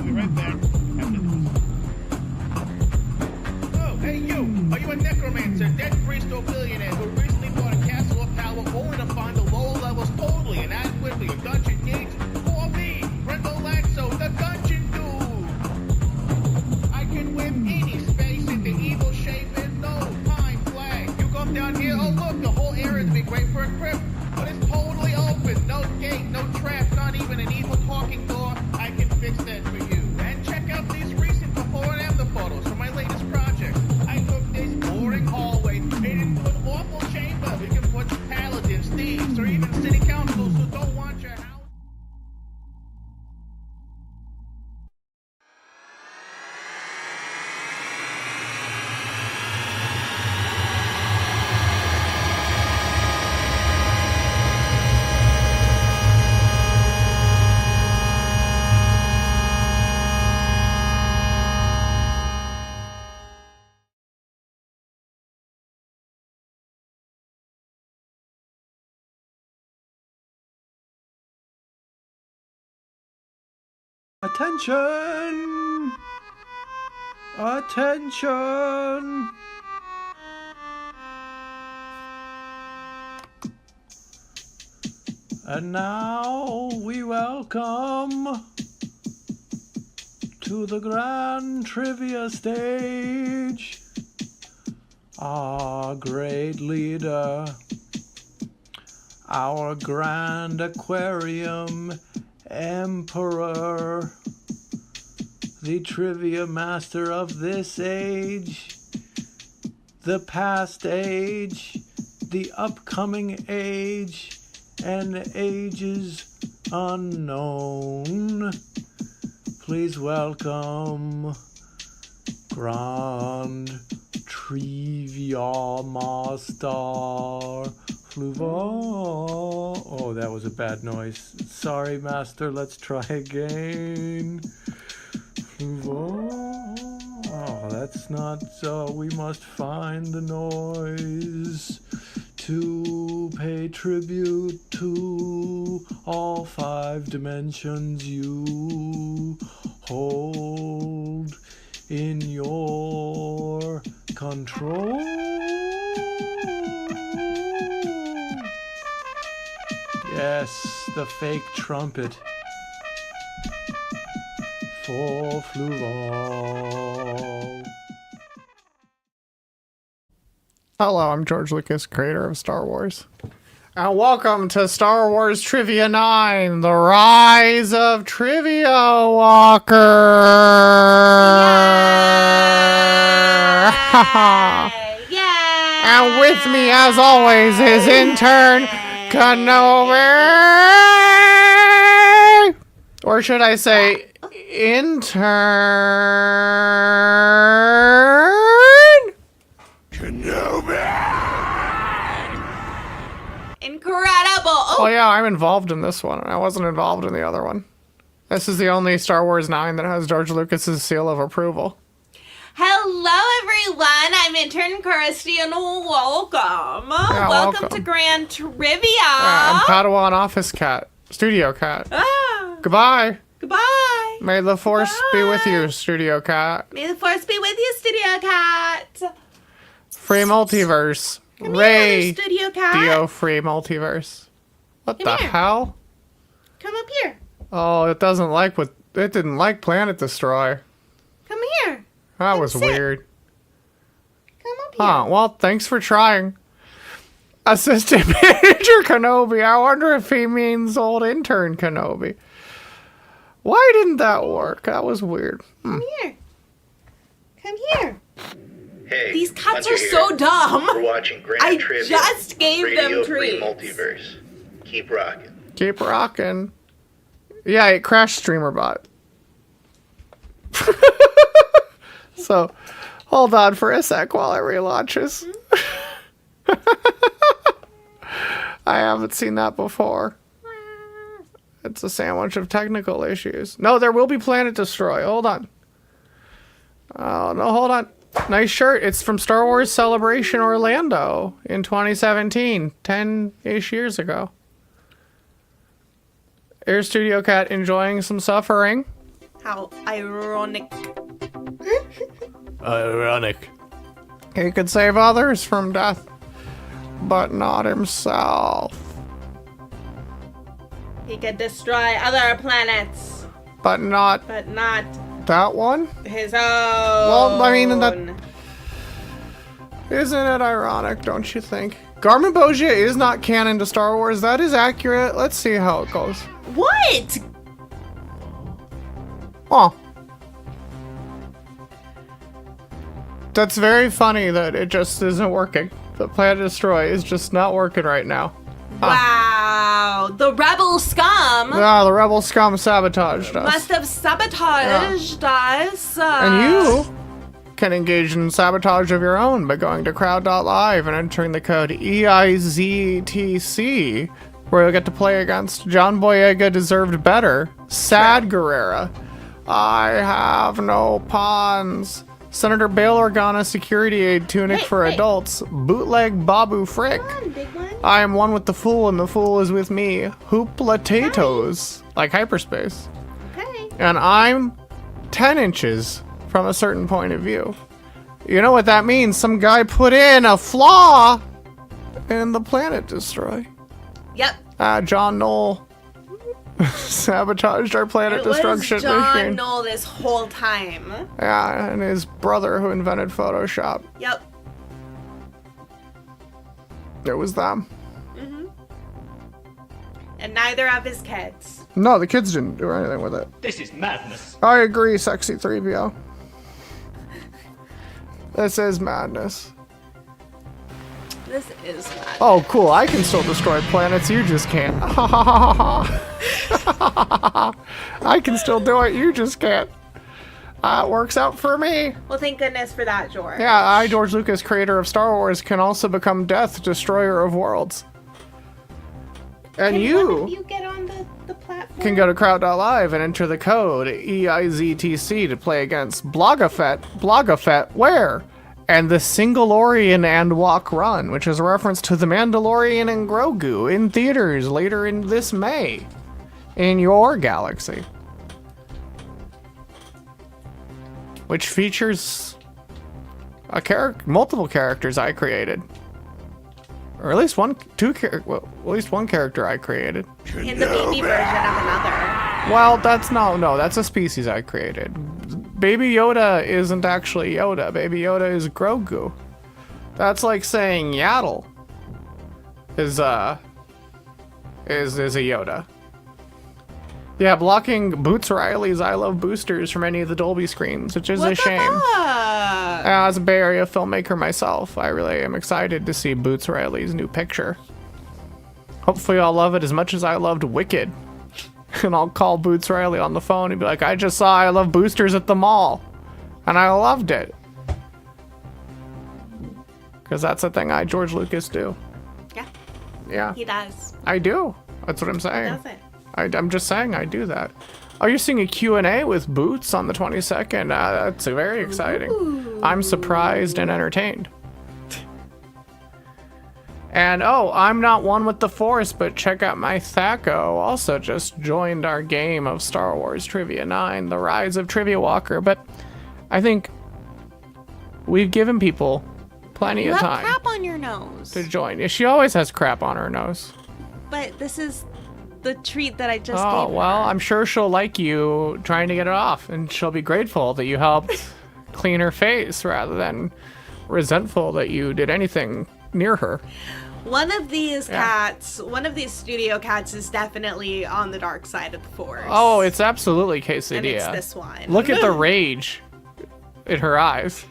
be right back after this. Oh, hey you! Are you a necromancer, dead priest, or billionaire who recently bought a castle of power only to find the lower levels totally inadequate for your dungeon needs? For me, Brendel Laxo, the Dungeon Dude! I can whip any space into evil shape in no time flat. You come down here, oh look, the whole area would be great for a crypt, but it's totally open, no gate, no traps, not even an evil talking door. I can fix that for you. And check out these recent before and after photos from my latest project. I took this boring hallway, made it into an awful chamber. We can put paladins, thieves, or even city councils who don't want your house. Attention! Attention! And now we welcome to the grand trivia stage our great leader, our grand Aquarium Emperor, the Triviamaster of this age, the past age, the upcoming age, and ages unknown. Please welcome Grand Triviamaster Fluval. Oh, that was a bad noise. Sorry, Master. Let's try again. Fluval. Oh, that's not so. We must find the noise to pay tribute to all 5 dimensions you hold in your control. Yes, the fake trumpet for Fluval. Hello, I'm George Lucas, creator of Star Wars. And welcome to Star Wars Trivia 9, The Rise of Triviawalker! Yay! And with me, as always, is Intern Kenobi! Or should I say, Intern Kenobi! Incredible! Oh yeah, I'm involved in this one. I wasn't involved in the other one. This is the only Star Wars 9 that has George Lucas's seal of approval. Hello, everyone. I'm Intern Kristie, and welcome. Yeah, welcome to Grand Trivia. I'm Padawan Office Cat. Studio Cat. Ah, Goodbye. goodbye. May the Force be with you, Studio Cat. May the Force be with you, Studio Cat. Free Multiverse. Come Ray here, Studio Cat. Dio Free Multiverse. What Come the here. hell? Come up here. Oh, it didn't like Planet Destroy. Come here. That Come was sit. weird. Come up here. Huh, well, thanks for trying. Assistant Manager Kenobi. I wonder if he means old Intern Kenobi. Why didn't that work? That was weird. Come here. Come here. Hey, These cats Hunter are here. so dumb. We're watching Grand I Trivia. just gave Radio them Free treats. Multiverse. Keep rocking. Keep rocking. Yeah, it crashed StreamerBot. So, hold on for a sec while it relaunches. I haven't seen that before. It's a sandwich of technical issues. No, there will be Planet Destroy. Hold on. Oh, no, hold on. Nice shirt. It's from Star Wars Celebration Orlando in 2017. 10-ish years ago. Here's Studio Cat enjoying some suffering. How ironic. Ironic. He could save others from death, but not himself. He could destroy other planets, But not but not that one? his own. Well, I mean, isn't it ironic, don't you think? Garmin Bogia is not canon to Star Wars. That is accurate. Let's see how it goes. What? Oh. That's very funny that it just isn't working. The Planet Destroy is just not working right now. Wow. The rebel scum Ah, the rebel scum sabotaged us. must have sabotaged us. And you can engage in sabotage of your own by going to crowd.live and entering the code EIZTC, where you'll get to play against John Boyega Deserved Better, Sad Guerrera, I Have No Pawns, Senator Bail Organa Security Aid Tunic for Adults, Bootleg Babu Frick, Come on, big one. I Am One with the Fool and the Fool is with me, Hooplatatos, like hyperspace, Okay. and I'm 10 inches from a certain point of view. You know what that means? Some guy put in a flaw in the Planet Destroy. Yep. John Knoll sabotaged our planet It destruction was John machine. Knoll this whole time. Yeah, and his brother who invented Photoshop. Yep. It was them. And neither of his kids. No, the kids didn't do anything with it. This is madness. I agree, sexy 3PO. This is madness. This is mad. Oh, cool. I can still destroy planets. You just can't. I can still do it. You just can't. It works out for me. Well, thank goodness for that, George. Yeah, I, George Lucas, creator of Star Wars, can also become Death, destroyer of worlds. And Can you one of you get on the platform? can go to crowd.live and enter the code EIZTC to play against Blogafett, where? And the Singleorian and Walk Run, which is a reference to The Mandalorian and Grogu in theaters later in this May in your galaxy. Which features multiple characters I created. Or at least one character I created. In the baby version of another. Well, that's a species I created. Baby Yoda isn't actually Yoda. Baby Yoda is Grogu. That's like saying Yaddle is a Yoda. Yeah, blocking Boots Riley's I Love Boosters from any of the Dolby screens, which is a shame. As a Bay Area filmmaker myself, I really am excited to see Boots Riley's new picture. Hopefully I'll love it as much as I loved Wicked. And I'll call Boots Riley on the phone and be like, I just saw I Love Boosters at the mall. And I loved it. Because that's the thing George Lucas do. Yeah, Yeah, he does. I do. That's what I'm saying. Does it? I'm just saying I do that. Oh, you're seeing a Q&A with Boots on the 22nd. That's very exciting. Ooh. I'm surprised and entertained. And I'm not one with the Force, but check out my Thaco. Also just joined our game of Star Wars Trivia 9, The Rise of Triviawalker. But I think we've given people plenty You of have time crap on your nose. to join. Yeah, she always has crap on her nose. But this is the treat that I just Oh, gave her. well, I'm sure she'll like you trying to get it off, and she'll be grateful that you helped clean her face rather than resentful that you did anything near her. One of these cats, one of these studio cats is definitely on the dark side of the Force. Oh, it's absolutely Quesadilla. And it's this one. Look at the rage in her eyes.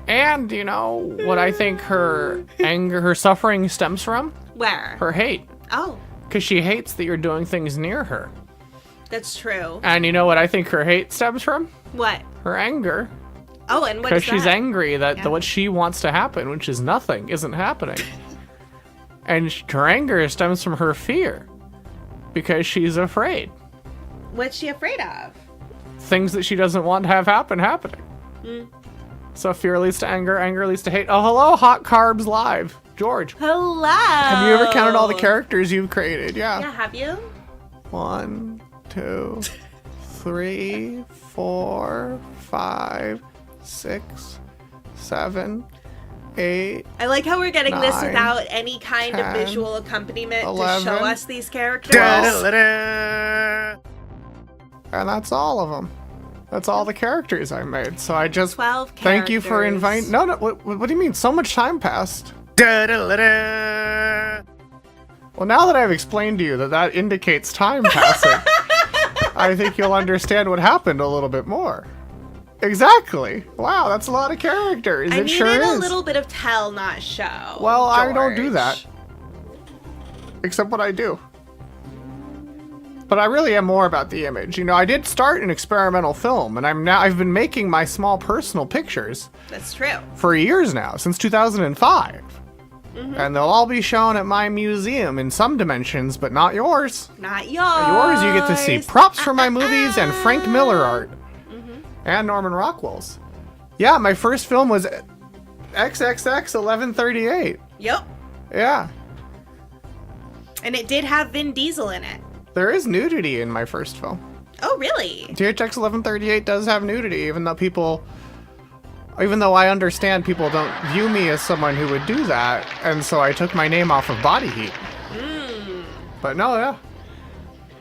And, you know, what I think her anger, her suffering stems from? Where? Her hate. Oh, Because she hates that you're doing things near her. that's true. And you know what I think her hate stems from? What? Her anger. Oh, and what Because is she's that? angry that Yeah. what she wants to happen, which is nothing, isn't happening. And her anger stems from her fear. Because she's afraid. What's she afraid of? Things that she doesn't want to have happening. So fear leads to anger, anger leads to hate. Oh, hello, Hot Carbs Live. George, Hello. have you ever counted all the characters you've created? Yeah, have you? 1, 2, 3, 4, 5, 6, 7, 8. I like how we're getting this 9, without any kind 10, of visual accompaniment 11, to show us these characters. And that's all of them. That's all the characters I made. So I just 12 thank you for characters. inviting. No, what do you mean? So much time passed. Well, now that I've explained to you that indicates time passing, I think you'll understand what happened a little bit more. Exactly. Wow, that's a lot of characters. I It needed sure a is. little bit of tell, not show. Well, I don't do George. that. Except what I do. But I really am more about the image. You know, I did start an experimental film, and I've been making my small personal pictures That's true. for years now, since 2005. And they'll all be shown at my museum in some dimensions, but not yours. Not yours. Yours, you get to see props from my movies and Frank Miller art. And Norman Rockwell's. Yeah, my first film was XXX 1138. Yep. Yeah. And it did have Vin Diesel in it. There is nudity in my first film. Oh, really? THX 1138 does have nudity, even though I understand people don't view me as someone who would do that, and so I took my name off of Body Heat. But no, yeah.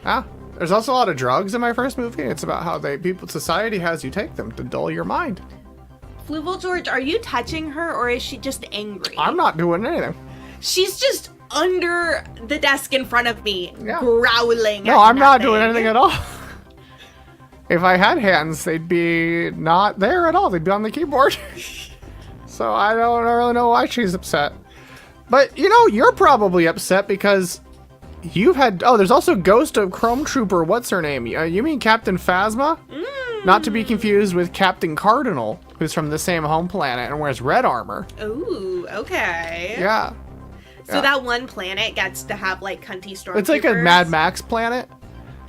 Yeah. There's also a lot of drugs in my first movie. It's about how society has you take them to dull your mind. Fluval George, are you touching her or is she just angry? I'm not doing anything. She's just under the desk in front of me, Yeah. growling. No, at I'm not doing nothing. anything at all. If I had hands, they'd be not there at all. They'd be on the keyboard. So I don't really know why she's upset. But, you know, you're probably upset because you've had... Oh, there's also Ghost of Chrome Trooper. What's her name? You mean Captain Phasma? Not to be confused with Captain Cardinal, who's from the same home planet and wears red armor. Ooh, okay. Yeah. So that one planet gets to have, like, cunty stormtroopers? It's like a Mad Max planet.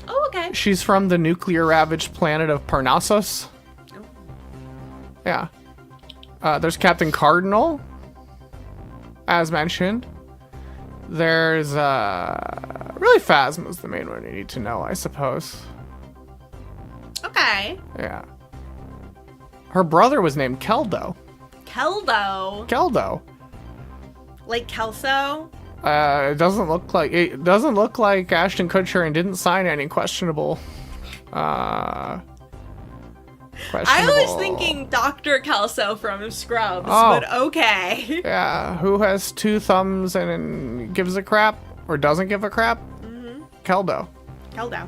Oh, okay. She's from the nuclear-ravaged planet of Parnassus. Oh. Yeah. There's Captain Cardinal, as mentioned. There's, really Phasma's the main one you need to know, I suppose. Okay. Yeah. Her brother was named Keldo. Keldo. Like Kelso? It doesn't look like Ashton Kutcher and didn't sign any questionable. I was thinking Dr. Kelso from Scrubs, Oh. but okay. Yeah, who has 2 thumbs and gives a crap or doesn't give a crap? Keldo. Keldo.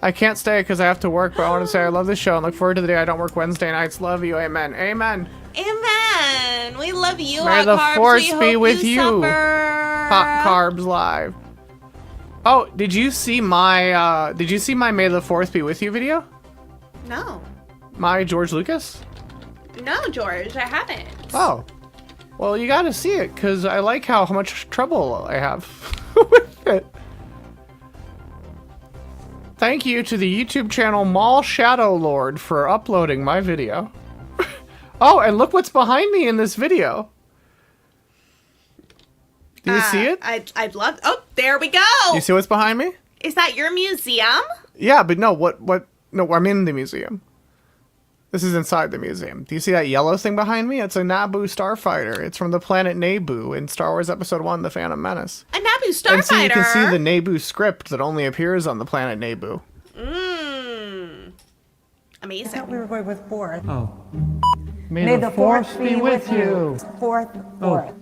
I can't stay because I have to work, but I want to say I love this show and look forward to the day I don't work Wednesday nights. Love you, amen. Amen. Amen. We love you, May Hot the Carbs. force We be hope with you. you. Suffer. Hot Carbs Live. Oh, did you see my May the 4th be with you video? No. My George Lucas? No, George, I haven't. Oh. Well, you gotta see it, because I like how much trouble I have with it. Thank you to the YouTube channel Mall Shadow Lord for uploading my video. Oh, and look what's behind me in this video. Do you see it? I'd love... Oh, there we go. You see what's behind me? Is that your museum? Yeah, but no, no, I'm in the museum. This is inside the museum. Do you see that yellow thing behind me? It's a Naboo starfighter. It's from the planet Naboo in Star Wars Episode 1, The Phantom Menace. A Naboo starfighter. And so you can see the Naboo script that only appears on the planet Naboo. Amazing. I thought we were going with 4th. Oh. May the force be with you. 4th.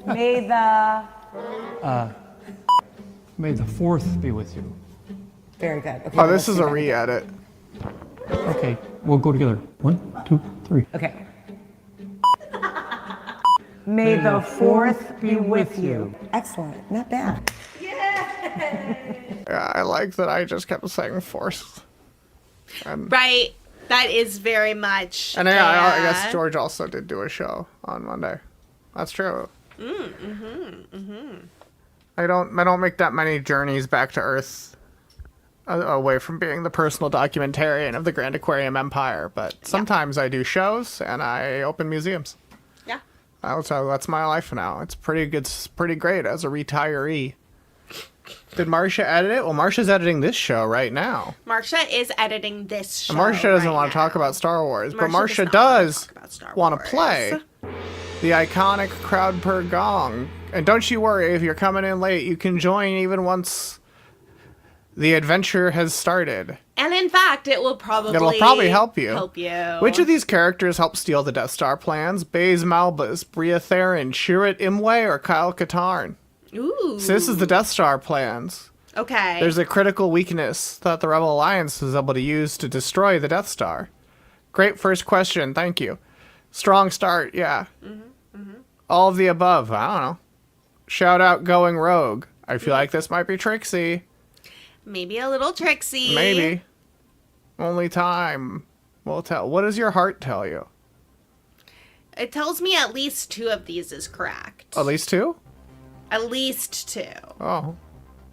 May the... May the 4th be with you. Very good. Okay, Oh, this let's is do a that. re-edit. Okay, we'll go together. 1, 2, 3. Okay. May the 4th be with you. Excellent. Not bad. Yeah, I like that I just kept saying force. Right. That is very much... And yeah, I guess George also did do a show on Monday. That's true. I don't make that many journeys back to Earth away from being the personal documentarian of the Grand Aquarium Empire, but sometimes I do shows and I open museums. Yeah. So that's my life now. It's pretty good. It's pretty great as a retiree. Did Marcia edit it? Well, Marcia's editing this show right now. Marcia is editing this show. And Marcia doesn't right want to now. talk about Star Wars, but Marcia Marcia does does not wanna talk about Star want to Wars. play the iconic crowd per gong. And don't you worry, if you're coming in late, you can join even once the adventure has started. And in fact, it'll probably help you. Which of these characters helped steal the Death Star plans? Baze Malbus, Bria Theron, Chirrut Imwe, or Kyle Katarn? Ooh. So this is the Death Star plans. Okay. There's a critical weakness that the Rebel Alliance was able to use to destroy the Death Star. Great first question, thank you. Strong start, yeah. All of the above, I don't know. Shout out Going Rogue. I feel like this might be Trixie. Maybe a little tricksy. Maybe. Only time will tell. What does your heart tell you? It tells me at least 2 of these is correct. At least 2? At least 2. Oh.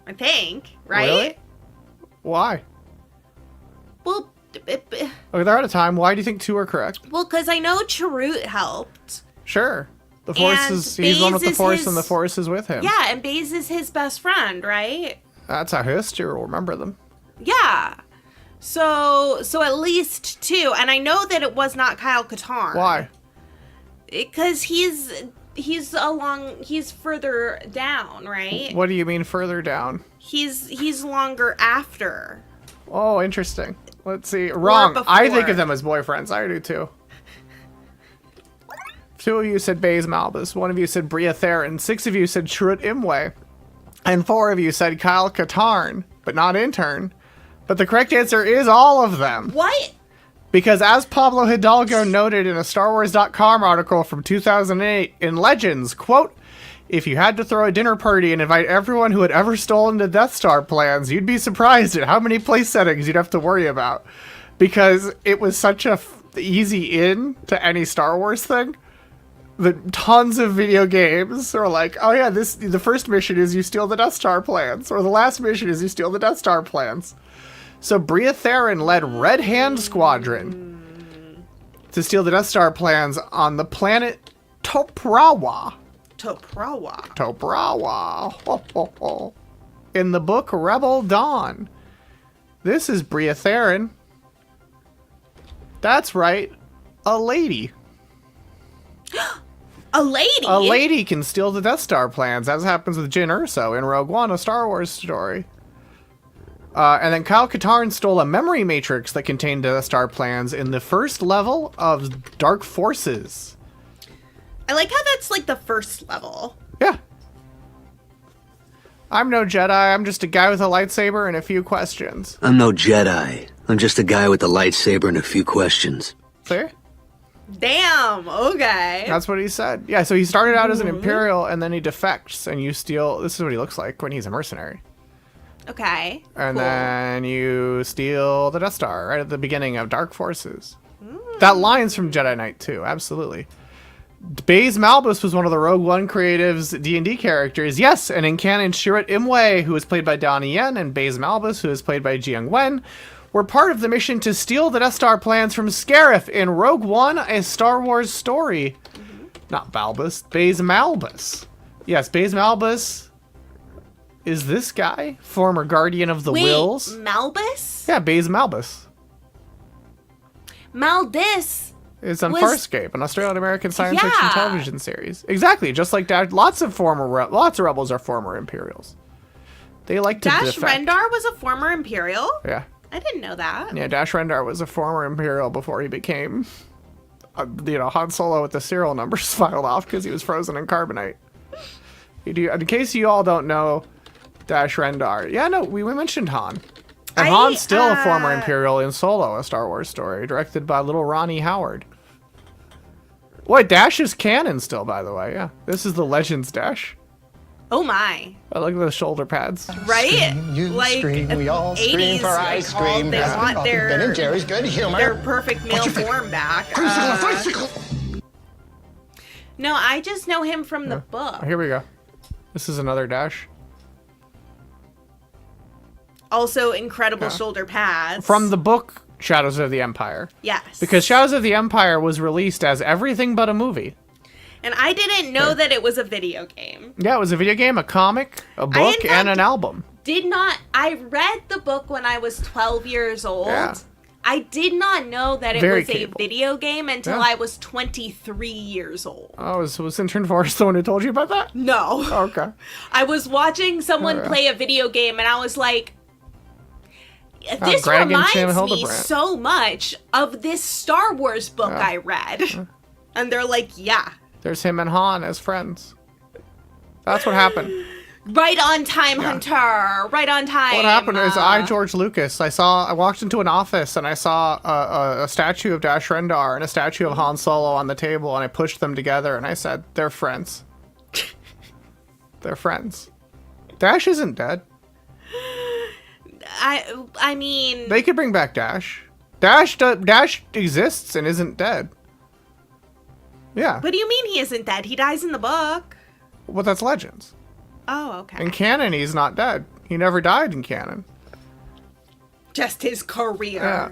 I think, right? Really? Why? Well, Okay, they're out of time. Why do you think 2 are correct? because I know Chirrut helped. Sure. The Force And is... He's one with the Baze is Force, and the his- Force is with him. Yeah, and Baze is his best friend, right? That's how history will remember them. Yeah. So at least 2, and I know that it was not Kyle Katarn. Why? Because he's further down, right? What do you mean further down? He's longer after. Oh, interesting. Let's see. Wrong. I think before. of them as boyfriends. I do too. 2 of you said Baze Malbus. 1 of you said Bria Theron. 6 of you said Chirrut Imwe. And 4 of you said Kyle Katarn, but not Intern. But the correct answer is all of them. What? Because as Pablo Hidalgo noted in a StarWars.com article from 2008 in Legends, quote, if you had to throw a dinner party and invite everyone who had ever stolen the Death Star plans, you'd be surprised at how many place settings you'd have to worry about. Because it was such a easy in to any Star Wars thing. The tons of video games are like, oh yeah, the first mission is you steal the Death Star plans, or the last mission is you steal the Death Star plans. So Bria Theron led Red Hand Squadron to steal the Death Star plans on the planet Toprawa. Toprawa. Ho, ho, ho. In the book Rebel Dawn. This is Bria Theron. That's right, a lady. A lady? A lady can steal the Death Star plans, as happens with Jyn Erso in Rogue One, a Star Wars story. And then Kyle Katarn stole a memory matrix that contained Death Star plans in the first level of Dark Forces. I like how that's like the first level. Yeah. I'm no Jedi, I'm just a guy with a lightsaber and a few questions. I'm no Jedi. I'm just a guy with a lightsaber and a few questions. See? Damn, okay. That's what he said. Yeah, so he started out as an Imperial, and then he defects, and you steal... This is what he looks like when he's a mercenary. Okay. And cool. then you steal the Death Star right at the beginning of Dark Forces. That line's from Jedi Knight too, absolutely. Baze Malbus was one of the Rogue One Creative's D&D characters. Yes, and in canon, Chirrut Imwe, who was played by Donnie Yen, and Baze Malbus, who was played by Jiyoung Wen, were part of the mission to steal the Death Star plans from Scarif in Rogue One, a Star Wars story. Not Balbus, Baze Malbus. Yes, Baze Malbus is this guy, former Guardian of the Wills. Malbus? Yeah, Baze Malbus. Maldis. It's on Was- Farscape, an Australian-American science fiction Yeah. television series. Exactly, just like lots of rebels are former Imperials. They like to Dash defect. Rendar was a former Imperial? Yeah. I didn't know that. Yeah, Dash Rendar was a former Imperial before he became, Han Solo with the serial numbers filed off because he was frozen in carbonite. In case you all don't know, Dash Rendar. Yeah, no, we mentioned Han. And Han's still a former Imperial in Solo, a Star Wars story, directed by little Ronnie Howard. Wait, Dash is canon still, by the way, yeah. This is the Legends Dash. Oh my. I look at the shoulder pads. Right? You like scream, we all 80s, scream for ice like, all- cream. They want Ben and Jerry's good humor. their perfect male form back. No, I just know him from the book. Here we go. This is another Dash. Also incredible shoulder pads. From the book Shadows of the Empire. Yes. Because Shadows of the Empire was released as everything but a movie. And I didn't know that it was a video game. Yeah, it was a video game, a comic, a book, in and fact an album. I read the book when I was 12 years old. Yeah. I did not know that it Very was capable. a video game until Yeah. I was 23 years old. Oh, was Intern Forrest the one who told you about that? No. Okay. I was watching someone Yeah. play a video game and I was like, this Greg and reminds Tim me Hildebrandt. so much of this Star Wars book Yeah. I read. And they're like, yeah. There's him and Han as friends. That's what happened. Right on time, Hunter. Right on time. What happened is George Lucas, I walked into an office and I saw a statue of Dash Rendar and a statue of Han Solo on the table, and I pushed them together and I said, they're friends. They're friends. Dash isn't dead. I mean, They could bring back Dash. Dash exists and isn't dead. Yeah. what do you mean he isn't dead? He dies in the book. Well, that's Legends. Oh, okay. In canon, he's not dead. He never died in canon. Just his career. Yeah.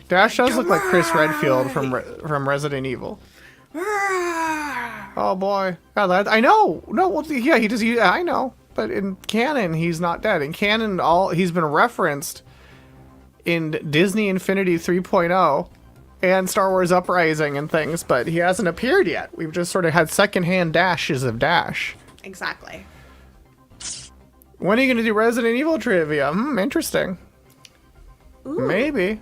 Dash does look like Chris Redfield from Resident Evil. Oh boy. Yeah, I know. No, well, yeah, I know. But in canon, he's not dead. In canon, he's been referenced in Disney Infinity 3.0 and Star Wars Uprising and things, but he hasn't appeared yet. We've just sort of had secondhand dashes of Dash. Exactly. When are you going to do Resident Evil trivia? Interesting. Ooh. Maybe.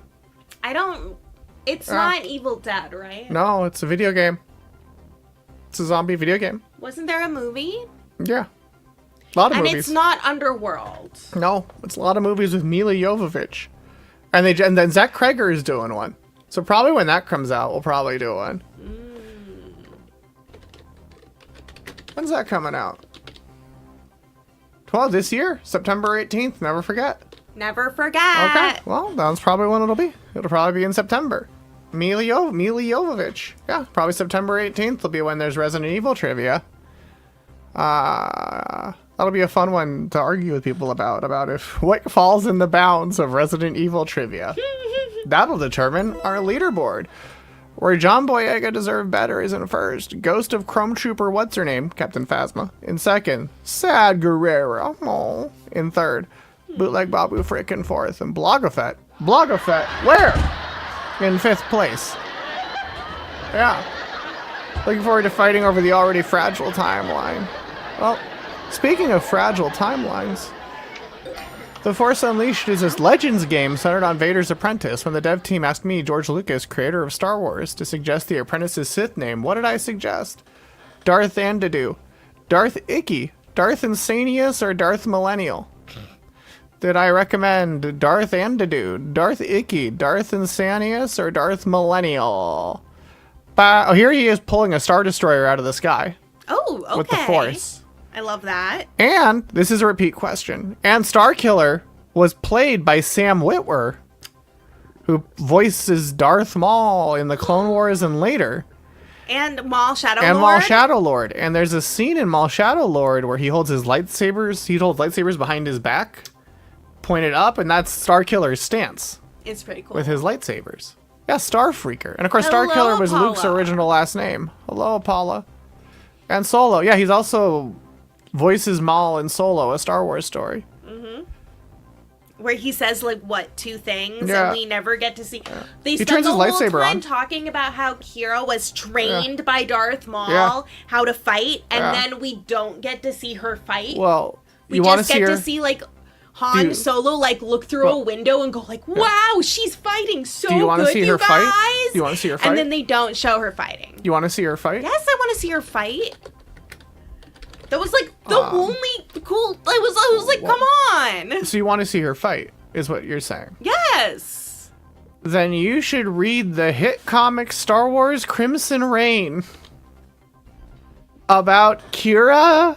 It's not Evil Dead, right? No, it's a video game. It's a zombie video game. Wasn't there a movie? Yeah. A lot of And movies. it's not Underworld. No, it's a lot of movies with Mila Jovovich. And then Zach Kreger is doing one. So probably when that comes out, we'll probably do one. When's that coming out? 12 this year, September 18th. Never forget. Never forget. Okay, well, that's probably when it'll be. It'll probably be in September. Mila Jovovich. Yeah, probably September 18th will be when there's Resident Evil trivia. That'll be a fun one to argue with people about if what falls in the bounds of Resident Evil trivia. That'll determine our leaderboard. Where John Boyega deserved better is in first. Ghost of Chrome Trooper, what's her name? Captain Phasma. In second. Sad Guerrero in third. Bootleg Babu Frick in fourth. And Blogofet. Where? In fifth place. Yeah. Looking forward to fighting over the already fragile timeline. Well, speaking of fragile timelines, The Force Unleashed is this Legends game centered on Vader's apprentice. When the dev team asked me, George Lucas, creator of Star Wars, to suggest the apprentice's Sith name, what did I suggest? Darth Andadu, Darth Icky, Darth Insanius, or Darth Millennial? Did I recommend Darth Andadu, Darth Icky, Darth Insanius, or Darth Millennial? Oh, here he is pulling a Star Destroyer out of the sky. Oh, okay. With the Force. I love that. And, this is a repeat question, and Starkiller was played by Sam Witwer, who voices Darth Maul in the Clone Wars and later. And Maul Shadow And Lord. Maul Shadow Lord. And there's a scene in Maul Shadow Lord where he holds his lightsabers, behind his back, pointed up, and that's Starkiller's stance It's pretty cool. with his lightsabers. Yeah, Starfreaker. And of course, Hello, Starkiller was Apollo. Luke's original last name. Hello, Apollo. And Solo. Yeah, he's also voices Maul in Solo, a Star Wars story. Where he says, like, what, two things? Yeah. And we never get to see. They He spend turns the his whole lightsaber time on. talking about how Kira was trained by Darth Maul, Yeah. how to fight, and Yeah. then we don't get to see her fight. Well, we you want to just see get her? to see, like, Han Do- Solo, like, look through a Well, window and go, like, wow, she's fighting so Do you wanna good, see you her guys. fight? Do you wanna see her fight? And then they don't show her fighting. You want to see her fight? Yes, I want to see her fight. That was, like, the only cool... I was like, come on. So you want to see her fight, is what you're saying. Yes. Then you should read the hit comic Star Wars Crimson Reign about Kira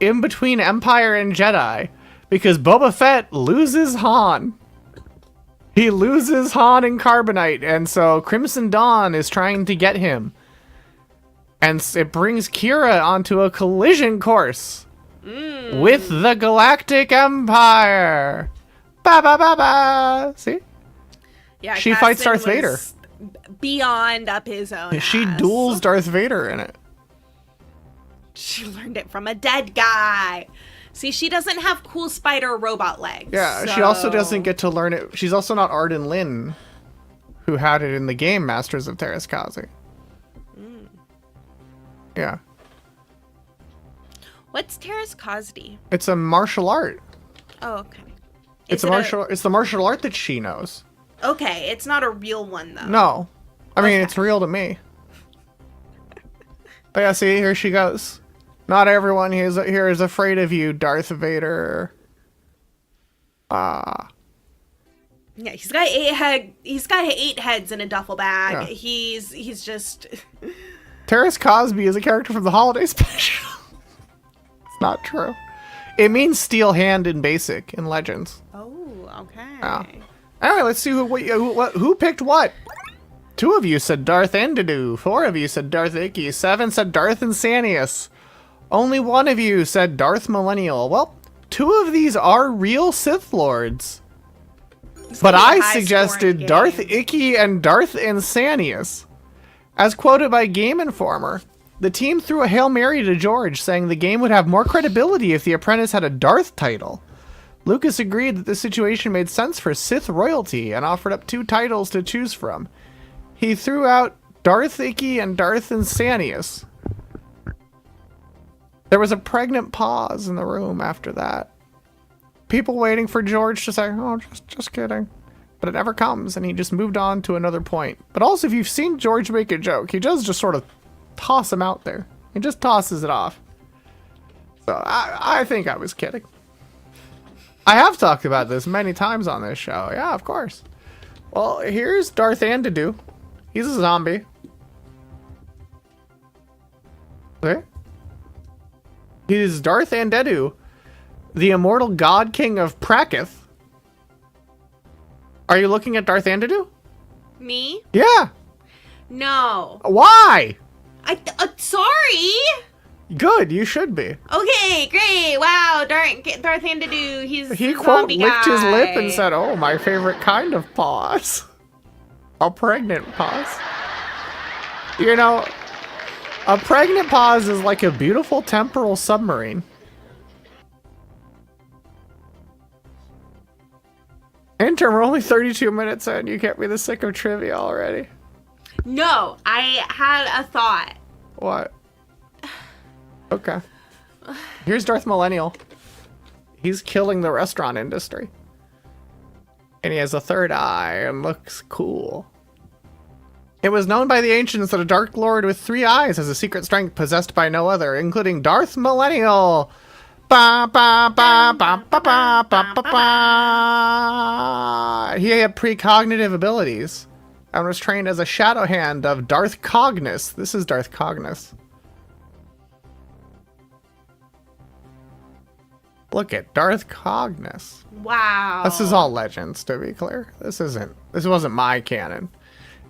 in between Empire and Jedi, because Boba Fett loses Han. He loses Han in Carbonite, and so Crimson Dawn is trying to get him. And it brings Kira onto a collision course with the Galactic Empire. Ba ba ba ba. See? Yeah, She fights Cassian Darth Vader. was beyond up his own She ass. duels Darth Vader in it. She learned it from a dead guy. See, she doesn't have cool spider robot legs. Yeah, she also doesn't get to learn it. She's also not Arden Lynn, who had it in the game Masters of Terraskazi. Yeah. What's Terraskazi? It's a martial art. Oh, okay. It's the martial art that she knows. Okay, it's not a real one though. No. I mean, it's real to me. But yeah, see, here she goes. Not everyone here is afraid of you, Darth Vader. Yeah, he's got 8 heads in a duffel bag. Yeah. He's just Terrace Cosby is a character from the holiday special. It's not true. It means steel hand in basic in Legends. Oh, okay. Yeah. Anyway, let's see who picked what. 2 of you said Darth Endedu. 4 of you said Darth Icky. 7 said Darth Insanius. Only 1 of you said Darth Millennial. Well, 2 of these are real Sith Lords. But I suggested Darth Icky and Darth Insanius. As quoted by Game Informer, the team threw a Hail Mary to George, saying the game would have more credibility if the apprentice had a Darth title. Lucas agreed that the situation made sense for Sith royalty and offered up 2 titles to choose from. He threw out Darth Icky and Darth Insanius. There was a pregnant pause in the room after that. People waiting for George to say, oh, just kidding. But it never comes, and he just moved on to another point. But also, if you've seen George make a joke, he does just sort of toss him out there. He just tosses it off. So I think I was kidding. I have talked about this many times on this show. Yeah, of course. Well, here's Darth Endedu. He's a zombie. Okay. He's Darth Endedu, the immortal god king of Prakith. Are you looking at Darth Endedu? Me? Yeah. No. Why? Sorry. Good, you should be. Okay, great. Wow, Darth Endedu. He quote licked his lip and said, "Oh, my favorite kind of pause." A pregnant pause. You know, a pregnant pause is like a beautiful temporal submarine. Intern, we're only 32 minutes in. You can't be this sick of trivia already. No, I had a thought. What? Okay. Here's Darth Millennial. He's killing the restaurant industry. And he has a third eye and looks cool. It was known by the ancients that a Dark Lord with 3 eyes has a secret strength possessed by no other, including Darth Millennial. Ba, ba, ba, ba, ba, ba, ba, ba, ba. He had precognitive abilities and was trained as a shadow hand of Darth Cognus. This is Darth Cognus. Look at Darth Cognus. Wow. This is all Legends, to be clear. This wasn't my canon.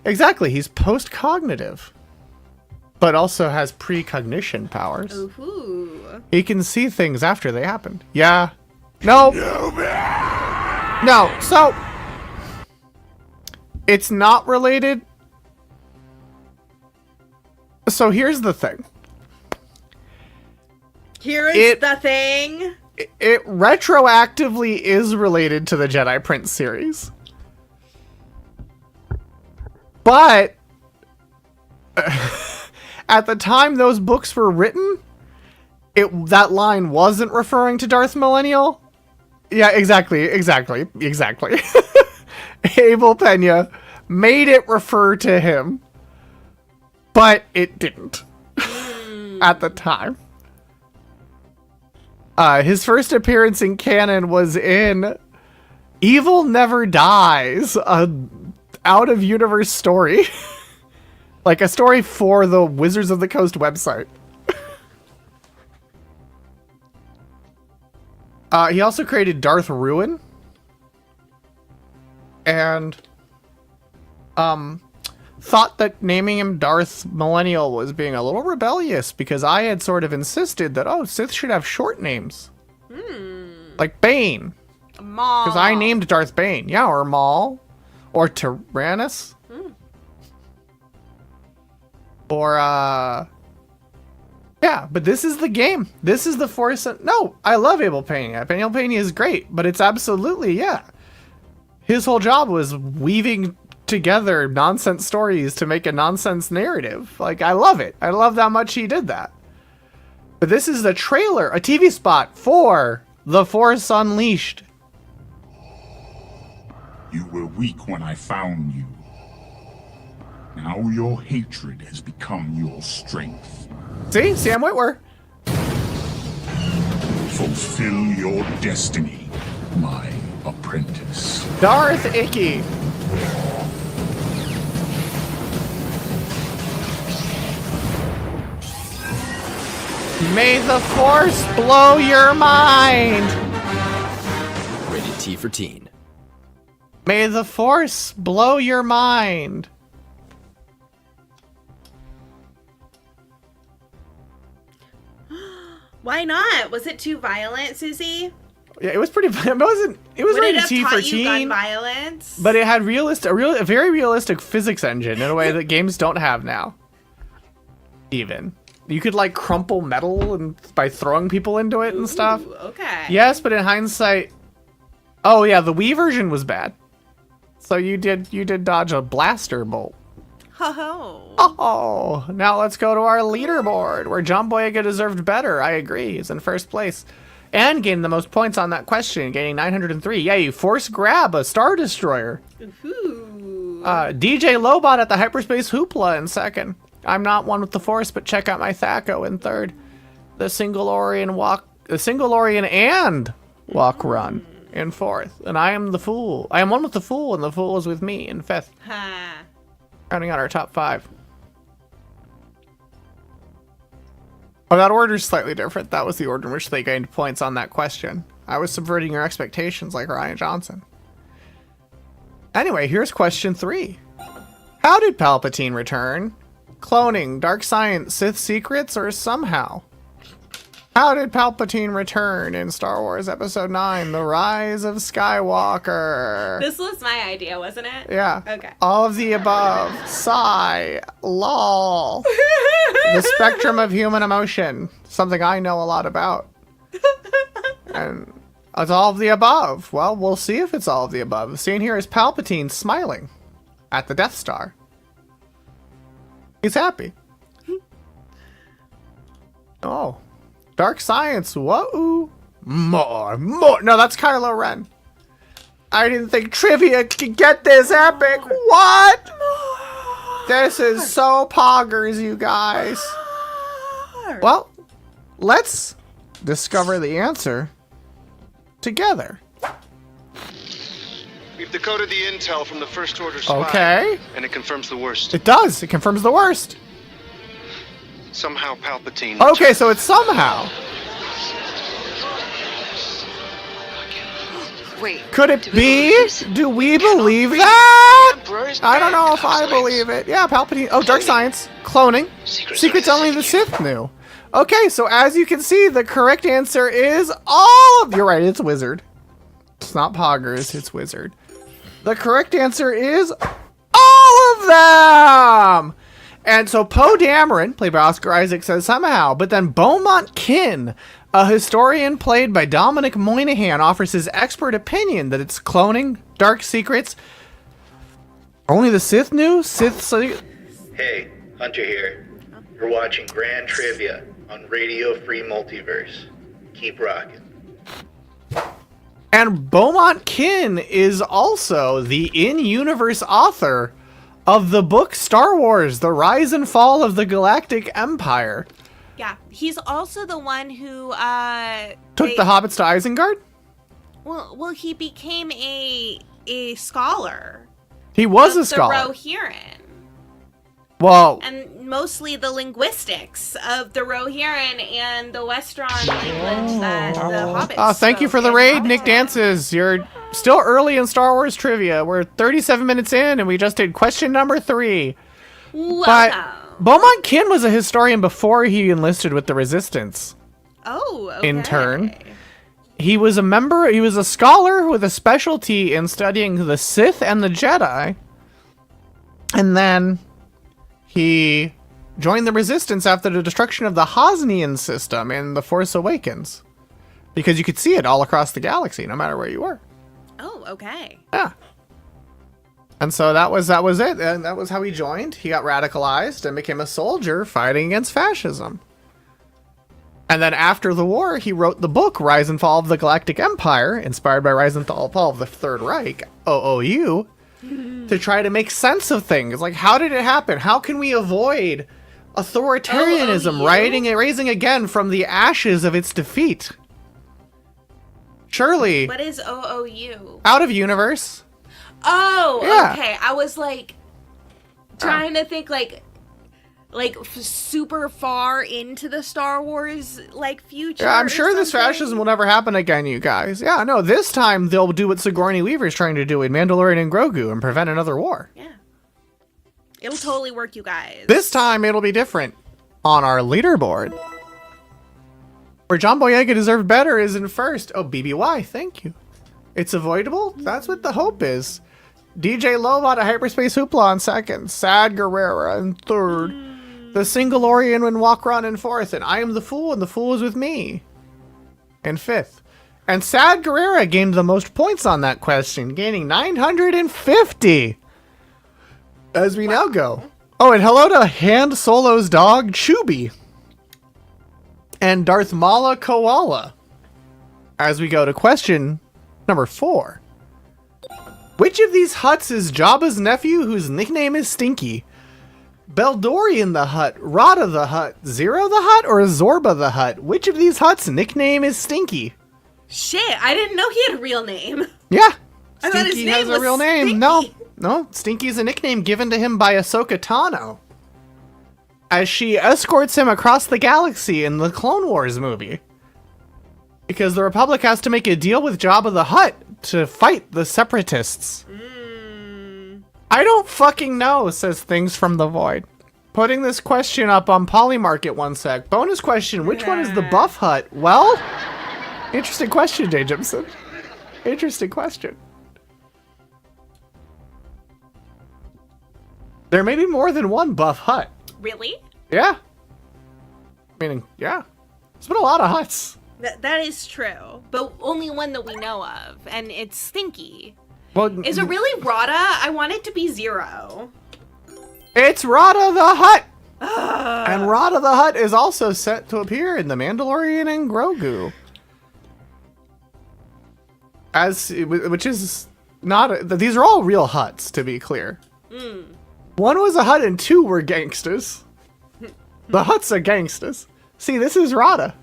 Exactly, he's post-cognitive, but also has precognition powers. Ooh. He can see things after they happened. Yeah. No. No. So it's not related. So here's the thing. Here is the thing. It retroactively is related to the Jedi Prince series. But at the time those books were written, that line wasn't referring to Darth Millennial. Yeah, exactly. Abel Pena made it refer to him, but it didn't at the time. His first appearance in canon was in Evil Never Dies, a out-of-universe story. Like a story for the Wizards of the Coast website. He also created Darth Ruin. And thought that naming him Darth Millennial was being a little rebellious because I had sort of insisted that, oh, Sith should have short names. Like Bane. Maul. Because I named Darth Bane. Yeah, or Maul. Or Tyrannus. Or, Yeah, but this is the game. This is the Force. No, I love Abel Pena. Abel Pena is great, but it's absolutely, yeah. His whole job was weaving together nonsense stories to make a nonsense narrative. Like, I love it. I love how much he did that. But this is the trailer, a TV spot for The Force Unleashed. You were weak when I found you. Now your hatred has become your strength. See? Sam Witwer. Fulfill your destiny, my apprentice. Darth Icky. May the Force blow your mind. Rated T for teen. May the Force blow your mind. Why not? Was it too violent, Susie? Yeah, it was pretty. It wasn't. It was Would it rated have T for taught you gun teen, violence? but it had a very realistic physics engine in a way that games don't have now. Even you could like crumple metal and by throwing people into it and stuff. Okay. Yes, but in hindsight, oh yeah, the Wii version was bad. So you did dodge a blaster bolt. Oh, now let's go to our leaderboard, where John Boyega deserved better. I agree. He's in first place. And gained the most points on that question, gaining 903. Yeah, you force grab a Star Destroyer. DJ Lobot at the Hyperspace Hoopla in second. I'm not one with the Force, but check out my Thaco in third. The Singalorian and Walk Run in fourth. And I am the Fool. I am one with the Fool, and the Fool is with me in fifth. Rounding out our top 5. Oh, that order's slightly different. That was the order in which they gained points on that question. I was subverting your expectations like Ryan Johnson. Anyway, here's question 3. How did Palpatine return? Cloning, dark science, Sith secrets, or somehow? How did Palpatine return in Star Wars Episode 9, The Rise of Skywalker? This was my idea, wasn't it? Yeah. Okay. All of the above. Sigh. Lol. The spectrum of human emotion. Something I know a lot about. And it's all of the above. Well, we'll see if it's all of the above. The scene here is Palpatine smiling at the Death Star. He's happy. Oh. Dark science. Whoa. More. No, that's Kylo Ren. I didn't think trivia could get this epic. What? This is so poggers, you guys. Well, let's discover the answer together. We've decoded the intel from the First Order spy. Okay. And it confirms the worst. It does. It confirms the worst. Somehow Palpatine... Okay, so it's somehow. Wait. Could it be? Do we believe that? I don't know if I believe it. Yeah, Palpatine. Oh, dark science. Cloning. Secrets only the Sith knew. Okay, so as you can see, the correct answer is all of... You're right, it's Wizard. It's not Poggers, it's Wizard. The correct answer is all of them! And so Poe Dameron, played by Oscar Isaac, says somehow, but then Beaumont Kin, a historian played by Dominic Moynihan, offers his expert opinion that it's cloning, dark secrets. Only the Sith knew? Hey, Hunter here. You're watching Grand Trivia on Radio Free Multiverse. Keep rocking. And Beaumont Kin is also the in-universe author of the book Star Wars, The Rise and Fall of the Galactic Empire. Yeah, he's also the one who Took the hobbits to Isengard? Well, he became a scholar. He was a scholar. The Rohirrim. Well, and mostly the linguistics of the Rohirrim and the Westron language that the hobbits thank you for the raid, Nick Dances. You're still early in Star Wars trivia. We're 37 minutes in, and we just did question number 3. Welcome. But Beaumont Kin was a historian before he enlisted with the Resistance. Oh, okay. In turn, he was a scholar with a specialty in studying the Sith and the Jedi. And then he joined the Resistance after the destruction of the Hosnian system in The Force Awakens. Because you could see it all across the galaxy, no matter where you were. Oh, okay. Yeah. And so that was it. And that was how he joined. He got radicalized and became a soldier fighting against fascism. And then after the war, he wrote the book Rise and Fall of the Galactic Empire, inspired by Rise and Fall of the Third Reich, OOU, to try to make sense of things. Like, how did it happen? How can we avoid authoritarianism rising again from the ashes of its defeat? Surely. What is OOU? Out of universe. Oh, yeah. Okay. I was like trying to think like super far into the Star Wars like future. Yeah, I'm sure this fascism will never happen again, you guys. Yeah, no, this time they'll do what Sigourney Weaver's trying to do in Mandalorian and Grogu and prevent another war. Yeah. It'll totally work, you guys. This time it'll be different. On our leaderboard, where John Boyega deserved better is in first. Oh, BBY, thank you. It's avoidable? That's what the hope is. DJ Lobot at Hyperspace Hoopla in second. Sad Guerrera in third. The Singleorian and Walkron in fourth. And I am the Fool and the Fool is with me in fifth. And Sad Guerrera gained the most points on that question, gaining 950. As we now go. Oh, and hello to Hand Solo's dog, Chubby. And Darth Mala Koala. As we go to question number 4. Which of these Hutts is Jabba's nephew whose nickname is Stinky? Beldorian the Hutt, Rada the Hutt, Zero the Hutt, or Zorba the Hutt? Which of these Hutts' nickname is Stinky? Shit, I didn't know he had a real name. Yeah. I thought his Stinky name has a was real name. Stinky. No, Stinky's a nickname given to him by Ahsoka Tano, as she escorts him across the galaxy in the Clone Wars movie. Because the Republic has to make a deal with Jabba the Hutt to fight the Separatists. I don't fucking know, says Things from the Void. Putting this question up on Polymarket one sec. Bonus question, which one is the buff Hutt? Well, interesting question, Jay Jimson. Interesting question. There may be more than one buff Hutt. Really? Yeah. Meaning, yeah. There's been a lot of Hutts. That is true, but only one that we know of, and it's Stinky. Well, is it really Rada? I want it to be Zero. It's Rada the Hutt! And Rada the Hutt is also set to appear in The Mandalorian and Grogu. Which is not... These are all real Hutts, to be clear. One was a Hutt and 2 were gangsters. The Hutts are gangsters. See, this is Rada.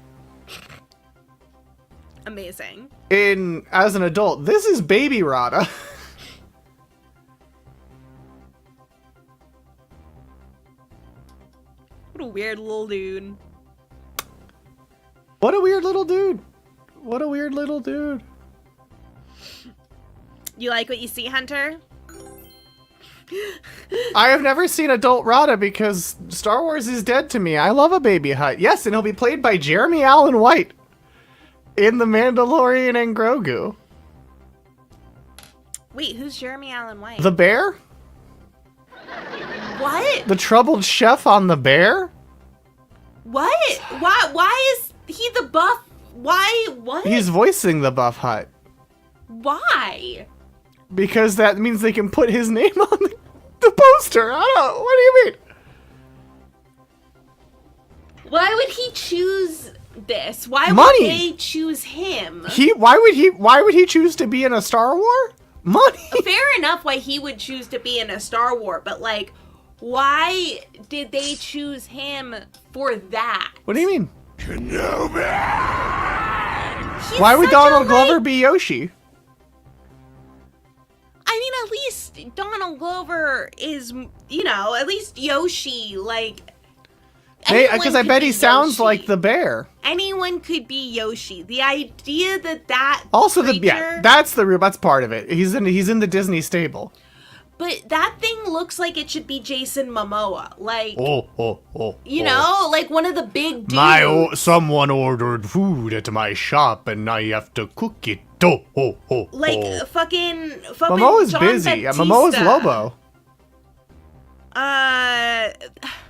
Amazing. As an adult, this is baby Rada. What a weird little dude. What a weird little dude. What a weird little dude. You like what you see, Hunter? I have never seen adult Rada because Star Wars is dead to me. I love a baby Hutt. Yes, and he'll be played by Jeremy Allen White in The Mandalorian and Grogu. Wait, who's Jeremy Allen White? The bear? What? The troubled chef on The Bear? What? Why is he the buff? Why? What? He's voicing the buff Hutt. Why? Because that means they can put his name on the poster. I don't know. What do you mean? Why would he choose this? Why Money. would they choose him? Why would he choose to be in a Star War? Money. Fair enough why he would choose to be in a Star War, but like, why did they choose him for that? What do you mean? Kenobi! Why would Donald Glover be Yoshi? I mean, at least Donald Glover is, at least Yoshi, like... Because I bet he sounds like the bear. Anyone could be Yoshi. The idea that also creature, that's part of it. He's in the Disney stable. But that thing looks like it should be Jason Momoa, like like one of the big dudes. Someone ordered food at my shop and I have to cook it. Like fucking Momoa's John busy. Baptista. Momoa's Lobo.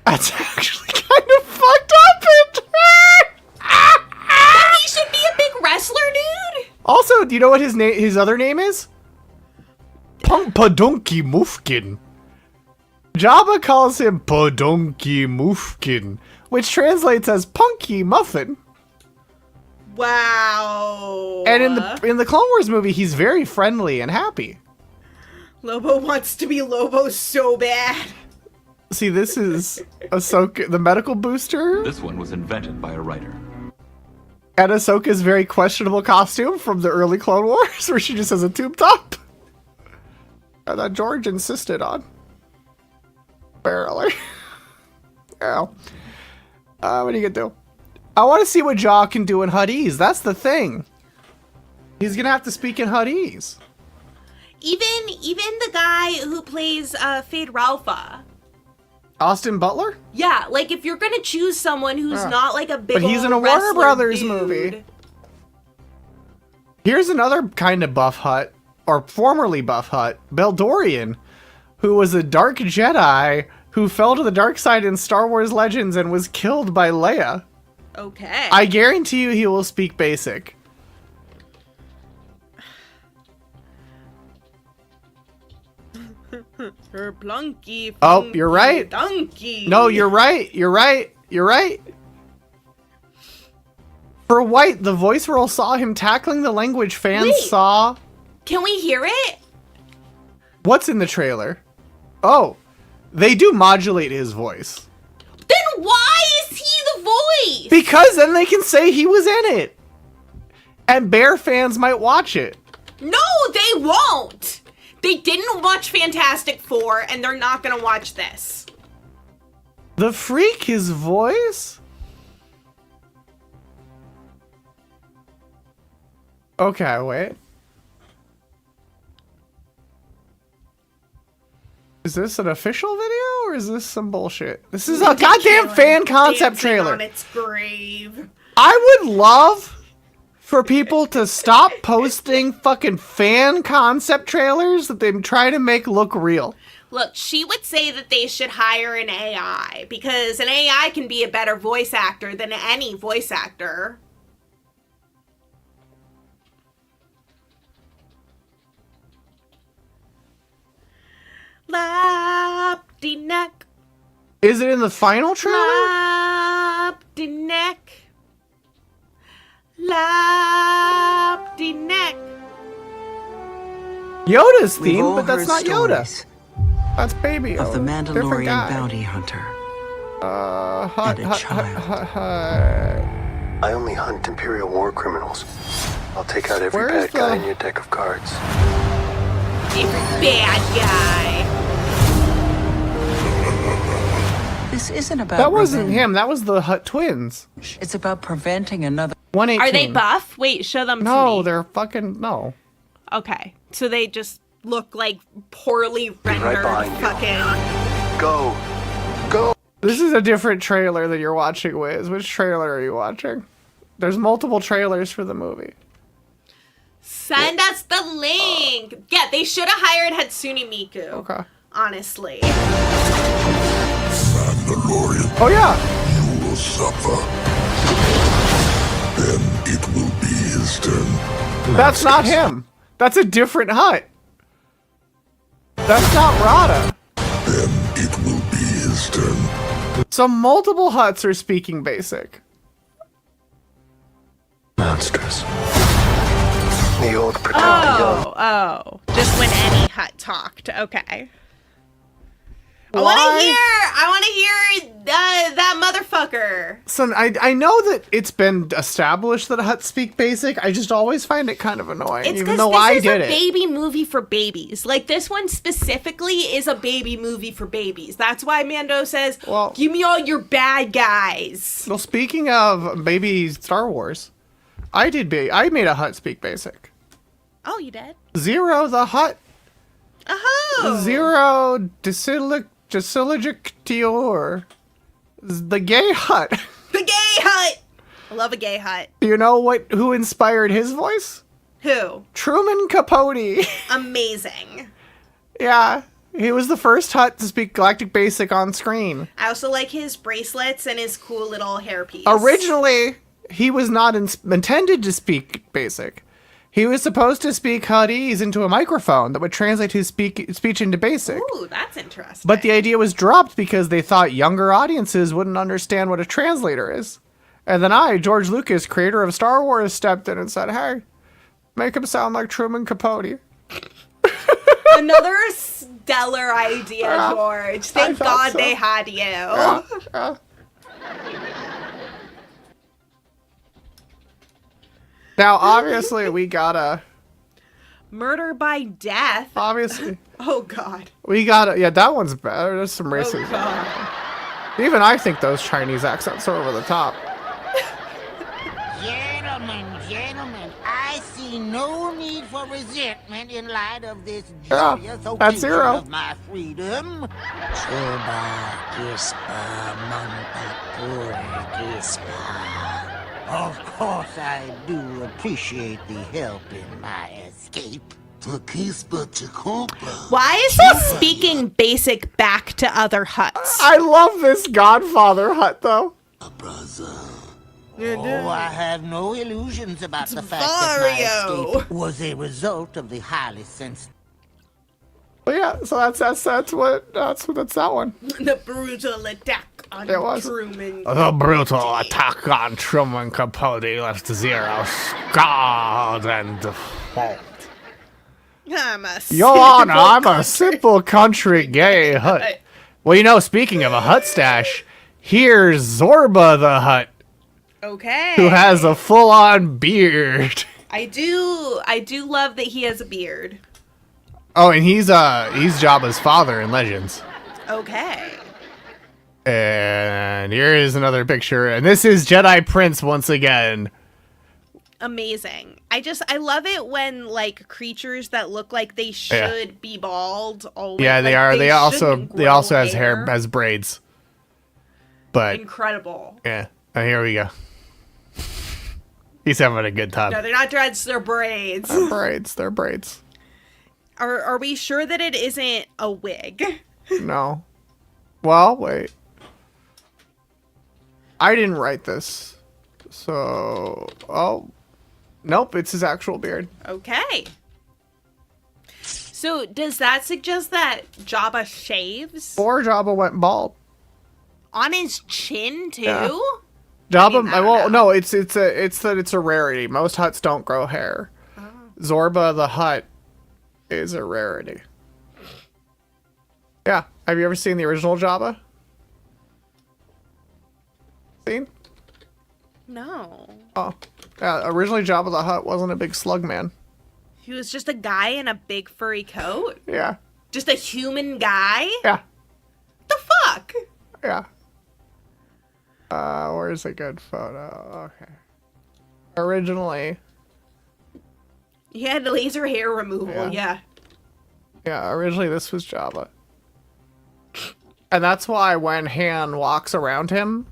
That's actually kind of fucked up. He should be a big wrestler, dude. Also, do you know what his other name is? Podonki Mufkin. Jabba calls him Podonki Mufkin, which translates as Punky Muffin. Wow. And in the Clone Wars movie, he's very friendly and happy. Lobo wants to be Lobo so bad. See, this is Ahsoka, the medical booster. This one was invented by a writer. And Ahsoka's very questionable costume from the early Clone Wars, where she just has a tube top. And that George insisted on. Barely. Yeah. What are you gonna do? I want to see what Jaw can do in Huttese. That's the thing. He's gonna have to speak in Huttese. Even the guy who plays Fade Ralpha. Austin Butler? Yeah, like if you're gonna choose someone who's not like a big But he's in a Warner Brothers movie. Here's another kind of buff Hutt, or formerly buff Hutt, Beldorian, who was a dark Jedi who fell to the dark side in Star Wars Legends and was killed by Leia. Okay. I guarantee you he will speak basic. Her plunky. Oh, you're right. Donkey. No, you're right. You're right. You're right. For White, the voice role saw him tackling the language fans saw. Can we hear it? What's in the trailer? Oh, they do modulate his voice. Then why is he the voice? Because then they can say he was in it. And Bear fans might watch it. No, they won't. They didn't watch Fantastic Four, and they're not gonna watch this. The Freak, his voice? Okay, wait. Is this an official video, or is this some bullshit? This is a goddamn fan concept trailer. On its grave. I would love for people to stop posting fucking fan concept trailers that they try to make look real. Look, she would say that they should hire an AI, because an AI can be a better voice actor than any voice actor. Lap-de-neck. Is it in the final trailer? Lap-de-neck. Lap-de-neck. Yoda's We've theme, all but that's not heard Yoda. stories That's Baby of the Different Mandalorian guy. bounty hunter. Hut. I only hunt Imperial war criminals. I'll take out every Where's bad guy the- in your deck of cards. Every bad guy. This isn't about That wasn't revenge. him. That was the Hut twins. It's about preventing another. 118. Are they buff? Wait, show them to No, me. they're fucking no. Okay, so they just look like poorly rendered behind you. fucking... Go! Go! This is a different trailer that you're watching, Wiz. Which trailer are you watching? There's multiple trailers for the movie. Send us the link! Yeah, they should have hired Hatsune Miku. Okay. Honestly. Mandalorian, Oh yeah. you will suffer. Then it will be his turn. That's not him. That's a different Hut. That's not Rada. Then it will be his turn. So multiple Huts are speaking basic. Monstrous. The old protect the young. Oh. Just when any Hut talked. Okay. I Why? want to hear that motherfucker. So I know that it's been established that Huts speak basic. I just always find it kind of annoying, It's even because though I this is did a it. baby movie for babies. Like, this one specifically is a baby movie for babies. That's why Mando says, give me all your bad guys. Well, speaking of baby Star Wars, I made a Hut speak basic. Oh, you did? Zero the Hut. Oh. Zero Dior. The gay Hut. The gay Hut. I love a gay Hut. Do you know who inspired his voice? Who? Truman Capote. Amazing. Yeah. He was the first Hutt to speak Galactic Basic on screen. I also like his bracelets and his cool little hairpiece. Originally, he was not intended to speak Basic. He was supposed to speak Huttese into a microphone that would translate his speech into Basic. Ooh, that's interesting. But the idea was dropped because they thought younger audiences wouldn't understand what a translator is. And then George Lucas, creator of Star Wars, stepped in and said, hey, make him sound like Truman Capote. Another stellar idea, George. Thank God they had you. Yeah. Now, obviously, we gotta... Murder by death? Obviously. Oh, God. We gotta... Yeah, that one's better. There's some racism. Oh, God. Even I think those Chinese accents are over the top. Gentlemen, I see no need for resentment in light of this Yeah, joyous that's occasion zero. of my freedom. Choba Gispa Mantapur Gispa. Of course I do appreciate the help in my escape. Why is he speaking Basic back to other Hutts? I love this Godfather Hutt, though. Oh, I have no illusions about the fact that my escape was a result of the highly sensitive. Well, yeah, so that's that one. The brutal attack on It was. Truman. The brutal attack on Truman Capote left zero scarred and default. Your Honor, I'm a simple country gay Hutt. Well, you know, speaking of a Hutt stash, here's Zorba the Hutt. Okay. Who has a full-on beard. I do love that he has a beard. Oh, and he's Jabba's father in Legends. Okay. And here is another picture, and this is Jedi Prince once again. Amazing. I love it when like creatures that look like they should be bald always. Yeah, they are. They also has hair as braids. But incredible. Yeah. Oh, here we go. He's having a good time. No, they're not dreads, they're braids. They're braids. They're braids. Are we sure that it isn't a wig? No. Well, wait. I didn't write this. So, nope, it's his actual beard. Okay. So, does that suggest that Jabba shaves? Or Jabba went bald. On his chin, too? Yeah. Jabba, no, it's that it's a rarity. Most Hutts don't grow hair. Oh. Zorba the Hutt is a rarity. Yeah. Have you ever seen the original Jabba? Seen? No. Oh. Yeah, originally Jabba the Hutt wasn't a big slug man. He was just a guy in a big furry coat? Yeah. Just a human guy? Yeah. The fuck? Yeah. Where's a good photo? Okay. Originally. He had laser hair removal, yeah. Yeah, originally this was Jabba. And that's why when Han walks around him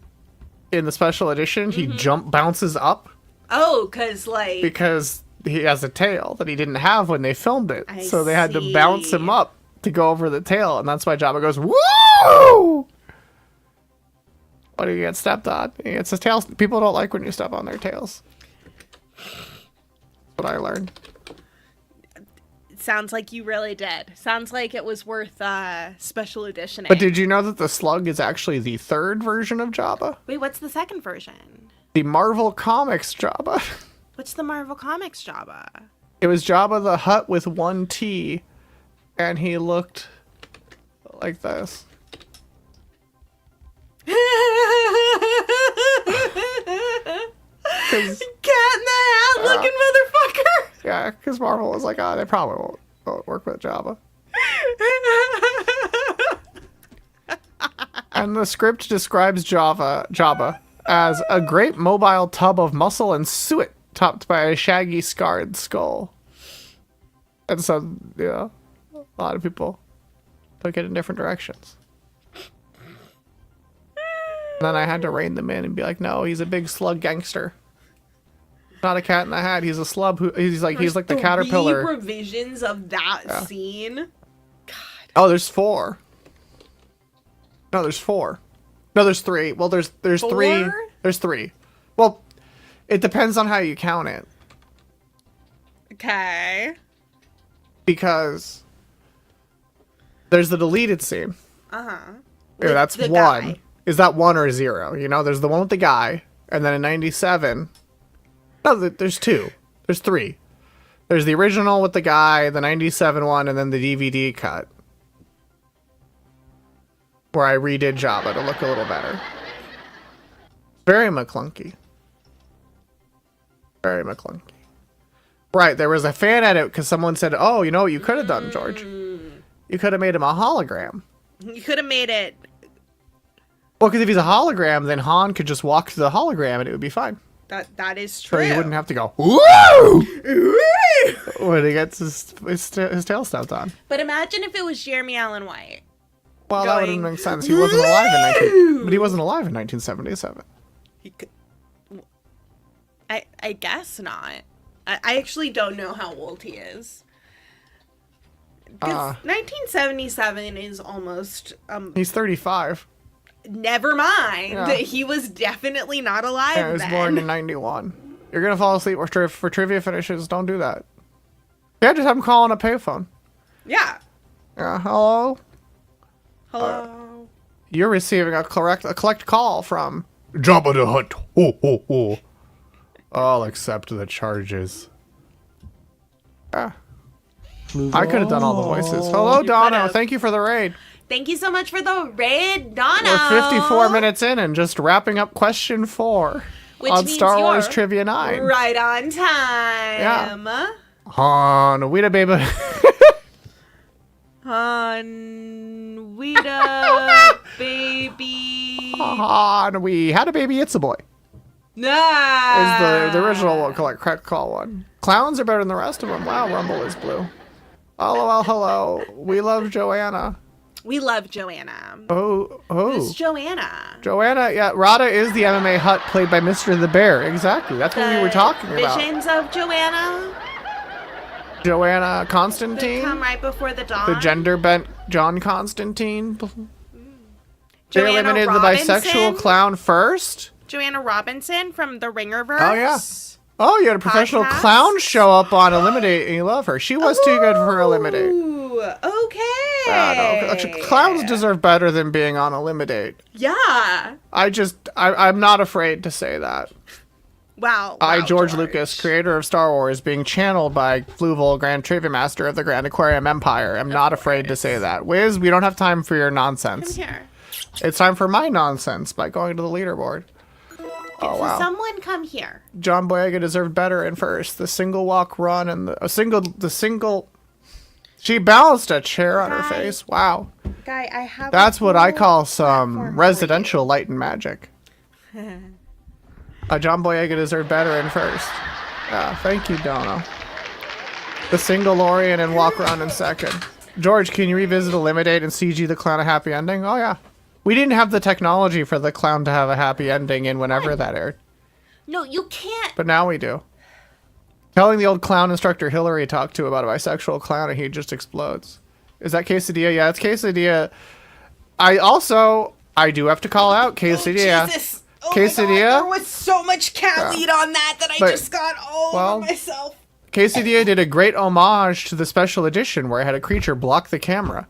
in the special edition, he bounces up. Oh, because he has a tail that he didn't have when they filmed it. So they had to bounce him up to go over the tail, and that's why Jabba goes, woo! What do you get stepped on? He gets his tail. People don't like when you step on their tails. That's what I learned. It sounds like you really did. Sounds like it was worth special edition. But did you know that the slug is actually the third version of Jabba? Wait, what's the second version? The Marvel Comics Jabba. What's the Marvel Comics Jabba? It was Jabba the Hutt with one T, and he looked like this. Cat in the hat looking motherfucker. Yeah, because Marvel was like, they probably won't work with Jabba. And the script describes Jabba as a great mobile tub of muscle and suet topped by a shaggy scarred skull. And so, yeah, a lot of people took it in different directions. And then I had to rein them in and be like, no, he's a big slug gangster. Not a cat in the hat. He's a slub. He's like the caterpillar. Revisions of that scene. God. Oh, there's 4. No, there's 4. No, there's 3. Well, there's 3. There's 3. Well, it depends on how you count it. Okay. Because there's the deleted scene. Uh-huh. Yeah, that's 1. Guy. Is that 1 or 0? You know, there's the one with the guy, and then in 97. No, there's 2. There's 3. There's the original with the guy, the 97 one, and then the DVD cut. Where I redid Jabba to look a little better. Very McClunky. Very McClunky. Right, there was a fan edit because someone said, oh, you know what you could have done, George? You could have made him a hologram. You could have made it... Well, because if he's a hologram, then Han could just walk through the hologram and it would be fine. That is true. So he wouldn't have to go, woo! When he gets his tail stepped on. But imagine if it was Jeremy Allen White. Well, that wouldn't make sense. He wasn't alive but he wasn't alive in 1977. He could... I guess not. I actually don't know how old he is. Because 1977 is almost... He's 35. Never mind. Yeah. He was definitely not alive then. Yeah, he was born in 91. You're going to fall asleep for trivia finishes. Don't do that. Yeah, just have him call on a payphone. Yeah. Yeah, hello? Hello? You're receiving a collect call from Jabba the Hutt. Ho, ho, ho. I'll accept the charges. Yeah. I could have done all the voices. Hello, Donna. Thank you for the raid. Thank you so much for the raid, Donna. We're 54 minutes in and just wrapping up question 4 on Star Wars Trivia 9. Right on time. Yeah. Han, Weta baby. Han, Weta baby. Han, we had a baby. It's a boy. Nah. Is the original correct call one. Clowns are better than the rest of them. Wow, Rumble is blue. LOL, hello. We love Joanna. We love Joanna. Oh. Who's Joanna? Joanna, yeah. Rada is the MMA Hutt played by Mr. the Bear. Exactly. That's what we were talking about. Visions of Joanna? Joanna Constantine? Come right before the dawn. The gender bent John Constantine. They Joanna eliminated Robinson? the bisexual clown first? Joanna Robinson from the Ringerverse. Oh, yeah. Oh, you had a professional clown show up on Eliminate, and you love her. She was too good for Eliminate. Ooh, okay. No, actually, clowns deserve better than being on Eliminate. Yeah. I'm not afraid to say that. Wow. George Lucas, creator of Star Wars, being channeled by Fluval, Grand Triviamaster of the Grand Aquarium Empire. I'm not afraid to say that. Wiz, we don't have time for your nonsense. Come here. It's time for my nonsense by going to the leaderboard. Oh, wow. Someone come here. John Boyega deserved better in first. The single walk run and the single... She balanced a chair on her face. Wow. Guy, I have... That's what I call some residential light and magic. John Boyega deserved better in first. Yeah, thank you, Donna. The single Lorian and walk run in second. George, can you revisit Eliminate and CG the clown a happy ending? Oh, yeah. We didn't have the technology for the clown to have a happy ending in whenever that aired. No, you can't. But now we do. Telling the old clown instructor Hillary talked to about a bisexual clown and he just explodes. Is that Quesadilla? Yeah, it's Quesadilla. I do have to call out Quesadilla. Oh, Jesus. Oh Quesadilla. my God, there was so much cat lead on that I just got all over myself. Quesadilla did a great homage to the special edition where it had a creature block the camera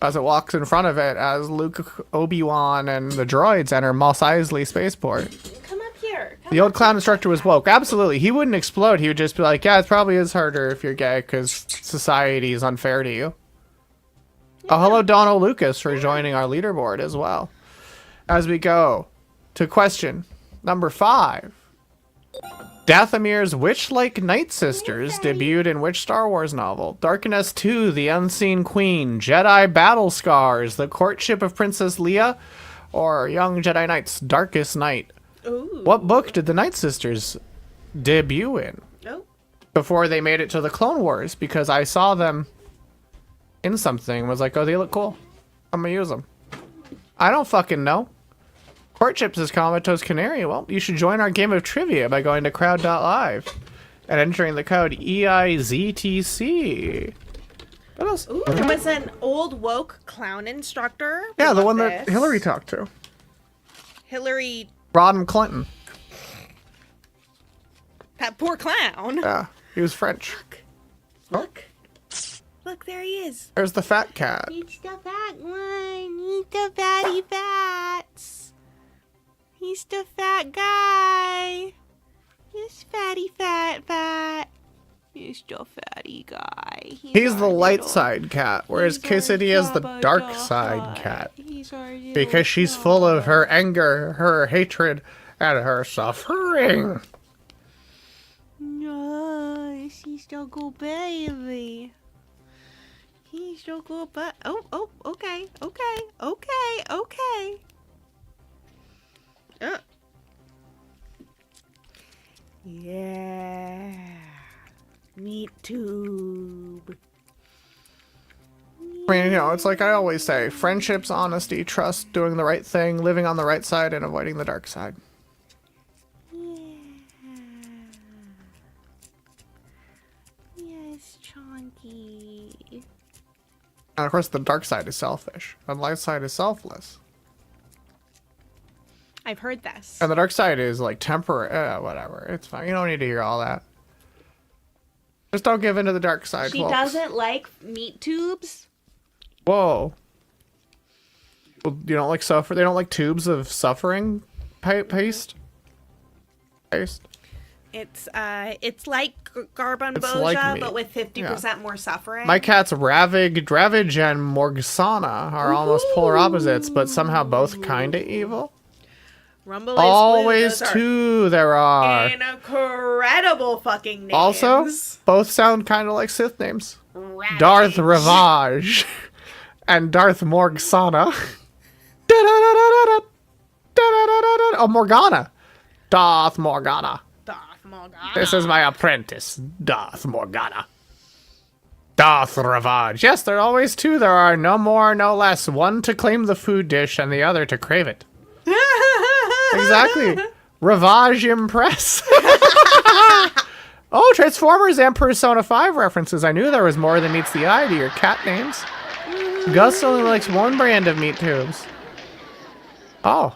as it walks in front of it as Luke, Obi-Wan, and the droids enter Mos Eisley Spaceport. Come up here. The old clown instructor was woke. Absolutely. He wouldn't explode. He would just be like, yeah, it probably is harder if you're gay because society is unfair to you. Yeah. Oh, hello, Donald Lucas, for joining our leaderboard as well. As we go to question number 5. Dathomir's witch-like Night Sisters debuted in which Star Wars novel? Darkness 2, The Unseen Queen, Jedi Battle Scars, The Courtship of Princess Leia, or Young Jedi Knight's Darkest Night? Ooh. What book did the Night Sisters debut in? Oh. Before they made it to the Clone Wars, because I saw them in something and was like, oh, they look cool. I'm gonna use them. I don't fucking know. Courtships is Comatose Canary. Well, you should join our game of trivia by going to crowd.live and entering the code EIZTC. What else? Ooh, there was an old woke clown instructor. Yeah, the Love one this. that Hillary talked to. Hillary. Rodham Clinton. That poor clown. Yeah, he was French. Look. Look, there he is. There's the fat cat. He's the fat one. He's the fatty fats. He's the fat guy. He's fatty fat. He's the fatty guy. He's the light side cat, whereas Quesadilla is the dark side cat. Because she's full of her anger, her hatred, and her suffering. No, she's the good baby. He's the good baby. Oh, okay. Yeah. Meat tube. I mean, you know, it's like I always say, friendships, honesty, trust, doing the right thing, living on the right side, and avoiding the dark side. Yes, Chonky. And of course, the dark side is selfish, and the light side is selfless. I've heard this. And the dark side is like temporary, whatever. It's fine. You don't need to hear all that. Just don't give in to the dark side, She folks. doesn't like meat tubes. Whoa. Well, you don't like suffer? They don't like tubes of suffering paste? Paste? It's like Garbanboja, It's like meat. but with 50% more suffering. My cats Ravage and Morgsana are almost polar opposites, but somehow both kind of evil. Rumble is Always blue. Those two there are. Incredible fucking names. Also, both sound kind of like Sith names. Ravage. Darth Ravage and Darth Morgsana. Oh, Morgana. Darth Morgana. This is my apprentice, Darth Morgana. Darth Ravage. Yes, there are always two. There are no more, no less. One to claim the food dish and the other to crave it. Exactly. Ravage Impress. Oh, Transformers and Persona 5 references. I knew there was more than meets the eye to your cat names. Gus only likes one brand of meat tubes. Oh.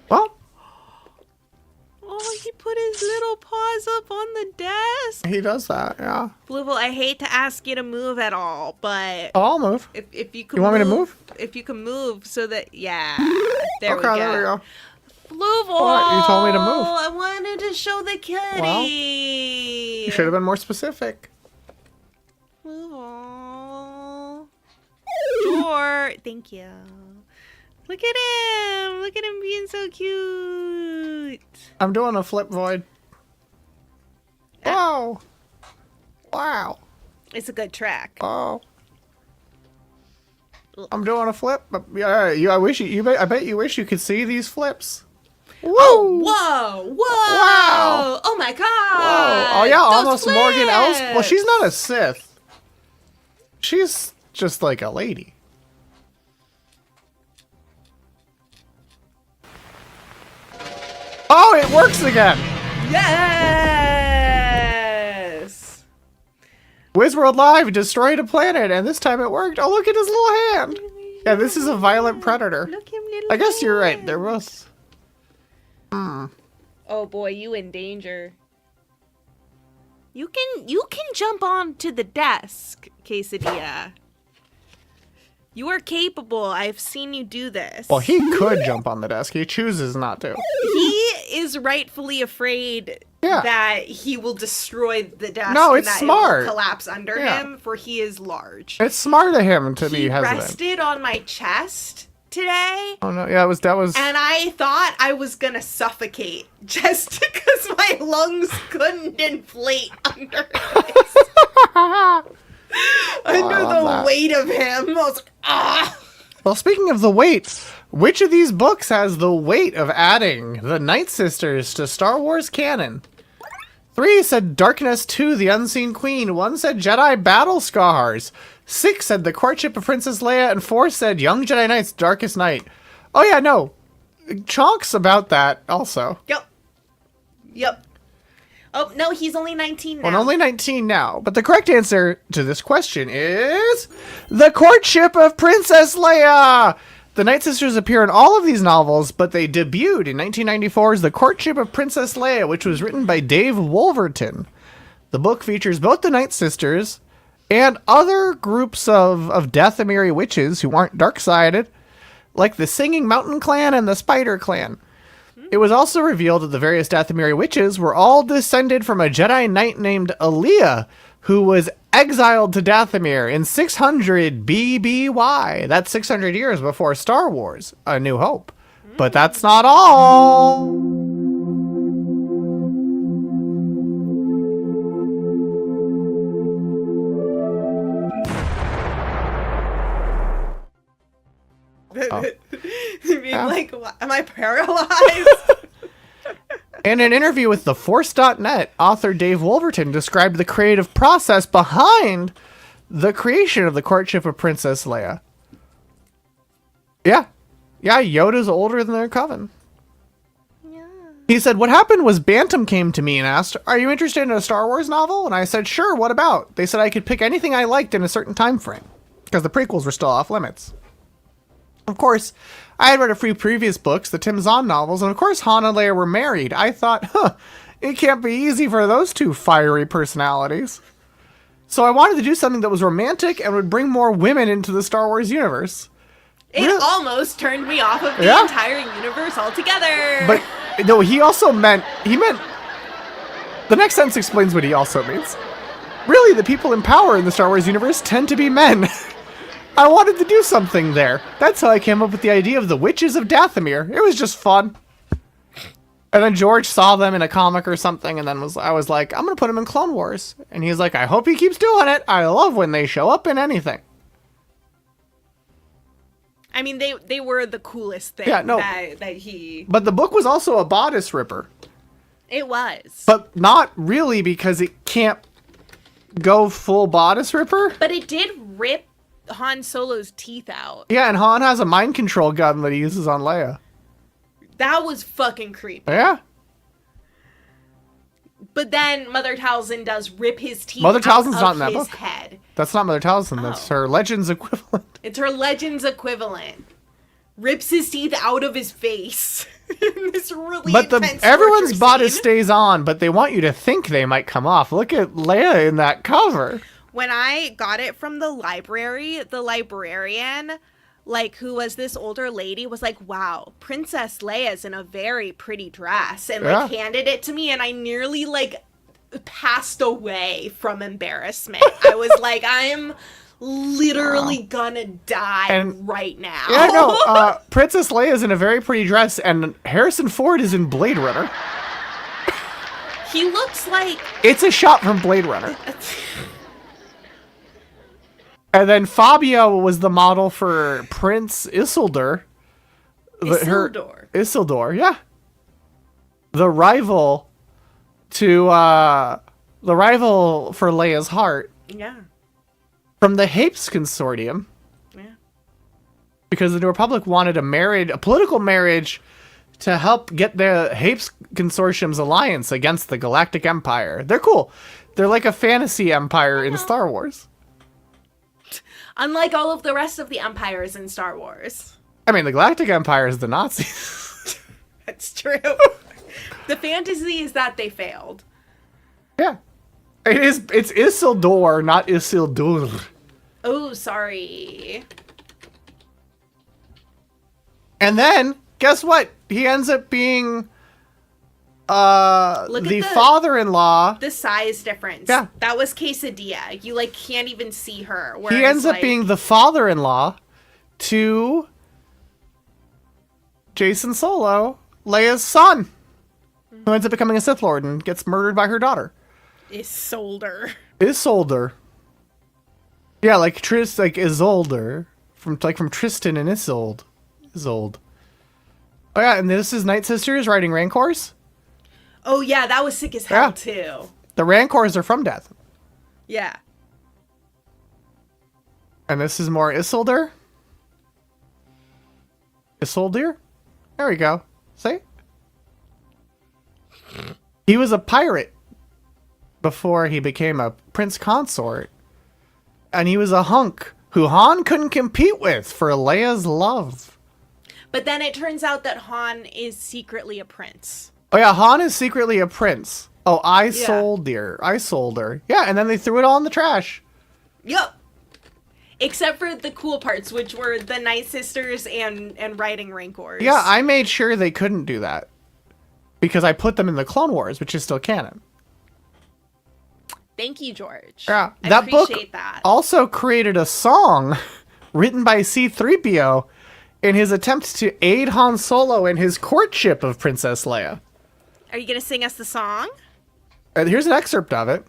Well. Oh, he put his little paws up on the desk. He does that, yeah. Fluval, I hate to ask you to move at all, but Oh, I'll move. if you can You want me to move? If you can move so that there we Okay, go. there we go. Fluval, What? You told me to move. I wanted to show the kitty. Well, you should have been more specific. Fluval. Sure. Thank you. Look at him. Look at him being so cute. I'm doing a flip void. Whoa. Wow. It's a good track. Oh. I'm doing a flip. Yeah, I bet you wish you could see these flips. Whoa! Oh, whoa! Wow! Oh my god! Whoa! Oh yeah, Those almost flips! Morgan Else. Well, she's not a Sith. She's just like a lady. Oh, it works again! Yes! Wizworld Live destroyed a planet, and this time it worked. Oh, look at his little hand! Yeah, this is a violent predator. Look him, little I guess you're right. hand. They're both. Oh boy, you in danger. You can jump onto the desk, Quesadilla. You are capable. I've seen you do this. Well, he could jump on the desk. He chooses not to. He is rightfully afraid that he will destroy the desk. No, and it's that smart. It will collapse under Yeah. him, for he is large. It's smart of him to be He hesitant. rested on my chest today. Oh no! Yeah, that was. And I thought I was gonna suffocate just because my lungs couldn't inflate under the weight of him. I was like, ah. Well, speaking of the weight, which of these books has the weight of adding the Night Sisters to Star Wars canon? 3 said Darkness 2, The Unseen Queen. 1 said Jedi Battle Scars. 6 said The Courtship of Princess Leia. And 4 said Young Jedi Knight's Darkest Night. Oh yeah, no. Chonk's about that also. Yep. Oh, no, he's only 19 now. Well, only 19 now. But the correct answer to this question is The Courtship of Princess Leia. The Night Sisters appear in all of these novels, but they debuted in 1994's The Courtship of Princess Leia, which was written by Dave Wolverton. The book features both the Night Sisters and other groups of Dathomiri witches who aren't dark-sided, like the Singing Mountain Clan and the Spider Clan. It was also revealed that the various Dathomiri witches were all descended from a Jedi Knight named Aaliyah, who was exiled to Dathomir in 600 BBY. That's 600 years before Star Wars, A New Hope. But that's not all. Like, am I paralyzed? In an interview with TheForce.net, author Dave Wolverton described the creative process behind the creation of The Courtship of Princess Leia. Yeah, Yoda's older than their coven. Yeah. He said, what happened was Bantam came to me and asked, are you interested in a Star Wars novel? And I said, sure, what about? They said I could pick anything I liked in a certain time frame, because the prequels were still off limits. Of course, I had read a few previous books, the Tim Zahn novels, and of course Han and Leia were married. I thought, it can't be easy for those two fiery personalities. So I wanted to do something that was romantic and would bring more women into the Star Wars universe. It almost turned me off of the entire universe altogether. But no, he meant, the next sentence explains what he also means. Really, the people in power in the Star Wars universe tend to be men. I wanted to do something there. That's how I came up with the idea of the Witches of Dathomir. It was just fun. And then George saw them in a comic or something, and then I was like, I'm going to put them in Clone Wars. And he's like, I hope he keeps doing it. I love when they show up in anything. I mean, they were the coolest thing that he... But the book was also a bodice ripper. It was. But not really, because it can't go full bodice ripper. But it did rip Han Solo's teeth out. Yeah, and Han has a mind control gun that he uses on Leia. That was fucking creepy. Yeah. But then Mother Talzin does rip his teeth Mother Talzin's out not of in that his book. head. That's not Mother Talzin. That's her Legends equivalent. It's her Legends equivalent. Rips his teeth out of his face. This really intense everyone's torture bodice scene. stays on, but they want you to think they might come off. Look at Leia in that cover. When I got it from the library, the librarian, who was this older lady, was like, wow, Princess Leia's in a very pretty dress, and handed it to me, and I nearly passed away from embarrassment. I was like, I am literally gonna die right now. Yeah, no, Princess Leia's in a very pretty dress, and Harrison Ford is in Blade Runner. He looks like... It's a shot from Blade Runner. And then Fabio was the model for Prince Isildur. Isildur, yeah. The rival for Leia's heart. Yeah. From the Hapes Consortium. Yeah. Because the New Republic wanted a political marriage to help get the Hapes Consortium's alliance against the Galactic Empire. They're cool. They're like a fantasy empire in Star Wars. Unlike all of the rest of the empires in Star Wars. I mean, the Galactic Empire is the Nazis. That's true. The fantasy is that they failed. Yeah. It's Isildur, not Isildur. Oh, sorry. And then, guess what? He ends up being the father-in-law. The size difference. Yeah. That was Quesadilla. You can't even see her. He ends up being the father-in-law to Jason Solo, Leia's son, who ends up becoming a Sith Lord and gets murdered by her daughter. Isolder. Yeah, like Isolder from Tristan and Isolde. Oh yeah, and this is Night Sisters riding Rancors. Oh yeah, that was sick as hell too. The Rancors are from Death. Yeah. And this is more Isildur. Isoldir? There we go. See? He was a pirate before he became a prince consort. And he was a hunk who Han couldn't compete with for Leia's love. But then it turns out that Han is secretly a prince. Oh yeah, Han is secretly a prince. Oh, I sold her. Yeah, and then they threw it all in the trash. Yup. Except for the cool parts, which were the Night Sisters and riding Rancors. Yeah, I made sure they couldn't do that. Because I put them in the Clone Wars, which is still canon. Thank you, George. Yeah, I that book appreciate that. also created a song written by C-3PO in his attempt to aid Han Solo in his courtship of Princess Leia. Are you going to sing us the song? And here's an excerpt of it.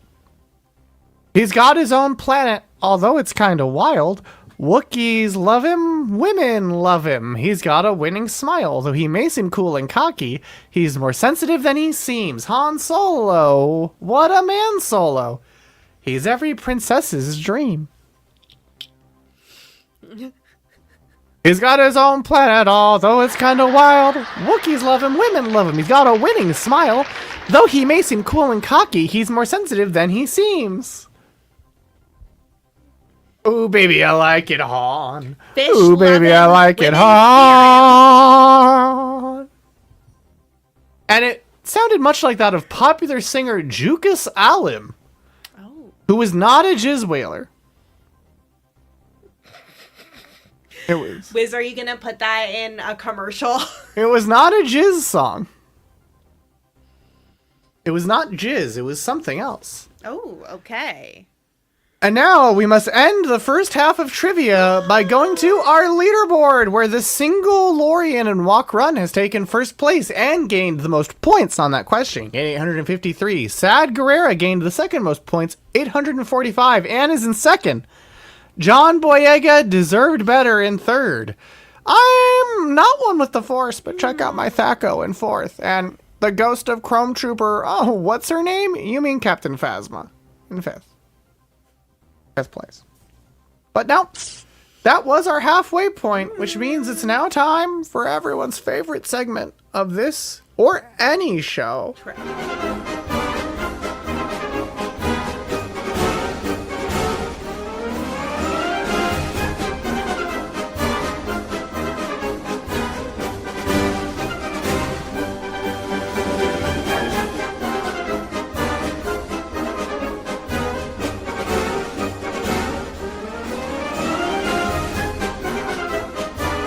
He's got his own planet, although it's kind of wild. Wookiees love him, women love him. He's got a winning smile, though he may seem cool and cocky. He's more sensitive than he seems. Han Solo, what a man Solo. He's every princess's dream. He's got his own planet, although it's kind of wild. Wookiees love him, women love him. He's got a winning smile. Though he may seem cool and cocky, he's more sensitive than he seems. Ooh, baby, I like it, Han. Ooh, baby, I like it, Han. And it sounded much like that of popular singer Jukas Alim, who was not a jizz whaler. It was. Wiz, are you going to put that in a commercial? It was not a jizz song. It was not jizz. It was something else. Oh, okay. And now we must end the first half of trivia by going to our leaderboard, where the single Lorian in Walk Run has taken first place and gained the most points on that question, 853. Sad Guerrera gained the second most points, 845, and is in second. John Boyega deserved better in third. I'm not one with the Force, but check out my Thaco in fourth. And the Ghost of Chrome Trooper, oh, what's her name? You mean Captain Phasma, in fifth. Fifth place. But now, that was our halfway point, which means it's now time for everyone's favorite segment of this or any show.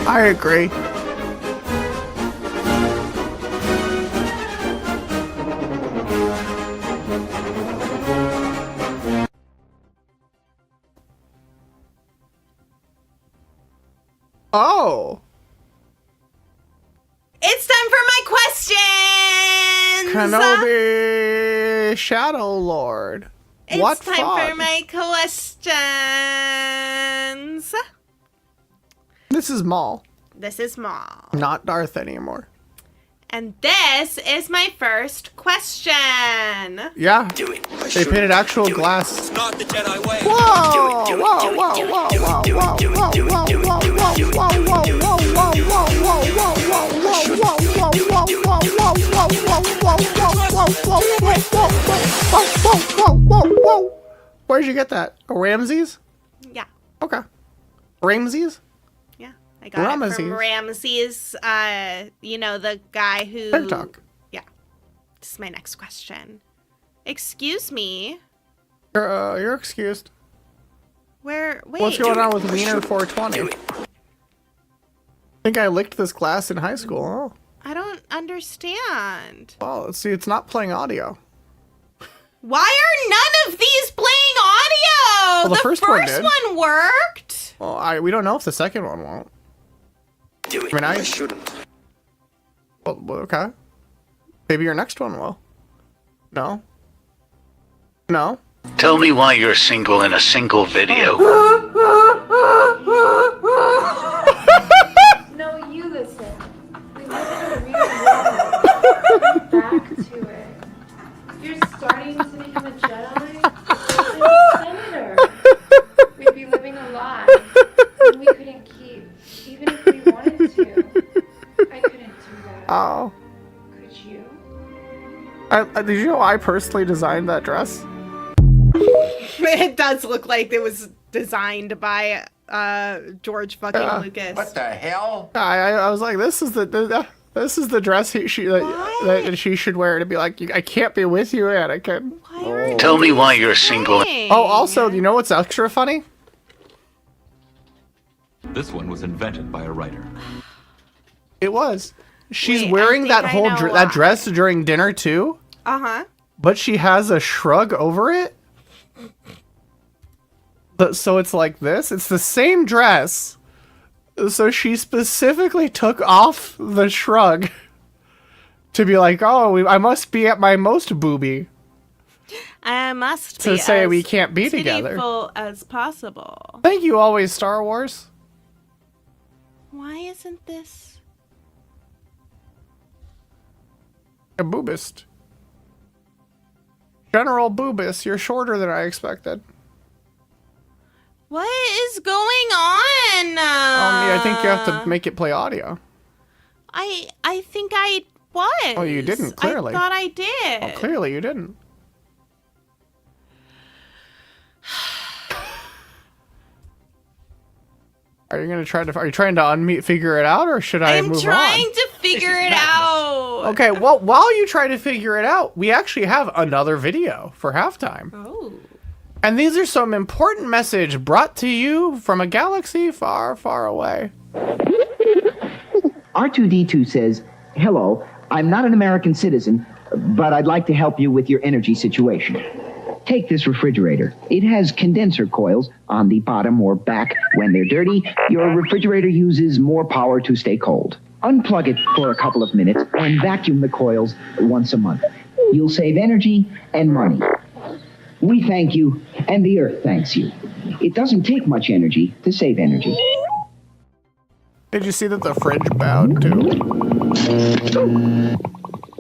I agree. Oh. It's time for my questions! Kenobi Shadow Lord. It's time for my questions. This is Maul. This is Maul. Not Darth anymore. And this is my first question. Yeah. They painted actual glass. It's not the Jedi way. Whoa! Whoa! Whoa! Whoa! Whoa! Whoa! Whoa! Where'd you get that? Ramses? Yeah. Okay. Ramses? I got it from Ramses, you know, the guy who... TikTok. Yeah. This is my next question. Excuse me. You're excused. Wait. What's going on with Wiener 420? I think I licked this glass in high school. Oh. I don't understand. Well, let's see. It's not playing audio. Why are none of these playing audio? Well, the first one worked. Well, we don't know if the second one won't. I shouldn't. Well, okay. Maybe your next one will. No? No? Tell me why you're single in a single video. No, you listen. We live in a real world. Come back to it. You're starting to become a Jedi. You're a senator. We'd be living a lie. And we couldn't keep, even if we wanted to. I couldn't do that. Oh. Could you? Did you know I personally designed that dress? It does look like it was designed by George fucking Lucas. What the hell? I was like, this is the dress that she should wear to be like, I can't be with you, Anakin. Tell me why you're single. Oh, also, you know what's extra funny? This one was invented by a writer. It was. She's wearing that whole that dress during dinner too. Uh-huh. But she has a shrug over it. So it's like this. It's the same dress. So she specifically took off the shrug to be like, oh, I must be at my most booby. I must be to say we can't be together as possible. Thank you, always Star Wars. Why isn't this a boobist? General Boobus, you're shorter than I expected. What is going on? I think you have to make it play audio. I think I was. Oh, you didn't, clearly. I thought I did. Oh, clearly you didn't. Are you trying to unmute, figure it out, or should I move on? I'm trying to figure it out. Okay, well, while you try to figure it out, we actually have another video for halftime. Oh. And these are some important message brought to you from a galaxy far, far away. R2-D2 says, "Hello, I'm not an American citizen, but I'd like to help you with your energy situation. Take this refrigerator. It has condenser coils on the bottom or back. When they're dirty, your refrigerator uses more power to stay cold. Unplug it for a couple of minutes and vacuum the coils once a month. You'll save energy and money. We thank you, and the Earth thanks you. It doesn't take much energy to save energy." Did you see that the fridge bowed too?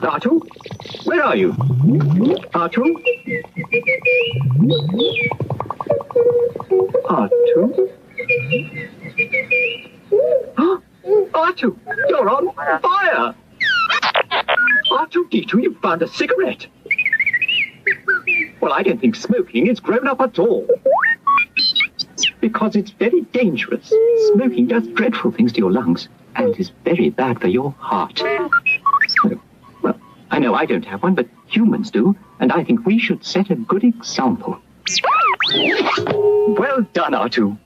R2? Where are you? R2? R2? R2, you're on fire! R2-D2, you found a cigarette. Well, I don't think smoking is grown up at all. Because it's very dangerous. Smoking does dreadful things to your lungs and is very bad for your heart. Well, I know I don't have one, but humans do, and I think we should set a good example. Well done, R2.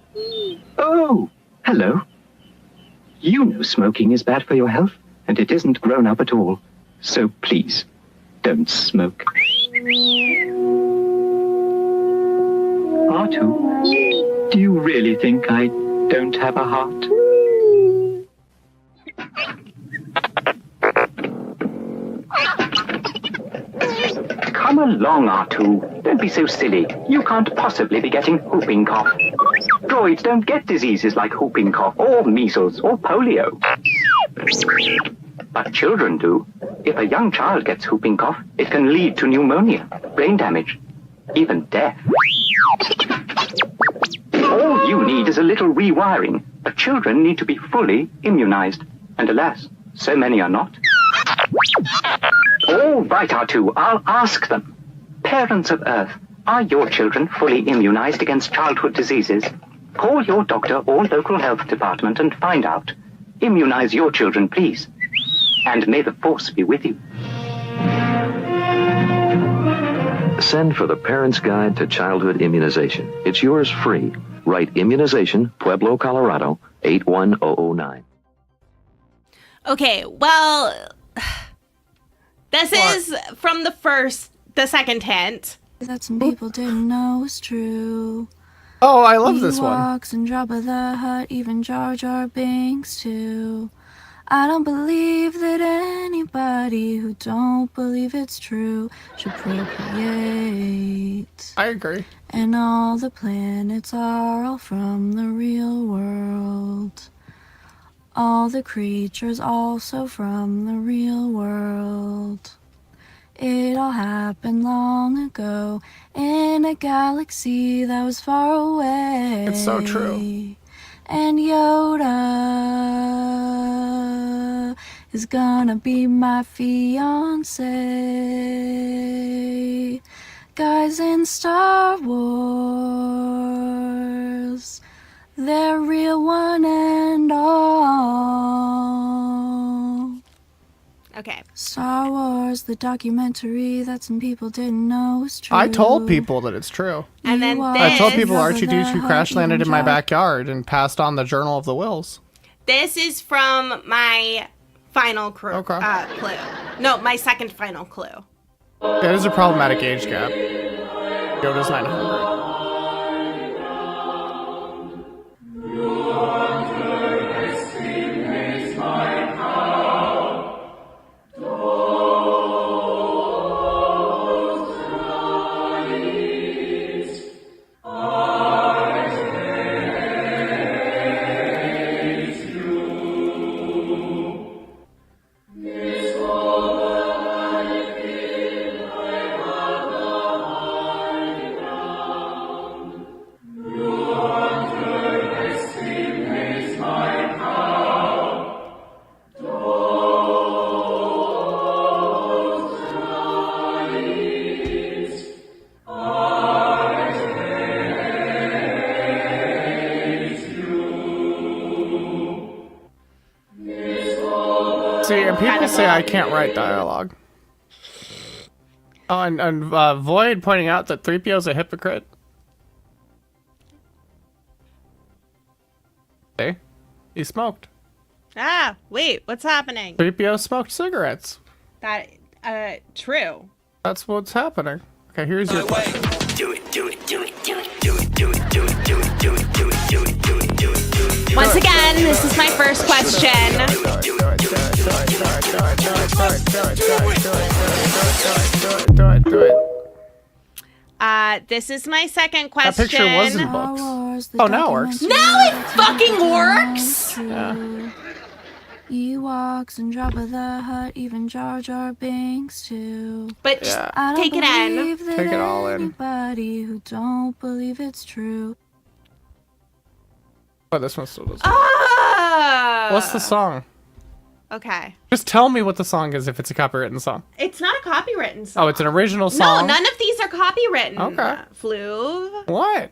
Oh, hello. You know smoking is bad for your health, and it isn't grown up at all. So please, don't smoke. R2, do you really think I don't have a heart? Come along, R2. Don't be so silly. You can't possibly be getting whooping cough. Droids don't get diseases like whooping cough, or measles, or polio. But children do. If a young child gets whooping cough, it can lead to pneumonia, brain damage, even death. All you need is a little rewiring, but children need to be fully immunized. And alas, so many are not. All right, R2, I'll ask them. Parents of Earth, are your children fully immunized against childhood diseases? Call your doctor or local health department and find out. Immunize your children, please. And may the Force be with you. Send for the Parent's Guide to Childhood Immunization. It's yours free. Write Immunization, Pueblo, Colorado, 81009. Okay, well, this is from the second hint. That some people didn't know was true. Oh, I love this one. Ewoks and Jabba the Hutt, even Jar Jar Binks too. I don't believe that anybody who don't believe it's true should procreate. I agree. And all the planets are all from the real world. All the creatures also from the real world. It all happened long ago in a galaxy that was far away. It's so true. And Yoda is gonna be my fiance. guys in Star Wars. They're real one and all. Okay. Star Wars, the documentary that some people didn't know was true. I told people that it's true. And then I told people R2-D2 crash landed in my backyard and passed on the Journal of the Wills. This is from my final clue. No, my second final clue. It is a problematic age gap. Yoda's 900. See, and people say I can't write dialogue. Oh, and Void pointing out that 3PO's a hypocrite. Hey, he smoked. Ah, wait, what's happening? 3PO smoked cigarettes. That, true. That's what's happening. Okay, here's your question. Do it, do it, do it, do it, do it, do it, do it, do it, do it, do it, do it, do it, do it, do it. Once again, this is my first question. This is my second question. That picture was in books. Oh, now it works. Now it fucking works! Yeah. Ewoks and Jabba the Hutt, even Jar Jar Binks too. But take it in. Take it all in. Anybody who don't believe it's true. Oh, this one still does. Ah! What's the song? Okay. Just tell me what the song is if it's a copywritten song. It's not a copywritten song. Oh, it's an original song? No, none of these are copywritten. Okay. Fluv. What?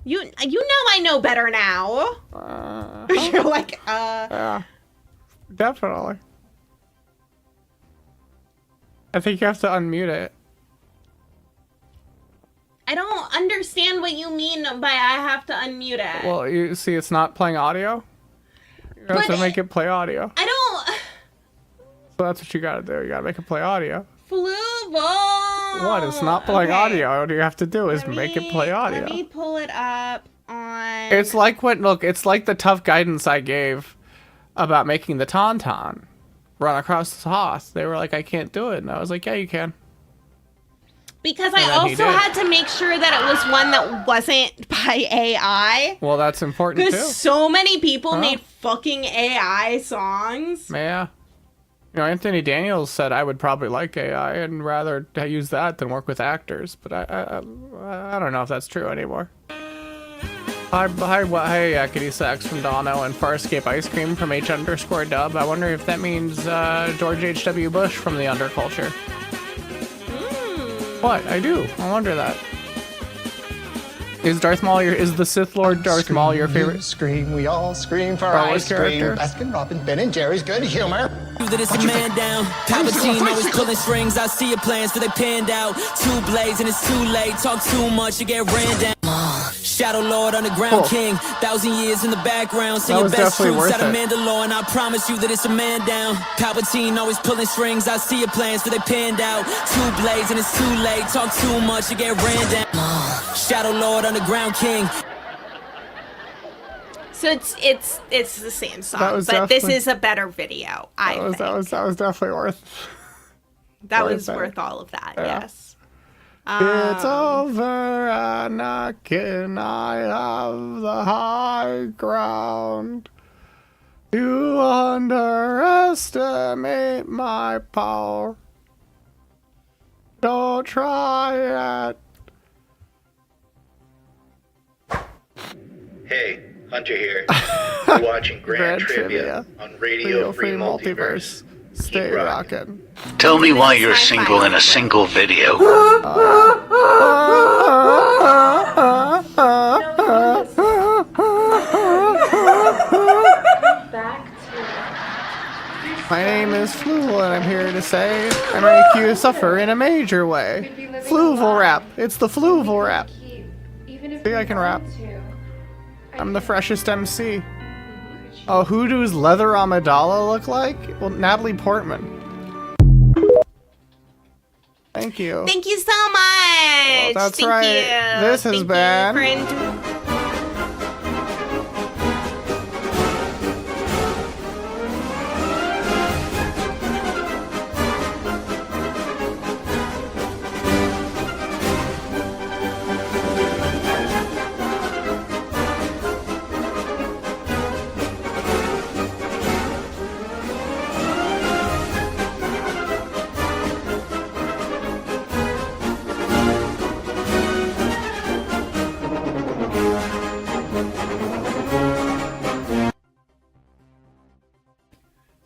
You know I know better now. You're like, Yeah. Definitely. I think you have to unmute it. I don't understand what you mean by I have to unmute it. Well, you see, it's not playing audio. You have to make it play audio. I don't. So that's what you gotta do. You gotta make it play audio. Fluval. What? It's not playing audio. All you have to do is make it play audio. Let me pull it up on. It's like it's like the tough guidance I gave about making the Tauntaun run across the Hoth. They were like, I can't do it. And I was like, yeah, you can. Because I also had to make sure that it was one that wasn't by AI. Well, that's important too. Because so many people made fucking AI songs. Yeah. You know, Anthony Daniels said I would probably like AI and rather use that than work with actors. But I don't know if that's true anymore. Hi, Yakety Sax from Dono and Farscape Ice Cream from H_dub. I wonder if that means George H.W. Bush from the Underculture. What? I do. I wonder that. Is Darth Maul is the Sith Lord Darth Maul your favorite? Scream, we all scream for Star Wars ice cream. character? Baskin Robbins, Ben and Jerry's good humor. That it's a man down. Palpatine always pulling strings. I see your plans, but they panned out. Two blades and it's too late. Talk too much, you get ran down. Shadow Lord, Underground King. 1,000 years in the background. Say your best truths out of Mandalore, and I promise you that it's a man down. Palpatine always pulling strings. I see your plans, but they panned out. Two blades and it's too late. Talk too much, you get ran down. Shadow Lord, Underground King. So it's the same song, but this is a better video. I think that was definitely worth. That was worth all of that. Yeah. Yes. It's over, Anakin. I have the high ground. You underestimate my power. Don't try it. Hey, Hunter here. You're watching Grand Trivia on Radio Free Multiverse. Stay rocking. Tell me why you're single in a single video. My name is Fluval, and I'm here to say I make you suffer in a major way. Fluval rap. It's the Fluval rap. See, I can rap. I'm the freshest MC. Oh, who does Leather Amidala look like? Well, Natalie Portman. Thank you. Thank you so much. Well, that's Thank right. You. This has been.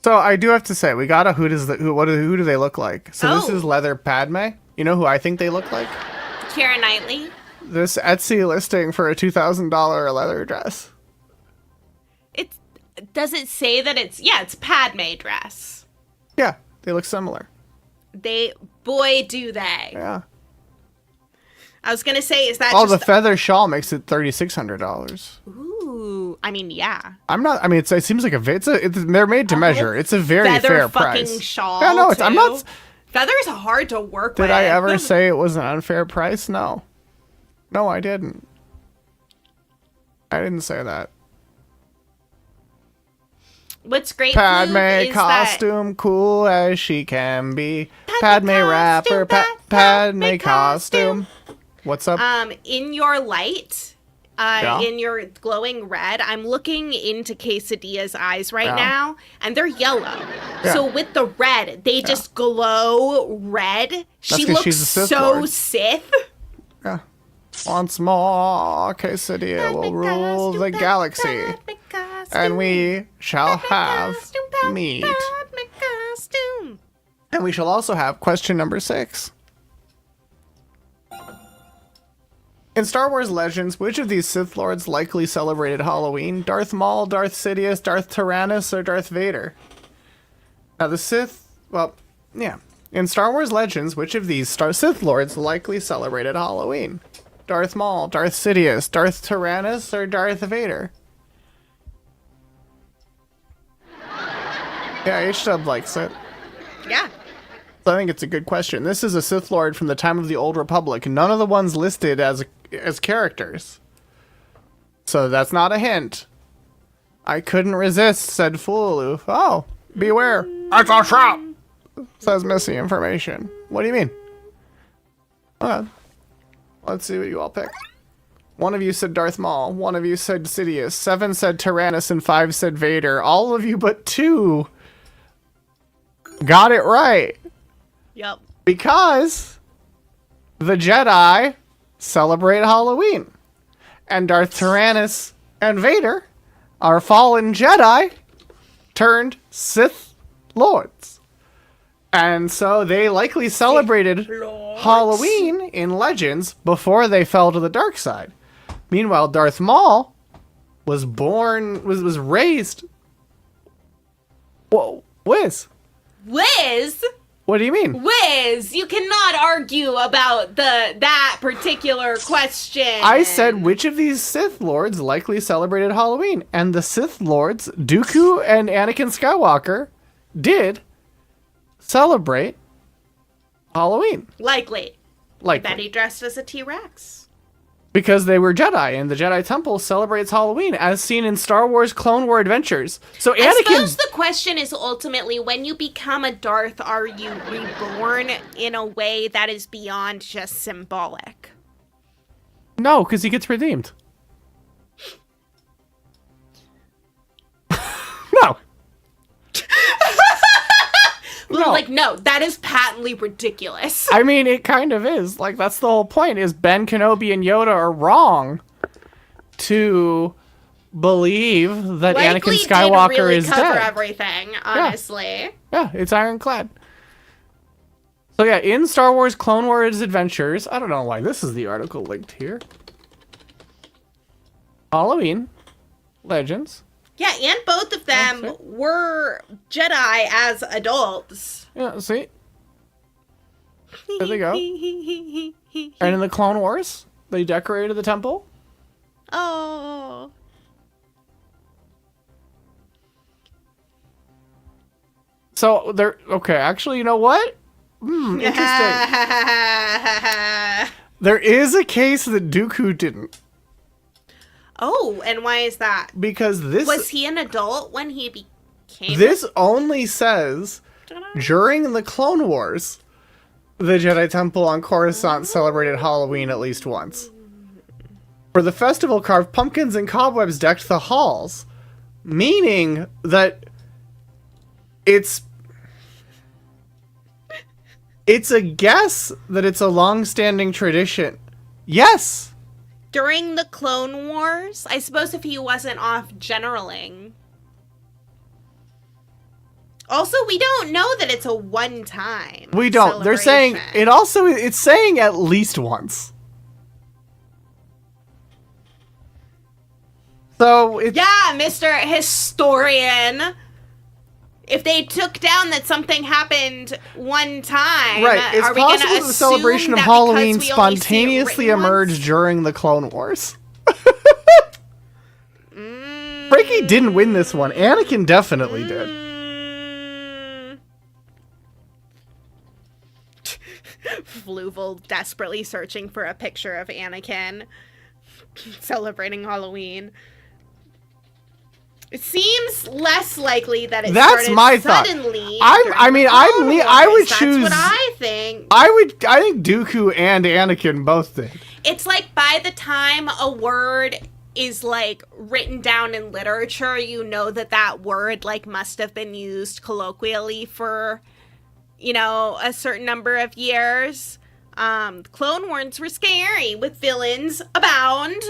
So I do have to say, we got a who do they look like? So this is Leather Padme. You know who I think they look like? Keira Knightley. This Etsy listing for a $2,000 leather dress. Does it say that it's Padme dress? Yeah, they look similar. Boy, do they. Yeah. I was gonna say, is that the feather shawl makes it $3,600. Ooh, I mean, yeah. I'm not. I mean, it seems like they're made to measure. It's a very fair price. Feather shawl. Yeah, no, I'm not. Feather's hard to work with. Did I ever say it was an unfair price? No. No, I didn't. I didn't say that. What's great, Padme is costume, cool as she can be. Padme rapper, Padme costume. What's up? In your light, in your glowing red, I'm looking into Quesadilla's eyes right now, and they're yellow. Yeah. So with the red, they just glow red. She looks so Sith. Yeah. Once more, Quesadilla will rule the galaxy, and we shall have meat. And we shall also have question number 6. In Star Wars Legends, which of these Sith Lords likely celebrated Halloween? Darth Maul, Darth Sidious, Darth Tyrannus, or Darth Vader? Now the Sith, in Star Wars Legends, which of these Sith Lords likely celebrated Halloween? Darth Maul, Darth Sidious, Darth Tyrannus, or Darth Vader? Yeah, H-Dub likes it. Yeah. So I think it's a good question. This is a Sith Lord from the time of the Old Republic. None of the ones listed as characters. So that's not a hint. I couldn't resist, said Fululu. Oh, beware. It's a trap! Says missing information. What do you mean? Okay. Let's see what you all picked. One of you said Darth Maul. One of you said Sidious. 7 said Tyrannus, and 5 said Vader. All of you but 2 got it right. Yep. Because the Jedi celebrate Halloween. And Darth Tyrannus and Vader are fallen Jedi turned Sith Lords. And so they likely celebrated Halloween in Legends before they fell to the dark side. Meanwhile, Darth Maul was raised... Whoa, Wiz. Wiz? What do you mean? Wiz, you cannot argue about that particular question. I said which of these Sith Lords likely celebrated Halloween, and the Sith Lords, Dooku and Anakin Skywalker, did celebrate Halloween. Likely. That he dressed as a T-Rex. Because they were Jedi, and the Jedi Temple celebrates Halloween, as seen in Star Wars Clone War Adventures. So Anakin... I suppose the question is ultimately, when you become a Darth, are you reborn in a way that is beyond just symbolic? No, because he gets redeemed. No. No. Like, no, that is patently ridiculous. I mean, it kind of is. Like, that's the whole point, is Ben Kenobi and Yoda are wrong to believe that Likely Anakin Skywalker did really is cover dead. everything, honestly. Yeah, it's ironclad. So yeah, in Star Wars Clone Wars Adventures, I don't know why this is the article linked here. Halloween Legends. Yeah, and both of them were Jedi as adults. Yeah, see? There they go. And in the Clone Wars, they decorated the temple. Oh. So they're okay. Actually, you know what? Interesting. There is a case that Dooku didn't. Oh, and why is that? Because this was he an adult when he became? This only says during the Clone Wars, the Jedi Temple on Coruscant celebrated Halloween at least once. For the festival, carved pumpkins and cobwebs decked the halls, meaning that it's a guess that it's a long-standing tradition. Yes. During the Clone Wars? I suppose if he wasn't off generaling. Also, we don't know that it's a one-time. We don't. They're saying it also, it's saying at least once. So it's... Yeah, Mr. Historian. If they took down that something happened one time, right, it's are we possible gonna the celebration of Halloween spontaneously emerged during the Clone Wars. Frankie didn't win this one. Anakin definitely did. Fluval desperately searching for a picture of Anakin celebrating Halloween. It seems less likely that it That's my thought. suddenly. I would choose. That's what I think. I think Dooku and Anakin both did. It's like by the time a word is like written down in literature, you know that word like must have been used colloquially for, you know, a certain number of years. Clone Wars were scary with villains abound.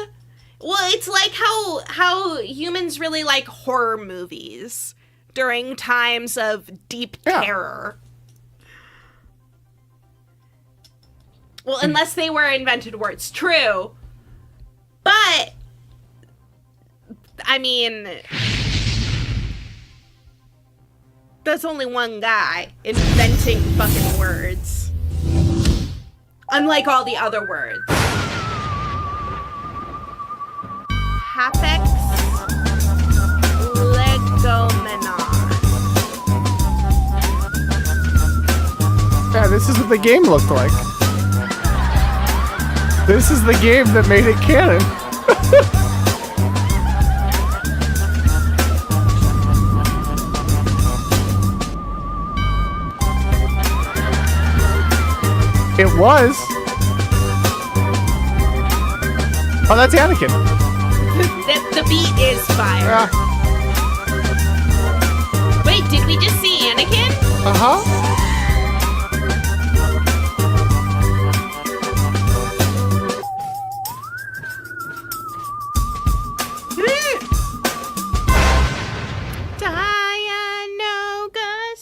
Well, it's like how humans really like horror movies during times of deep terror. Well, unless they were invented words. True. But, I mean, there's only one guy inventing fucking words. Unlike all the other words. Hapex legomena. Yeah, this is what the game looked like. This is the game that made it canon. It was. Oh, that's Anakin. The beat is fire. Yeah. Wait, did we just see Anakin? Uh-huh.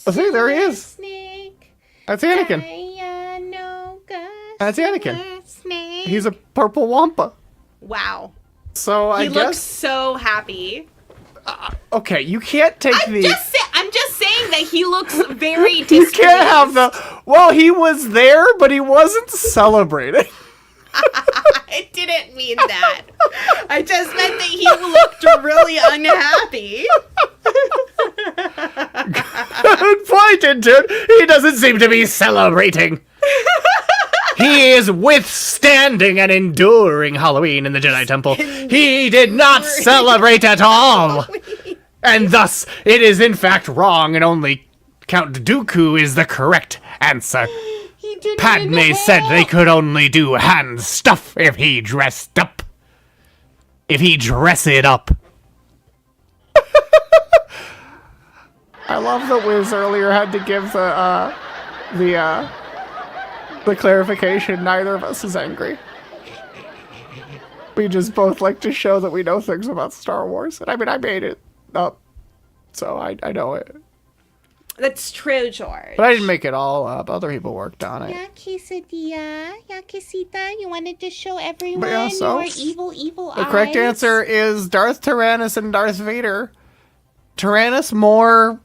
Oh, see, there he is. That's Anakin. That's Anakin. He's a purple wampa. Wow. So I he guess looks so happy. Okay, you can't take I'm just saying that he looks very displeased. You can't have the. Well, he was there, but he wasn't celebrating. I didn't mean that. I just meant that he looked really unhappy. Good point, Intern. He doesn't seem to be celebrating. He is withstanding and enduring Halloween in the Jedi Temple. He did not celebrate at all. And thus, it is in fact wrong, and only Count Dooku is the correct answer. Padme said they could only do hand stuff if he dressed up. If he dress it up. I love that Wiz earlier had to give the clarification. Neither of us is angry. We just both like to show that we know things about Star Wars. And I mean, I made it up, so I know it. That's true, George. But I didn't make it all up. Other people worked on it. Yeah, quesadilla. Yeah, quesita. You wanted to show everyone But yeah, so your evil the eyes. correct answer is Darth Tyrannus and Darth Vader. Tyrannus more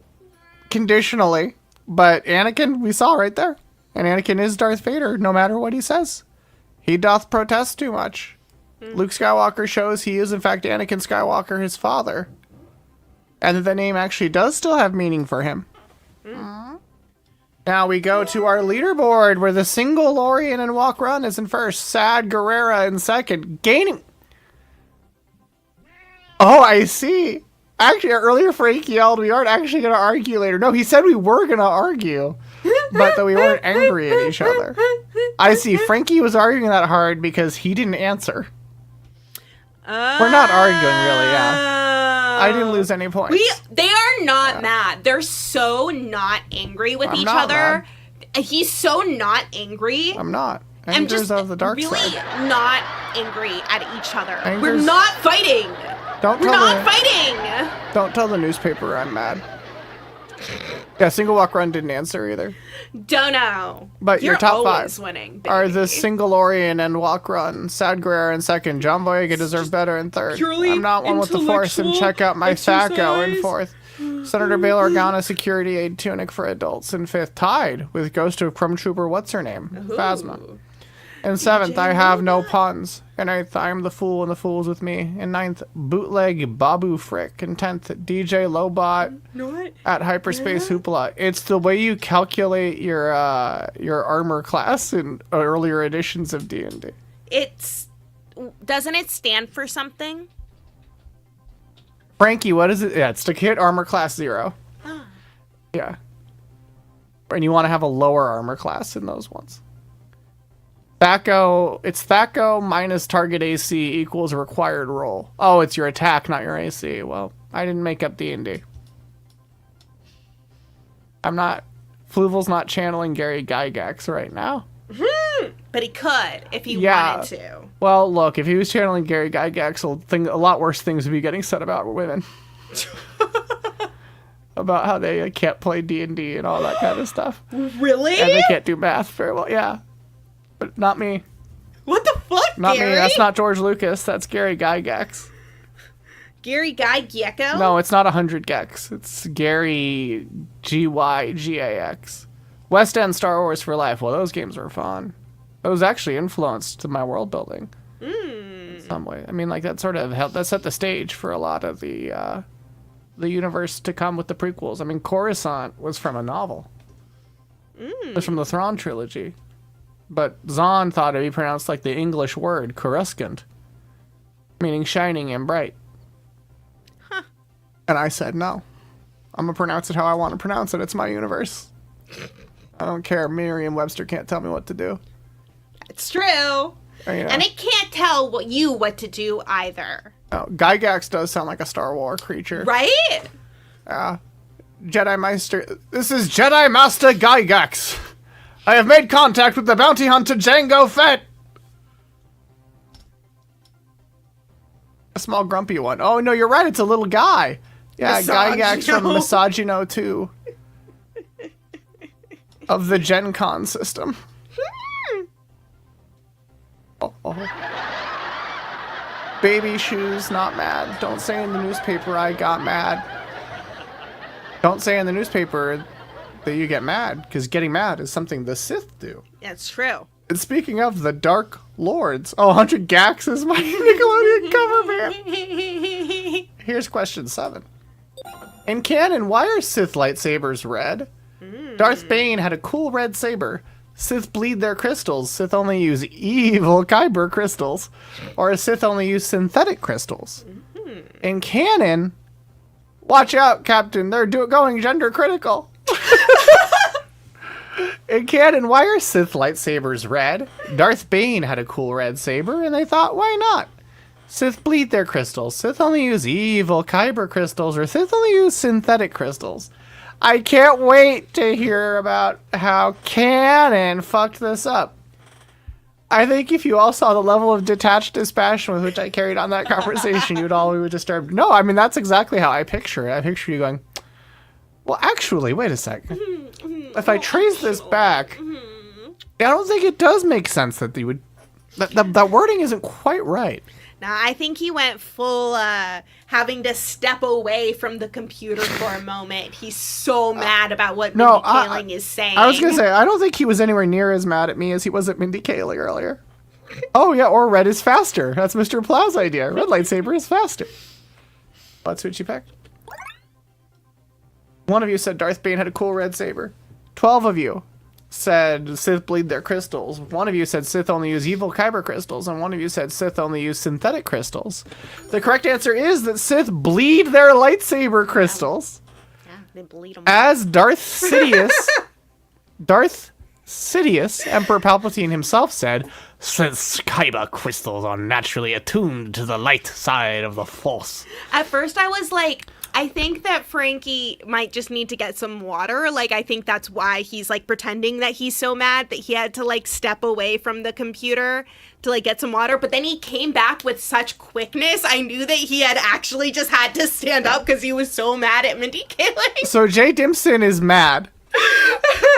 conditionally, but Anakin, we saw right there. And Anakin is Darth Vader, no matter what he says. He doth protest too much. Luke Skywalker shows he is, in fact, Anakin Skywalker, his father. And that the name actually does still have meaning for him. Now we go to our leaderboard, where the single Lorian and Walk Run is in first. Sad Guerrera in second. Gaining... Oh, I see. Actually, earlier Frank yelled, we aren't actually going to argue later. No, he said we were going to argue, but that we weren't angry at each other. I see. Frankie was arguing that hard because he didn't answer. We're not arguing, really, yeah. I didn't lose any points. They are not mad. They're so not angry with each other. He's so not angry. I'm not. I'm just of the dark really side. not angry at each other. Anger's- We're not fighting. Don't We're tell not the, fighting. Don't tell the newspaper I'm mad. Yeah, Single Walk Run didn't answer either. Don't know. But You're your top always five winning, are baby. the Single Lorian and Walk Run, Sad Guerrera in second, John Boyega deserves better in third. purely I'm not one with the Force, and check out my Thaco in exercise. fourth. Senator Bail Organa Security Aid Tunic for Adults in fifth, tied with Ghost of Crumb Trooper What's Her Name, Phasma. In seventh, I Have No Puns. In eighth, I Am the Fool and the Fool's With Me. In ninth, Bootleg Babu Frick. In 10th, DJ Lobot at Hyperspace Hoopla. It's the way you calculate your armor class in earlier editions of D&D. Doesn't it stand for something? Frankie, what is it? Yeah, it's to hit armor class 0. Yeah. And you want to have a lower armor class in those ones. Thaco, it's Thaco minus target AC equals required roll. Oh, it's your attack, not your AC. Well, I didn't make up D&D. Fluval's not channeling Gary Gygax right now. But he could if he wanted to. Well, look, if he was channeling Gary Gygax, a lot worse things would be getting said about women. About how they can't play D&D and all that kind of stuff. Really? And they can't do math very well, yeah. But not me. What the fuck, Not Gary? me. That's not George Lucas. That's Gary Gygax. Gary Guy Gecko? No, it's not 100 Gex. It's Gary Gygax. West End Star Wars for Life. Well, those games were fun. Those actually influenced my world building in some way. I mean, like that sort of helped. That set the stage for a lot of the universe to come with the prequels. I mean, Coruscant was from a novel. It was from the Thrawn trilogy. But Zahn thought it'd be pronounced like the English word, Coruscant, meaning shining and bright. Huh. And I said, no. I'm going to pronounce it how I want to pronounce it. It's my universe. I don't care. Merriam-Webster can't tell me what to do. It's true. And it can't tell what to do either. No, Gygax does sound like a Star Wars creature. Right? Jedi Master. This is Jedi Master Gygax. I have made contact with the bounty hunter Jango Fett. A small grumpy one. Oh, no, you're right. It's a little guy. Yeah, Gygax from Misogino 2. Of the Gen Con system. Baby shoes, not mad. Don't say in the newspaper I got mad. Don't say in the newspaper that you get mad, because getting mad is something the Sith do. That's true. And speaking of the Dark Lords, 100 Gax is my Nickelodeon cover band. Here's question 7. In canon, why are Sith lightsabers red? Darth Bane had a cool red saber. Sith bleed their crystals. Sith only use evil Kyber crystals. Or Sith only use synthetic crystals. In canon, watch out, Captain. They're going gender critical. In canon, why are Sith lightsabers red? Darth Bane had a cool red saber, and they thought, why not? Sith bleed their crystals. Sith only use evil Kyber crystals, or Sith only use synthetic crystals. I can't wait to hear about how canon fucked this up. I think if you all saw the level of detached dispassion with which I carried on that conversation, you'd all be disturbed. No, I mean, that's exactly how I picture it. I picture you going, well, actually, wait a sec. If I trace this back, I don't think it does make sense that they would... That wording isn't quite right. Now, I think he went full having to step away from the computer for a moment. He's so mad about what Mindy Kaling is saying. I was going to say, I don't think he was anywhere near as mad at me as he was at Mindy Kaling earlier. Oh, yeah, or red is faster. That's Mr. Plow's idea. Red lightsaber is faster. That's what you picked. One of you said Darth Bane had a cool red saber. 12 of you said Sith bleed their crystals. One of you said Sith only use evil kyber crystals, and one of you said Sith only use synthetic crystals. The correct answer is that Sith bleed their lightsaber crystals. Yeah, they bleed them. As Darth Sidious, Emperor Palpatine himself said, since kyber crystals are naturally attuned to the light side of the Force. At first I was like, I think that Frankie might just need to get some water. Like, I think that's why he's, like, pretending that he's so mad that he had to, like, step away from the computer to, like, get some water. But then he came back with such quickness, I knew that he had actually just had to stand up because he was so mad at Mindy Kaling. So Jay Dimson is mad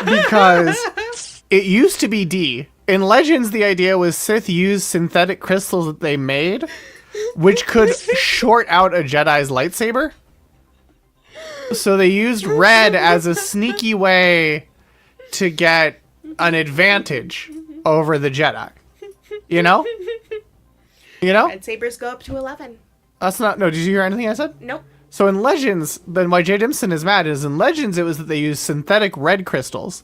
because it used to be D. In Legends, the idea was Sith used synthetic crystals that they made, which could short out a Jedi's lightsaber. So they used red as a sneaky way to get an advantage over the Jedi. You know? You know? Red sabers go up to 11. That's not... No, did you hear anything I said? Nope. So in Legends, then why Jay Dimson is mad is in Legends it was that they used synthetic red crystals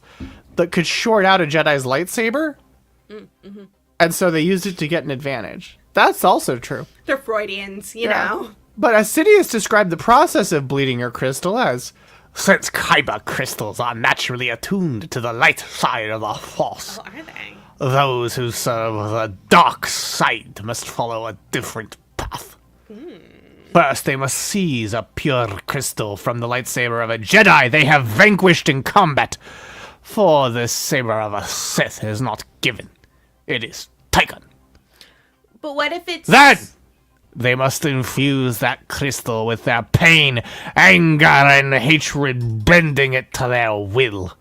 that could short out a Jedi's lightsaber. Mm-hmm. And so they used it to get an advantage. That's also true. They're Freudians, you know? But Sidious described the process of bleeding your crystal as, since kyber crystals are naturally attuned to the light side of the Force, are they? Those who serve the dark side must follow a different path. First, they must seize a pure crystal from the lightsaber of a Jedi they have vanquished in combat. For the saber of a Sith is not given. It is taken. But what if it's... Then they must infuse that crystal with their pain, anger, and hatred, blending it to their will.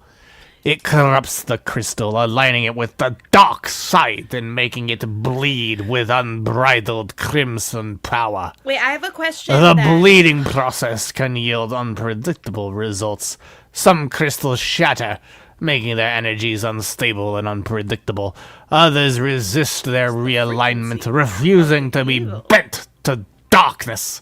It corrupts the crystal, aligning it with the dark side and making it bleed with unbridled crimson power. Wait, I have a question. The bleeding process can yield unpredictable results. Some crystals shatter, making their energies unstable and unpredictable. Others resist their realignment, refusing to be bent to darkness.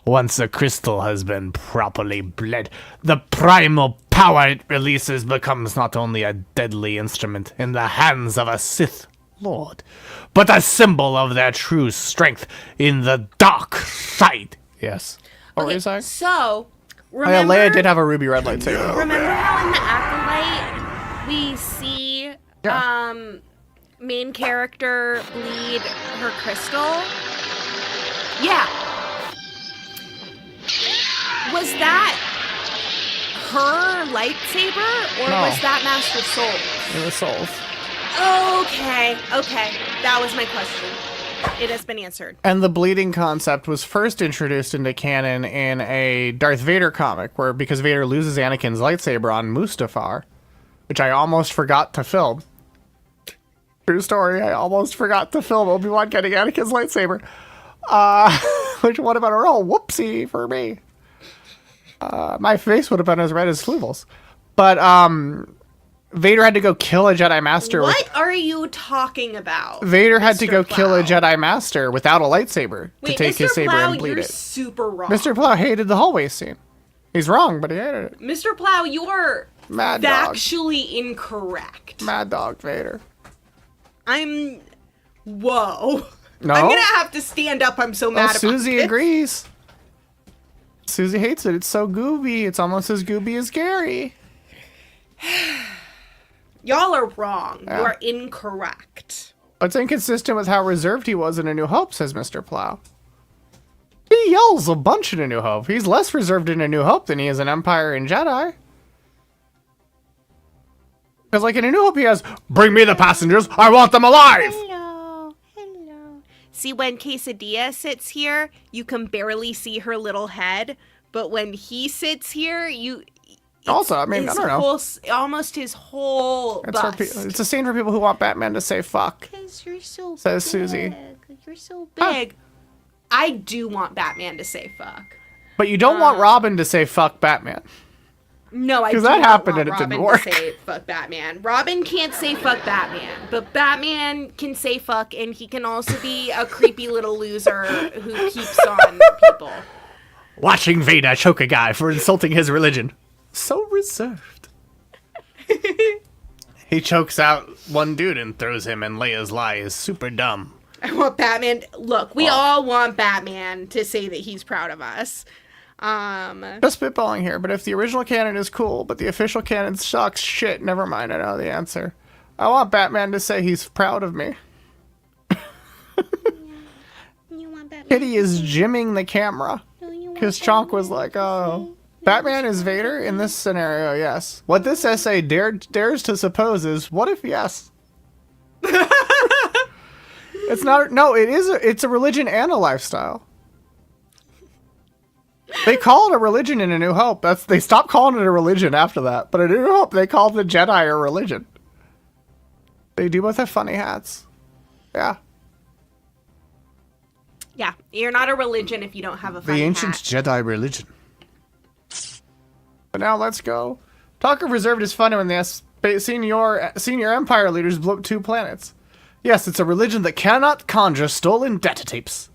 Once a crystal has been properly bled, the primal power it releases becomes not only a deadly instrument in the hands of a Sith Lord, but a symbol of their true strength in the dark side. Yes. What were you saying? So, remember... Leia did have a ruby red lightsaber. Remember how in the Acolyte we see main character bleed her crystal? Yeah. Was that her lightsaber, or was that Master Soul's? It was Soul's. Okay. That was my question. It has been answered. And the bleeding concept was first introduced into canon in a Darth Vader comic, where because Vader loses Anakin's lightsaber on Mustafar, which I almost forgot to film. True story, I almost forgot to film Obi-Wan getting Anakin's lightsaber. Which would have been a real whoopsie for me. My face would have been as red as Fluval's. But Vader had to go kill a Jedi Master. What are you talking about? Vader had to go kill a Jedi Master without a lightsaber to take his saber and bleed you're it. Super wrong. Mr. Plow hated the hallway scene. He's wrong, but he hated it. Mr. Plow, you're Mad dog. factually incorrect. Mad dog Vader. Whoa. No? I'm gonna have to stand up. I'm so mad about Susie this. agrees. Susie hates it. It's so gooby. It's almost as gooby as Gary. Y'all are wrong. Yeah. You are incorrect. It's inconsistent with how reserved he was in A New Hope, says Mr. Plow. He yells a bunch in A New Hope. He's less reserved in A New Hope than he is in Empire and Jedi. Because, like, in A New Hope, he has, bring me the passengers, I want them alive! Hello. See, when Quesadilla sits here, you can barely see her little head, but when he sits here, Also, I mean, I don't know. Almost his whole bust. It's a scene for people who want Batman to say fuck. Because you're so says big. Susie. You're so big. I do want Batman to say fuck. But you don't want Robin to say fuck Batman. No, I do because that not happened want and it Robin didn't work. to say fuck Batman. Robin can't say fuck Batman, but Batman can say fuck, and he can also be a creepy little loser who keeps on people. Watching Vader choke a guy for insulting his religion. So reserved. He chokes out one dude and throws him, and Leia's lie is super dumb. I want Batman. Look, we all want Batman to say that he's proud of us. Just spitballing here, but if the original canon is cool, but the official canon sucks, shit, never mind, I know the answer. I want Batman to say he's proud of me. Kitty is jimming the camera. Because Chonk was like, oh, Batman is Vader in this scenario, yes. What this essay dares to suppose is, what if yes? It's not, no, it's a religion and a lifestyle. They call it a religion in A New Hope. They stopped calling it a religion after that. But in A New Hope, they called the Jedi a religion. They do both have funny hats. Yeah. Yeah, you're not a religion if you don't have a funny The ancient hat. Jedi religion. But now let's go. Talk of reserved is funny when the senior Empire leaders blew up 2 planets. Yes, it's a religion that cannot conjure stolen data tapes.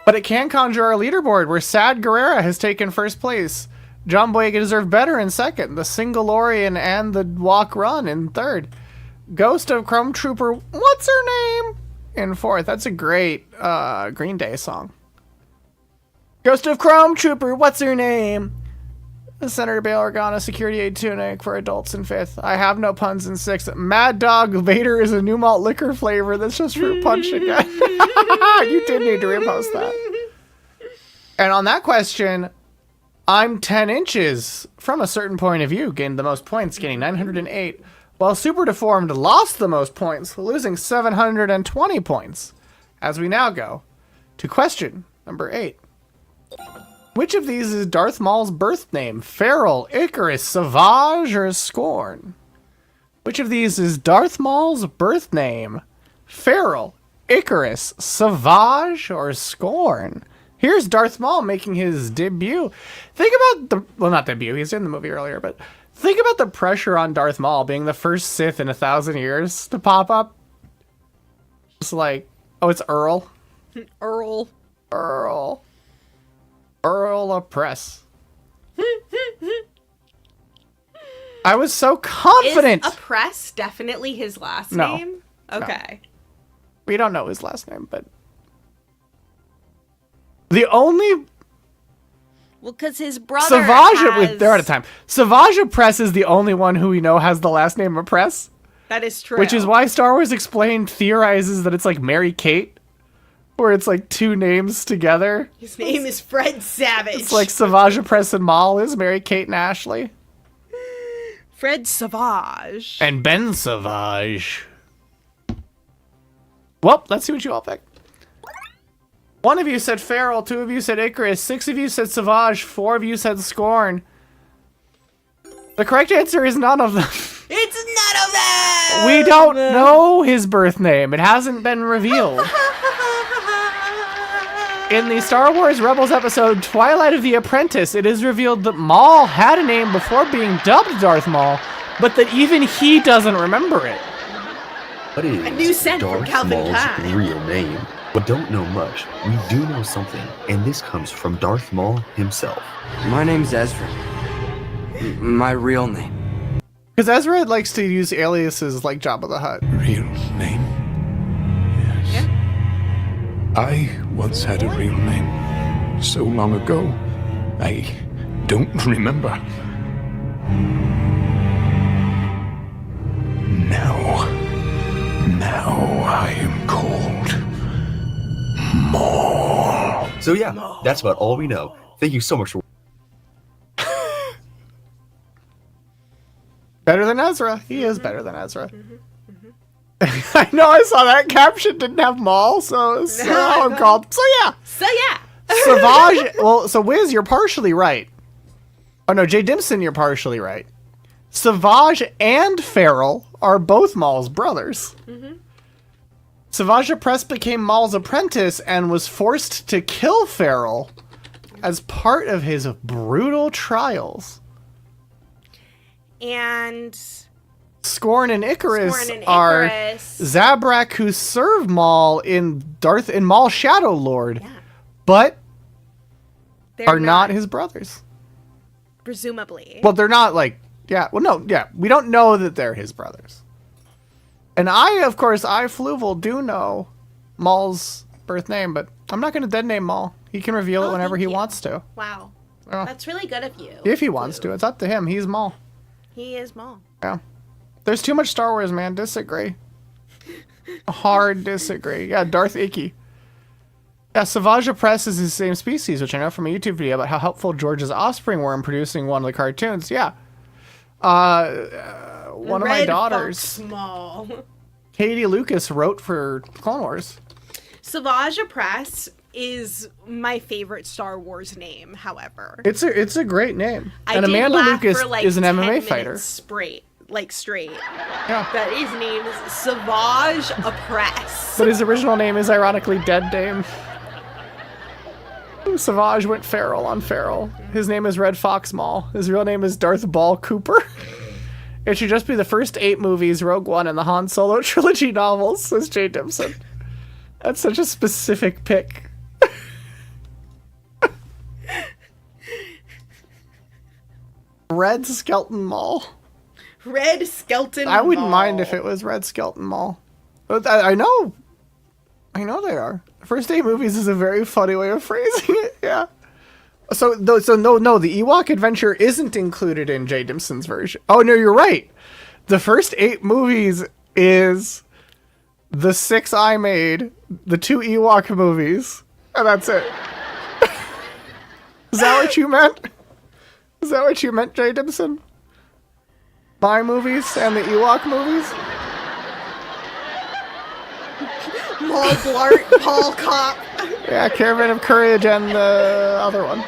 But it can conjure our leaderboard, where Sad Guerrera has taken first place. John Boyega deserved better in second. The Singleorian and the Walk Run in third. Ghost of Chrome Trooper, what's her name? In fourth. That's a great Green Day song. Ghost of Chrome Trooper, what's her name? Senator Bail Organa, Security Aid Tunic for adults in fifth. I have no puns in sixth. Mad Dog Vader is a new malt liquor flavor. That's just fruit punch again. You did need to repost that. And on that question, I'm 10 inches from a certain point of view. Gained the most points, getting 908. While Super Deformed lost the most points, losing 720 points. As we now go to question number 8. Which of these is Darth Maul's birth name? Feral, Icarus, Savage, or Scorn? Which of these is Darth Maul's birth name? Feral, Icarus, Savage, or Scorn? Here's Darth Maul making his debut. Think about not debut, he's in the movie earlier, but think about the pressure on Darth Maul being the first Sith in 1,000 years to pop up. It's like, oh, it's Earl. Earl of Press. I was so confident. Is Oppress definitely his last No. name? Okay. We don't know his last name, but the only Well, because his brother Savage, they're out of time. Savage Oppress is the only one who we know has the last name Oppress. That is true. Which is why Star Wars Explained theorizes that it's like Mary Kate, where it's like 2 names together. His name is Fred Savage. It's like Savage Oppress and Maul is Mary Kate and Ashley. Fred Savage. And Ben Savage. Well, let's see what you all pick. 1 of you said Feral, 2 of you said Icarus, 6 of you said Savage, 4 of you said Scorn. The correct answer is none of them. It's none of them! We don't know his birth name. It hasn't been revealed. In the Star Wars Rebels episode Twilight of the Apprentice, it is revealed that Maul had a name before being dubbed Darth Maul, but that even he doesn't remember it. What is A new scent from Darth Calvin Maul's Klein. real name? We don't know much. We do know something, and this comes from Darth Maul himself. My name's Ezra. My real name. Because Ezra likes to use aliases like Jabba the Hutt. Real name? Yes. I once had a real name. So long ago, I don't remember. Now I am called Maul. So yeah, that's about all we know. Thank you so much for Better than Ezra. He is better than Ezra. I know I saw that caption didn't have Maul, so I'm called. So yeah. Savage. Well, so Wiz, you're partially right. Oh no, Jay Dimson, you're partially right. Savage and Farrell are both Maul's brothers. Savage Opress became Maul's apprentice and was forced to kill Farrell as part of his brutal trials. And Scorn and Icarus are Zabrak, who served Maul in Maul Shadow Lord, but are not his brothers. Presumably. Well, they're not like, we don't know that they're his brothers. And of course, Fluval do know Maul's birth name, but I'm not going to dead name Maul. He can reveal it whenever he wants to. Wow. That's really good of you. If he wants to. It's up to him. He's Maul. He is Maul. Yeah. There's too much Star Wars, man. Disagree. Hard disagree. Yeah, Darth Icky. Yeah, Savage Opress is the same species, which I know from a YouTube video about how helpful George's offspring were in producing one of the cartoons. Yeah. One of my daughters, Small. Katie Lucas, wrote for Clone Wars. Savage Opress is my favorite Star Wars name, however. It's a great name. And Amanda Lucas is an MMA fighter. Straight. Yeah. But his name is Savage Opress. But his original name is ironically Dead Dame. Savage went feral on Feral. His name is Red Fox Maul. His real name is Darth Ball Cooper. It should just be the first 8 movies, Rogue One, and the Han Solo trilogy novels, says Jay Dimson. That's such a specific pick. Red Skeleton Maul. Red Skeleton Maul. I wouldn't mind if it was Red Skeleton Maul. But I know they are. First 8 movies is a very funny way of phrasing it. Yeah. So no, the Ewok Adventure isn't included in Jay Dimson's version. Oh no, you're right. The first 8 movies is the 6 I made, the 2 Ewok movies, and that's it. Is that what you meant? Is that what you meant, Jay Dimson? My movies and the Ewok movies? Maul Blart, Paul Cop. Yeah, Caravan of Courage and the other one.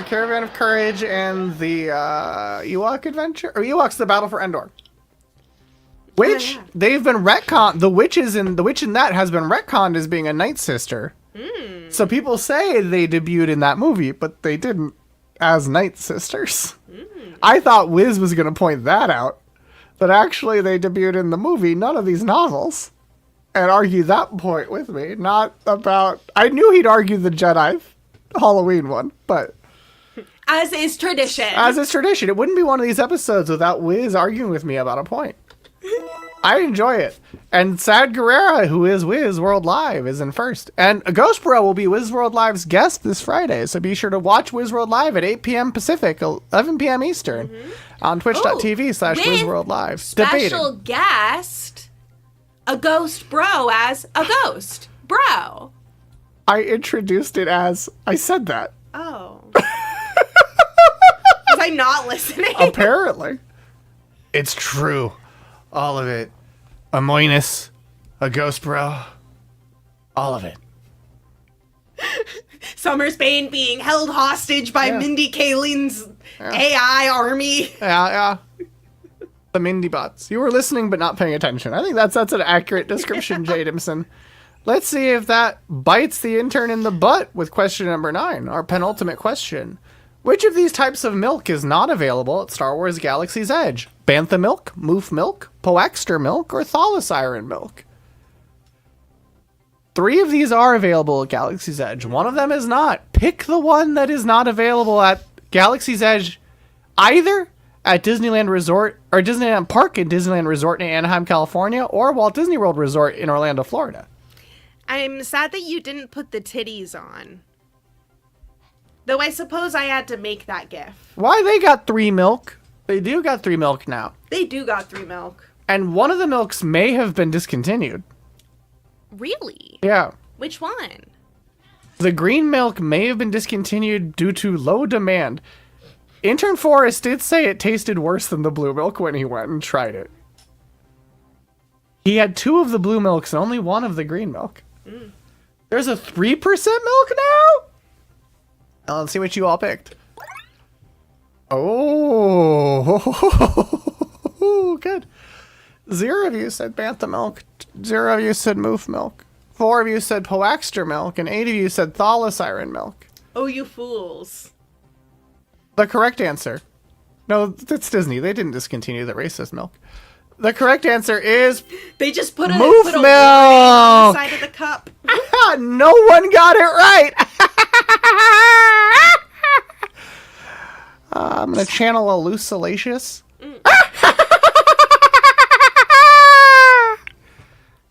Caravan of Courage and the Ewok Adventure? Or Ewoks the Battle for Endor. Which they've been retconned. The witch in that has been retconned as being a Night Sister. So people say they debuted in that movie, but they didn't as Night Sisters. I thought Wiz was going to point that out. But actually they debuted in the movie, none of these novels. And argue that point with me. Not about... I knew he'd argue the Jedi Halloween one, but... As is tradition. As is tradition. It wouldn't be one of these episodes without Wiz arguing with me about a point. I enjoy it. And Sad Guerrera, who is Wiz World Live, is in first. And Ghost Bro will be Wiz World Live's guest this Friday, so be sure to watch Wiz World Live at 8 p.m. Pacific, 11 p.m. Eastern, on twitch.tv/Wiz World Live. Special guest, a Ghost Bro as a Ghost Bro. I introduced it as I said that. Oh. Was I not listening? Apparently. It's true. All of it. A Moinus, a Ghost Bro, all of it. Summer Spain being held hostage by Mindy Kaling's AI army. Yeah. The Mindy bots. You were listening but not paying attention. I think that's an accurate description, Jay Dimson. Let's see if that bites the intern in the butt with question number 9, our penultimate question. Which of these types of milk is not available at Star Wars Galaxy's Edge? Bantha milk, Moof milk, Poexter milk, or Thalasiren milk? 3 of these are available at Galaxy's Edge. One of them is not. Pick the one that is not available at Galaxy's Edge, either at Disneyland Resort or Disneyland Park and Disneyland Resort in Anaheim, California, or Walt Disney World Resort in Orlando, Florida. I'm sad that you didn't put the titties on. Though I suppose I had to make that gif. Why they got 3 milk? They do got 3 milk now. They do got 3 milk. And one of the milks may have been discontinued. Really? Yeah. Which one? The green milk may have been discontinued due to low demand. Intern Forrest did say it tasted worse than the blue milk when he went and tried it. He had 2 of the blue milks and only 1 of the green milk. There's a 3% milk now? Now let's see what you all picked. Oh, good. 0 of you said bantha milk. 0 of you said moof milk. 4 of you said poaxter milk, and 8 of you said thalasiren milk. Oh, you fools. The correct answer. No, that's Disney. They didn't discontinue the racist milk. The correct answer is they just put a moof little milk on the side of the cup. No one got it right. I'm gonna channel a Lucilatius.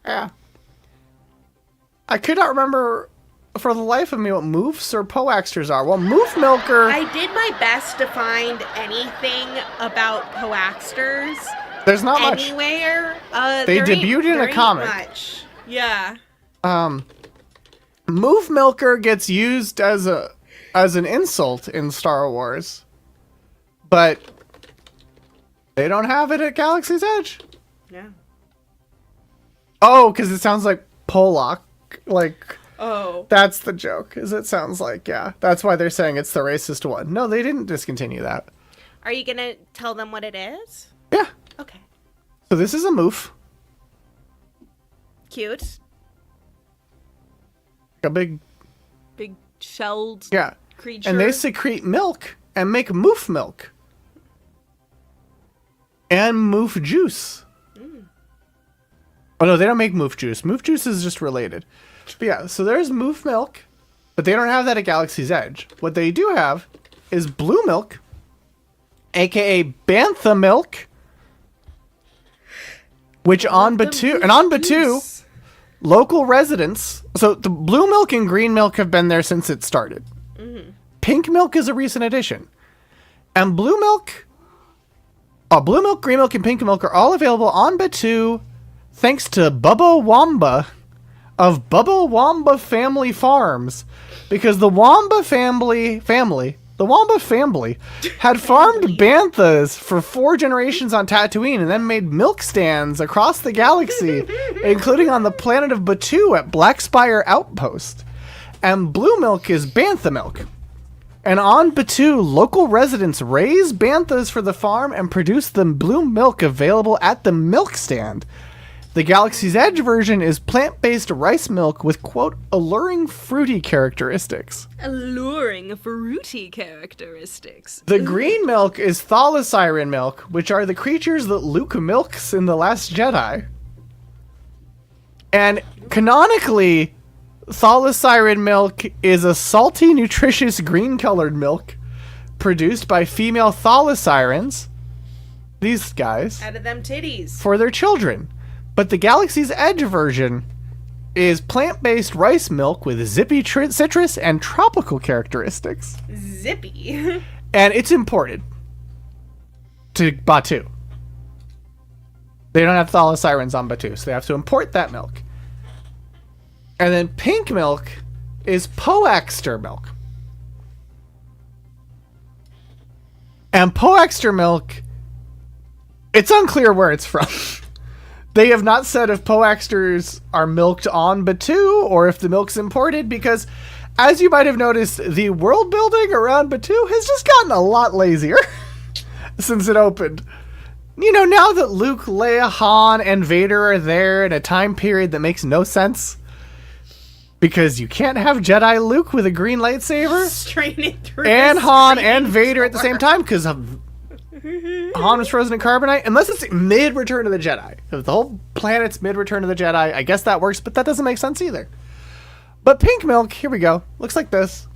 Yeah. I could not remember for the life of me what moofs or poaxters are. Well, moof milker. I did my best to find anything about poaxters. There's not much. Anywhere. They debuted in a comic. Much. Yeah. Moof milker gets used as an insult in Star Wars, but they don't have it at Galaxy's Edge. Yeah. Oh, because it sounds like Polak. Like, oh, that's the joke. Is it sounds like, yeah. That's why they're saying it's the racist one. No, they didn't discontinue that. Are you gonna tell them what it is? Yeah. Okay. So this is a moof. Cute. A big shelled creature. And they secrete milk and make moof milk. And moof juice. Oh no, they don't make moof juice. Moof juice is just related. But yeah, so there's moof milk, but they don't have that at Galaxy's Edge. What they do have is blue milk, aka bantha milk, which on Batu, local residents. So the blue milk and green milk have been there since it started. Pink milk is a recent addition, and blue milk, green milk, and pink milk are all available on Batu. Thanks to Bubba Wamba of Bubba Wamba Family Farms, because the Wamba family had farmed banthas for 4 generations on Tatooine and then made milk stands across the galaxy, including on the planet of Batu at Blackspire Outpost. And blue milk is bantha milk. And on Batu, local residents raise banthas for the farm and produce the blue milk available at the milk stand. The Galaxy's Edge version is plant-based rice milk with, quote, alluring fruity characteristics. Alluring fruity characteristics. The green milk is thalasiren milk, which are the creatures that Luke milks in The Last Jedi. And canonically, thalasiren milk is a salty, nutritious green-colored milk produced by female thalasirens, these guys, out of them titties, for their children. But the Galaxy's Edge version is plant-based rice milk with zippy citrus and tropical characteristics. Zippy. And it's imported to Batu. They don't have thalasirens on Batu, so they have to import that milk. And then pink milk is poaxter milk. And poaxter milk, it's unclear where it's from. They have not said if poaxters are milked on Batu or if the milk's imported, because as you might have noticed, the world building around Batu has just gotten a lot lazier since it opened. You know, now that Luke, Leia, Han, and Vader are there in a time period that makes no sense, because you can't have Jedi Luke with a green lightsaber and Han and Vader at the same time, because Han was frozen in carbonite, unless it's mid-Return of the Jedi. If the whole planet's mid-Return of the Jedi, I guess that works, but that doesn't make sense either. But pink milk, here we go, looks like this.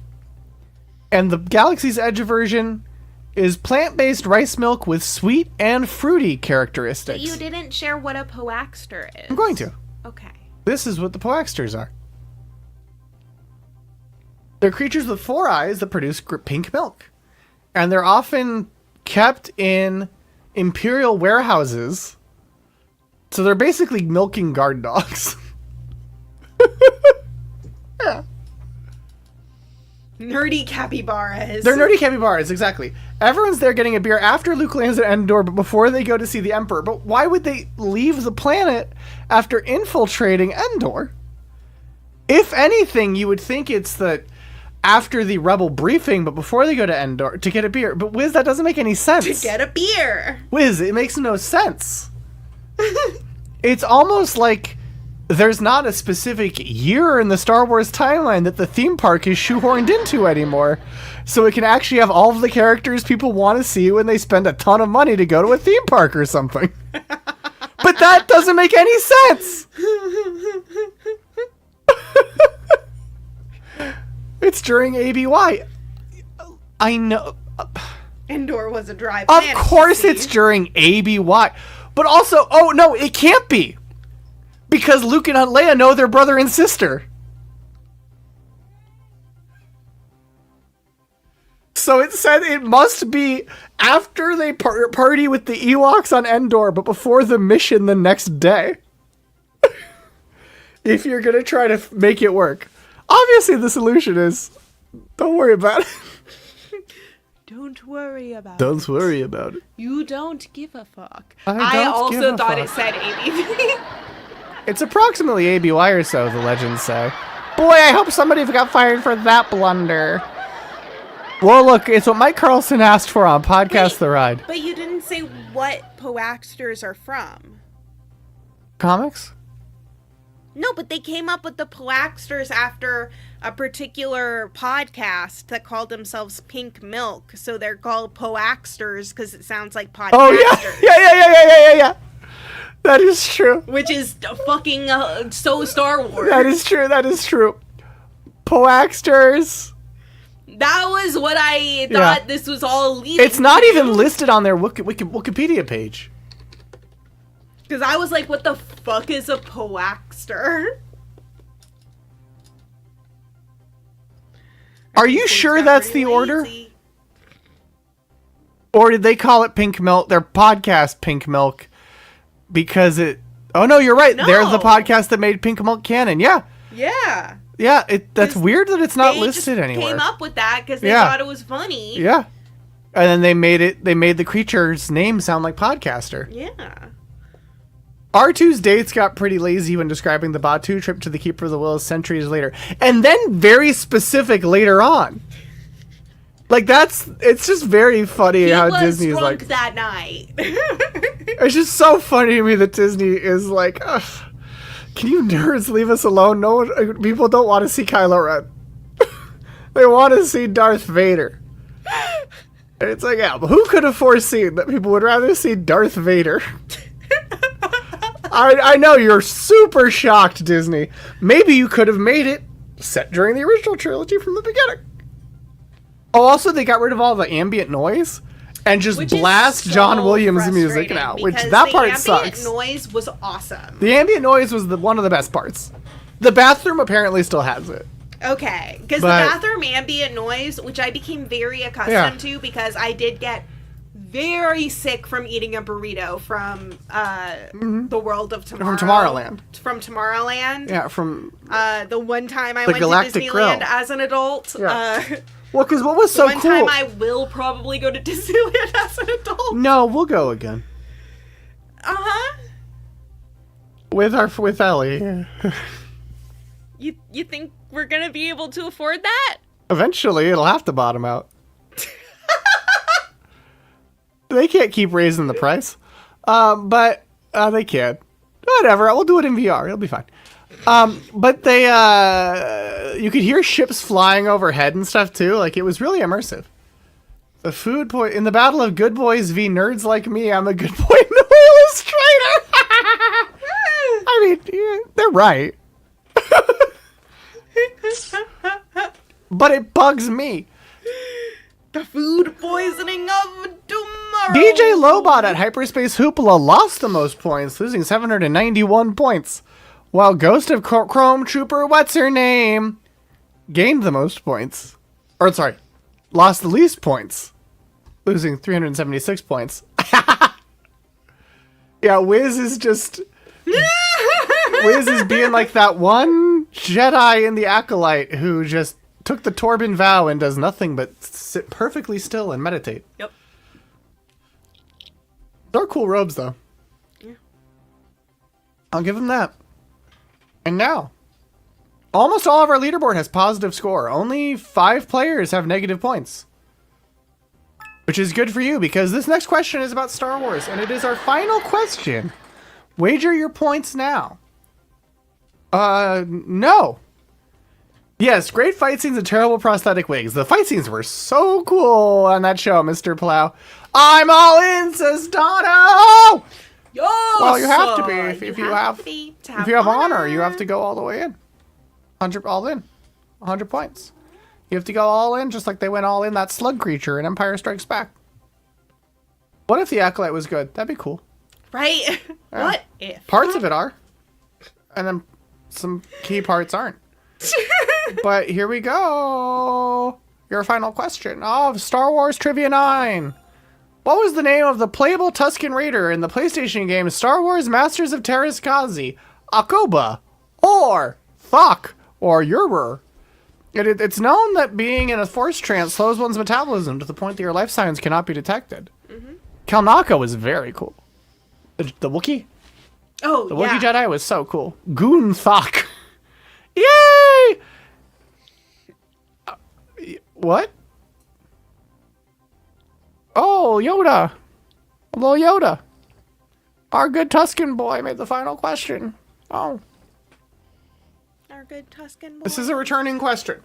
And the Galaxy's Edge version is plant-based rice milk with sweet and fruity characteristics. But you didn't share what a poaxter is. I'm going to. Okay. This is what the poaxters are. They're creatures with 4 eyes that produce pink milk. And they're often kept in imperial warehouses. So they're basically milking guard dogs. Yeah. Nerdy capybaras. They're nerdy capybaras, exactly. Everyone's there getting a beer after Luke lands at Endor, but before they go to see the Emperor. But why would they leave the planet after infiltrating Endor? If anything, you would think it's that after the Rebel briefing, but before they go to Endor to get a beer. But Wiz, that doesn't make any sense. To get a beer. Wiz, it makes no sense. It's almost like there's not a specific year in the Star Wars timeline that the theme park is shoehorned into anymore. So it can actually have all of the characters people want to see when they spend a ton of money to go to a theme park or something. But that doesn't make any sense. It's during ABY. I know. Endor was a dry Of planet. course it's during ABY. But also, oh no, it can't be. Because Luke and Leia know their brother and sister. So it said it must be after they party with the Ewoks on Endor, but before the mission the next day. If you're going to try to make it work. Obviously the solution is, don't worry about it. Don't worry about it. Don't worry about it. You don't give a fuck. I also thought it said ABV. It's approximately ABY or so, the legends say. Boy, I hope somebody got fired for that blunder. Well, look, it's what Mike Carlson asked for on Podcast The Ride. But you didn't say what Poaxters are from. Comics? No, but they came up with the Poaxters after a particular podcast that called themselves Pink Milk. So they're called Poaxters because it sounds like podcasters. Oh, yeah. That is true. Which is fucking so Star Wars. That is true. Poaxters. That was what I thought this was all leading It's not to. even listed on their Wikipedia page. Because I was like, what the fuck is a Poaxter? Are you sure that's the order? Or did they call it Pink Milk? Their podcast Pink Milk because it... Oh, no, you're right. No. They're the podcast that made Pink Milk canon. Yeah. Yeah. Yeah, that's weird that it's not They listed just anywhere. came up with that because they Yeah. thought it was funny. Yeah. And then they made the creature's name sound like podcaster. Yeah. R2's dates got pretty lazy when describing the Batu trip to the Keeper of the Wills centuries later. And then very specific later on. Like, it's just very funny how Disney's drunk like... that night. It's just so funny to me that Disney is like, ugh, can you nerds leave us alone? No one, people don't want to see Kylo Ren. They want to see Darth Vader. And it's like, yeah, but who could have foreseen that people would rather see Darth Vader? I know you're super shocked, Disney. Maybe you could have made it set during the original trilogy from the beginning. Oh, also, they got rid of all the ambient noise and just blast John Williams music now, which that part sucks. The ambient noise was awesome. The ambient noise was one of the best parts. The bathroom apparently still has it. Okay, because the bathroom ambient noise, which I became very accustomed to because I did get very sick from eating a burrito from the World of Tomorrow. From Tomorrowland. From Tomorrowland. Yeah, from... the one time I the went Galactic to Disneyland Grill. as an adult. Yeah. Well, because what was so one cool... time I will probably go to Disneyland as an adult. No, we'll go again. Uh-huh. With Ellie. You think we're going to be able to afford that? Eventually, it'll have to bottom out. They can't keep raising the price. But they can. Whatever, we'll do it in VR. It'll be fine. But they, you could hear ships flying overhead and stuff too. Like, it was really immersive. The food in the battle of good boys v nerds like me, I'm a good boy no illustrator. I mean, yeah, they're right. But it bugs me. The food poisoning of tomorrow. DJ Lobot at Hyperspace Hoopla lost the most points, losing 791 points. While Ghost of Chrome Trooper, what's her name, gained the most points. Or, sorry, lost the least points, losing 376 points. Yeah, Wiz is just... Wiz is being like that one Jedi in the Acolyte who just took the Torben vow and does nothing but sit perfectly still and meditate. Yep. They're cool robes, though. Yeah. I'll give him that. And now, almost all of our leaderboard has positive score. Only 5 players have negative points. Which is good for you, because this next question is about Star Wars, and it is our final question. Wager your points now. No. Yes, great fight scenes and terrible prosthetic wigs. The fight scenes were so cool on that show, Mr. Plow. I'm all in, says Dono! Yes! Well, you have to be. If you have honor, honor, you have to go all the way in. 100 all in. 100 points. You have to go all in, just like they went all in that slug creature in Empire Strikes Back. What if the Acolyte was good? That'd be cool. Right? Yeah. What if? Parts of it are. And then some key parts aren't. But here we go. Your final question of Star Wars Trivia 9. What was the name of the playable Tusken Raider in the PlayStation game Star Wars Masters of Terras Kazi? Akoba, or Thok, or Yurur? It's known that being in a force trance slows one's metabolism to the point that your life signs cannot be detected. Kalnaka was very cool. The Wookiee? Oh, The Wookiee Jedi was so cool. Goon Thok. Yay! What? Oh, Yoda. Hello, Yoda. Our good Tusken boy made the final question. Oh. Our good Tusken boy. This is a returning question.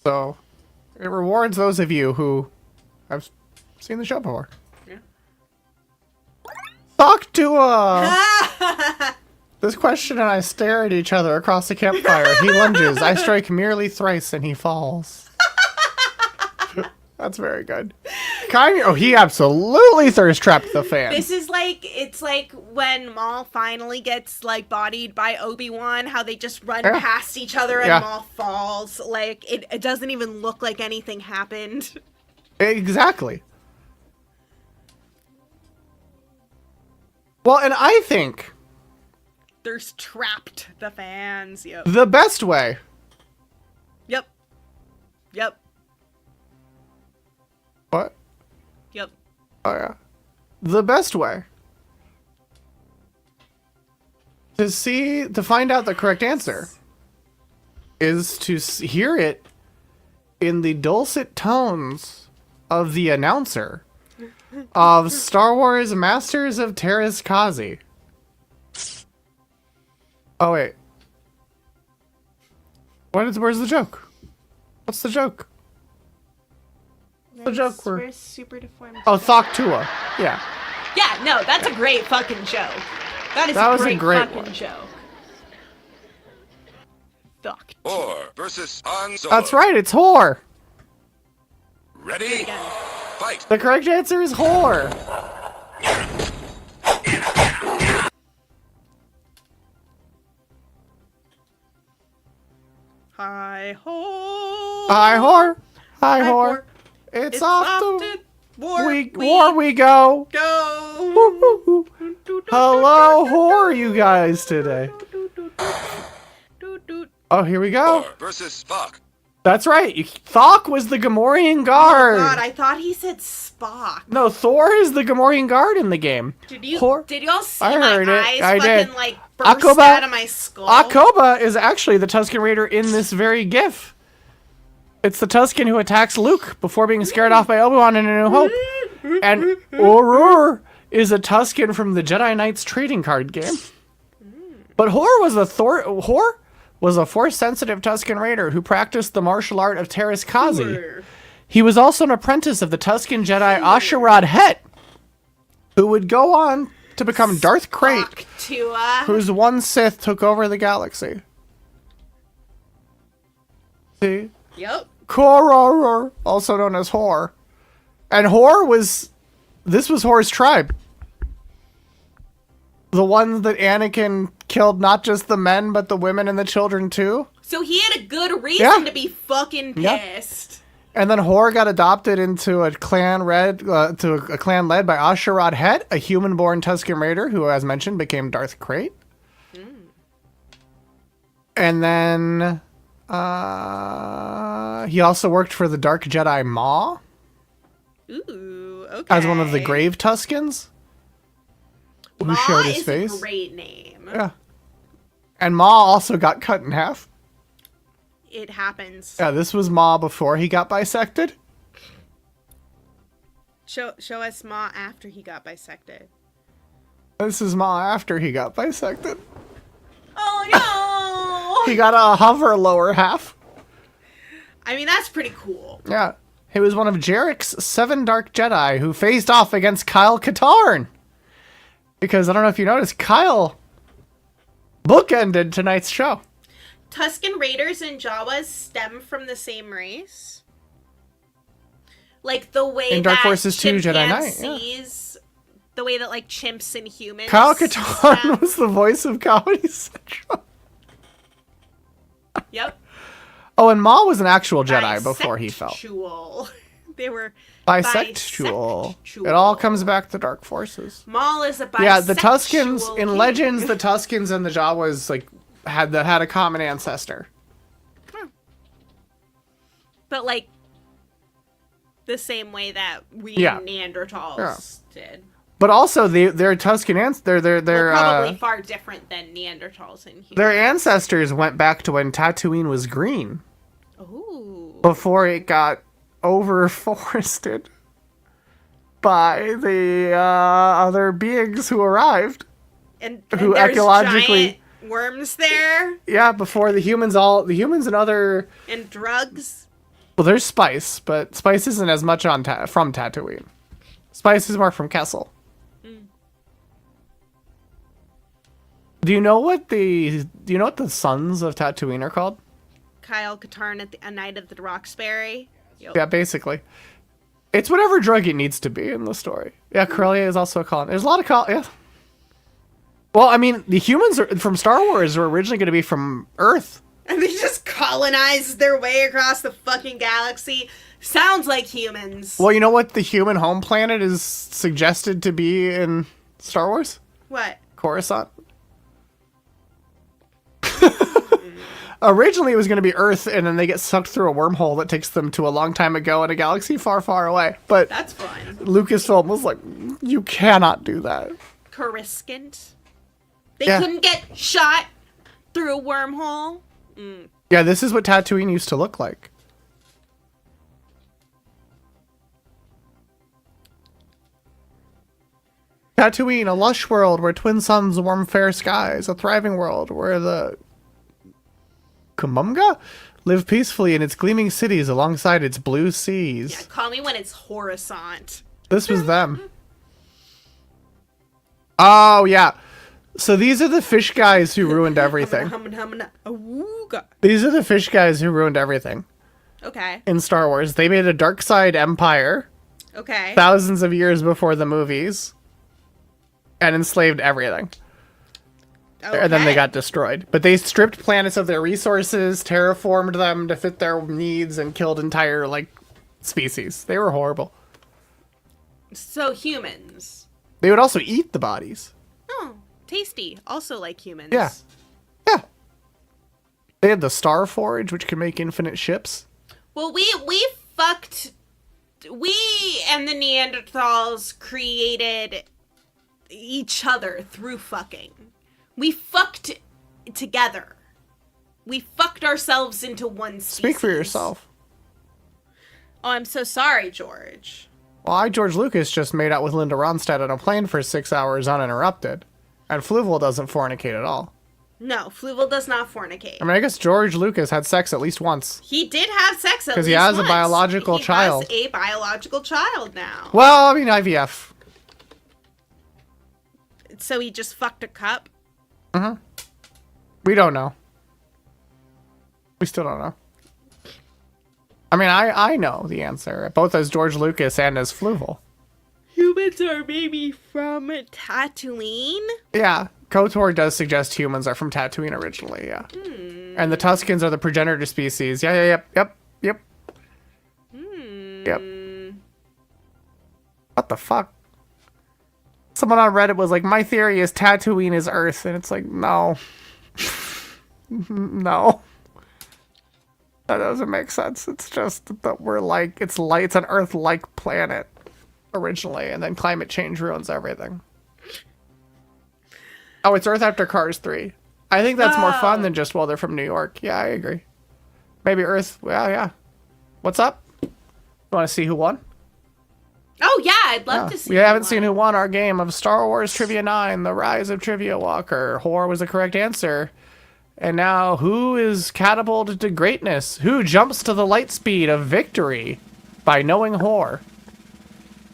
So, it rewards those of you who have seen the show before. Yeah. Talk to This question and I stare at each other across the campfire. He lunges. I strike merely thrice and he falls. That's very good. He absolutely thirst trapped the fan. This is it's like when Maul finally gets like bodied by Obi-Wan, how they just run past each other and Maul falls. Like it doesn't even look like anything happened. Exactly. Well, and I think Thirst trapped the fans. Yep. the best way. Yep. Yep. What? Yep. Oh yeah. The best way to find out the correct answer is to hear it in the dulcet tones of the announcer of Star Wars Masters of Terras Kazi. Oh wait. Where's the joke? What's the joke? The joke where... We're super deformed. Oh, Thok Tua. Yeah. Yeah, no, that's a great fucking joke. That was a a great great fucking one. joke. Thok. Or versus Han Solo. That's right, it's whore. Ready? Fight. The correct answer is whore. Hi ho. Hi whore. Hi whore. It's off to war we go. Go. Hello, whore, you guys today. Oh, here we go. Or versus Spock. That's right. Thok was the Gamorrean guard. Oh God, I thought he said Spock. No, Thor is the Gamorrean guard in the game. Did you all see I my heard it. eyes I fucking did. like burst Akoba, out of my skull? Akoba is actually the Tusken Raider in this very GIF. It's the Tusken who attacks Luke before being scared off by Obi-Wan in A New Hope. And Orur is a Tusken from the Jedi Knights trading card game. But Hor was a Force-sensitive Tusken Raider who practiced the martial art of Terras Kazi. He was also an apprentice of the Tusken Jedi Asherad Het, who would go on to become Darth Krayt, whose one Sith took over the galaxy. See? Yep. Koror, also known as Hor. And this was Hor's tribe. The ones that Anakin killed not just the men, but the women and the children too. So he had a good reason to be fucking pissed. And then Hor got adopted into a clan led by Asherad Het, a human-born Tusken Raider who, as mentioned, became Darth Krayt. And then He also worked for the Dark Jedi Maw. Ooh, okay. As one of the Grave Tuskens. Who Maw showed his is face. a great name. Yeah. And Maw also got cut in half. It happens. Yeah, this was Maw before he got bisected. Show us Maw after he got bisected. This is Maw after he got bisected. Oh no! He got a hover lower half. I mean, that's pretty cool. Yeah. He was one of Jarek's 7 Dark Jedi who faced off against Kyle Katarn. Because I don't know if you noticed, Kyle bookended tonight's show. Tusken Raiders and Jawas stem from the same race. Like the way In Dark that Forces 2 Jedi Knight, chimpanzees, the way that like chimps and humans. Kyle Katarn was the voice of Comedy Central. Yep. Oh, and Maul was an actual Jedi before he fell. Bisexual. They were Bisexual. It all comes back to Dark Forces. Maul is a bisexual. Yeah, the Tuskens in king. Legends, the Tuskens and the Jawas like had a common ancestor. But like the same way that we Yeah. Neanderthals did. But also their Tusken they're Probably far different than Neanderthals and humans. their ancestors went back to when Tatooine was green. Ooh. Before it got overforested by the other beings who arrived. And who there's ecologically giant worms there Yeah, before the humans and other and drugs. well, there's spice, but spice isn't as much from Tatooine. Spice is more from Kessel. Do you know what the sons of Tatooine are called? Kyle Katarn at a Night of the Roxbury. Yep. Yeah, basically. It's whatever drug it needs to be in the story. Yeah, Corellia is also a colony. There's a lot of yeah. Well, I mean, the humans from Star Wars are originally going to be from Earth. And they just colonized their way across the fucking galaxy. Sounds like humans. Well, you know what the human home planet is suggested to be in Star Wars? What? Coruscant. Originally, it was going to be Earth, and then they get sucked through a wormhole that takes them to a long time ago in a galaxy far, far away. But that's fine. Lucasfilm was like, you cannot do that. Coruscant. They Yeah. couldn't get shot through a wormhole. Yeah, this is what Tatooine used to look like. Tatooine, a lush world where twin suns warm fair skies, a thriving world where the Kumunga live peacefully in its gleaming cities alongside its blue seas. Yeah, call me when it's Coruscant. This was them. Oh, yeah. So these are the fish guys who ruined everything. These are the fish guys who ruined everything Okay. in Star Wars. They made a dark side empire Okay. thousands of years before the movies and enslaved everything. And then they got destroyed. But they stripped planets of their resources, terraformed them to fit their needs, and killed entire, species. They were horrible. So humans. They would also eat the bodies. Oh, tasty. Also like humans. Yeah. Yeah. They had the Star Forge, which could make infinite ships. Well, we and the Neanderthals created each other through fucking. We fucked together. We fucked ourselves into one species. Speak for yourself. Oh, I'm so sorry, George. Well, George Lucas, just made out with Linda Ronstadt on a plane for 6 hours uninterrupted. And Fluval doesn't fornicate at all. No, Fluval does not fornicate. I mean, I guess George Lucas had sex at least once. He did have sex at least once. Because he has a biological child. He has a biological child now. Well, I mean, IVF. So he just fucked a cup? Mm-hmm. We don't know. We still don't know. I mean, I know the answer, both as George Lucas and as Fluval. Humans are maybe from Tatooine? Yeah, KOTOR does suggest humans are from Tatooine originally, yeah. And the Tuskens are the progenitor species. Yep. Yep. What the fuck? Someone on Reddit was like, my theory is Tatooine is Earth, and it's like, no. No. That doesn't make sense. It's just that we're like, it's an Earth-like planet originally, and then climate change ruins everything. Oh, it's Earth after Cars 3. I think that's more fun than just, well, they're from New York. Yeah, I agree. Maybe Earth, well, yeah. What's up? You want to see who won? Oh, yeah, I'd love to see We who haven't won. seen who won our game of Star Wars Trivia 9, The Rise of Triviawalker. Whore was the correct answer. And now, who is catapulted to greatness? Who jumps to the light speed of victory by knowing Whore?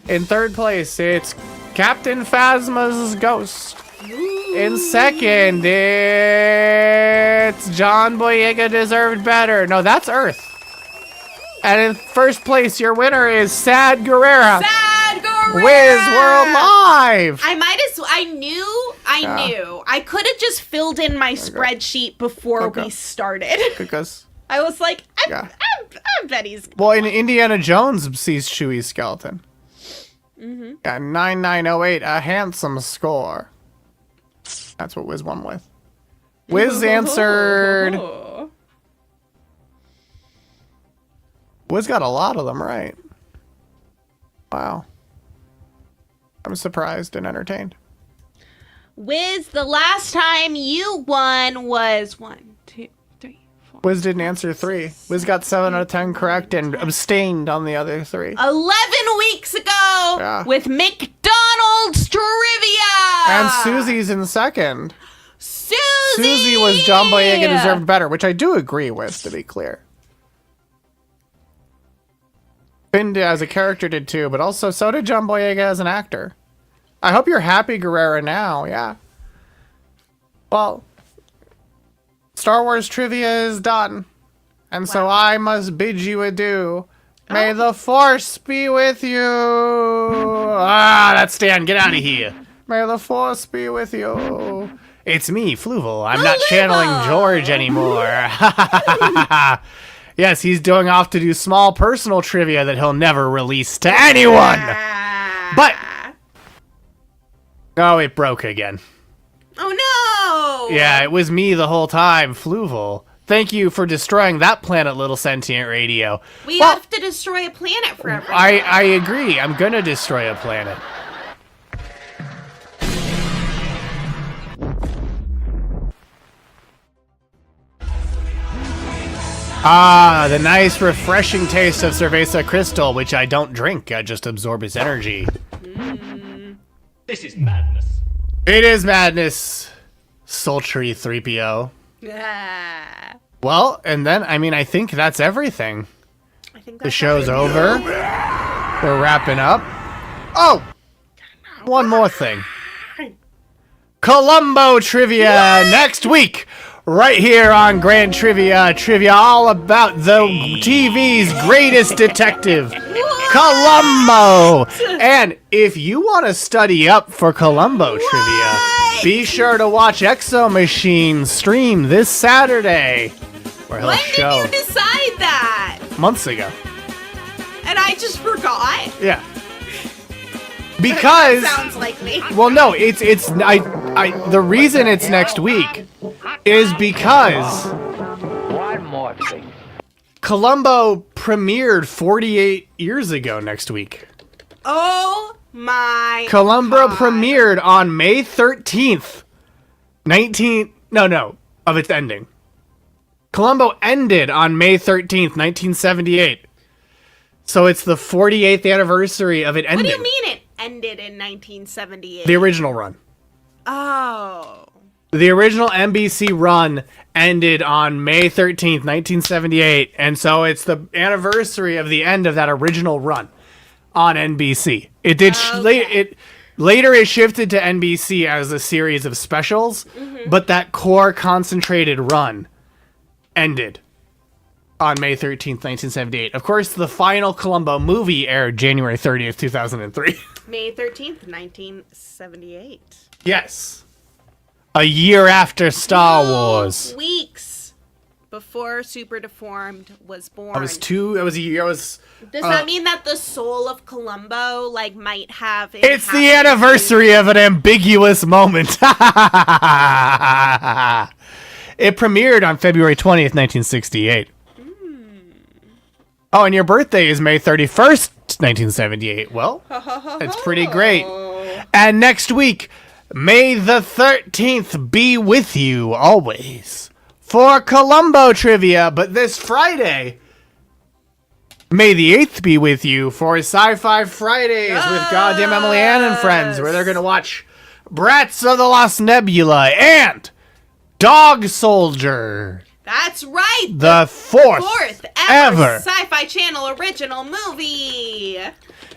In third place, it's Captain Phasma's Ghost. In second, it's John Boyega Deserved Better. No, that's Earth. And in first place, your winner is Sad Guerrera. Sad Guerrera! Wiz World Live! I knew. I could have just filled in my spreadsheet before we started. Because I was like, I bet he's... well, in Indiana Jones sees Chewie's skeleton. Mm-hmm. Yeah, 9908, a handsome score. That's what Wiz won with. Wiz answered... Wiz got a lot of them right. Wow. I'm surprised and entertained. Wiz, the last time you won was 1, 2, 3, 4. Wiz didn't answer 3. Wiz got 7 out of 10 correct and abstained on the other 3. 11 weeks ago with McDonald's Trivia! And Susie's in second. Susie was John Boyega Deserved Better, which I do agree with, to be clear. Finn as a character did too, but also so did John Boyega as an actor. I hope you're happy, Guerrera, now, yeah. Well, Star Wars trivia is done. And so I must bid you adieu. May the Force be with you. Ah, that's Stan, get out of here. May the Force be with you. It's me, Fluval. I'm not channeling George anymore. Yes, he's going off to do small personal trivia that he'll never release to anyone. But... oh, it broke again. Oh, no! Yeah, it was me the whole time, Fluval. Thank you for destroying that planet, Little Sentient Radio. We have to destroy a planet for everyone. I agree. I'm gonna destroy a planet. Ah, the nice, refreshing taste of Cerveza Crystal, which I don't drink. I just absorb its energy. This is madness. It is madness, sultry 3PO. Yeah. Well, and then, I think that's everything. The show's over. We're wrapping up. Oh! One more thing. Columbo Trivia next week. Right here on Grand Trivia. Trivia all about the TV's greatest detective, Columbo. And if you want to study up for Columbo Trivia, be sure to watch Exo Machine stream this Saturday, where he'll show. When did you decide that? Months ago. And I just forgot. Yeah. Because Sounds like me. well, no, the reason it's next week is because One more thing. Columbo premiered 48 years ago next week. Oh my Columbo God. premiered on May 13th, of its ending. Columbo ended on May 13th, 1978. So it's the 48th anniversary of it ending. What do you mean it ended in 1978? The original run. Oh. The original NBC run ended on May 13th, 1978, and so it's the anniversary of the end of that original run on NBC. It did later it shifted to NBC as a series of specials, but that core concentrated run ended on May 13th, 1978. Of course, the final Columbo movie aired January 30th, 2003. May 13th, 1978. Yes. A year after Star Wars. Weeks before Super Deformed was born. Does that mean that the soul of Columbo might have It's the anniversary of an ambiguous moment. It premiered on February 20th, 1968. Oh, and your birthday is May 31st, 1978. Well, that's pretty great. And next week, May the 13th be with you always for Columbo trivia. But this Friday, May the 8th be with you for Sci-Fi Fridays with Goddamn Emily Ann and friends, where they're going to watch Brats of the Lost Nebula and Dog Soldier. That's right. The fourth ever Sci-Fi Channel original movie.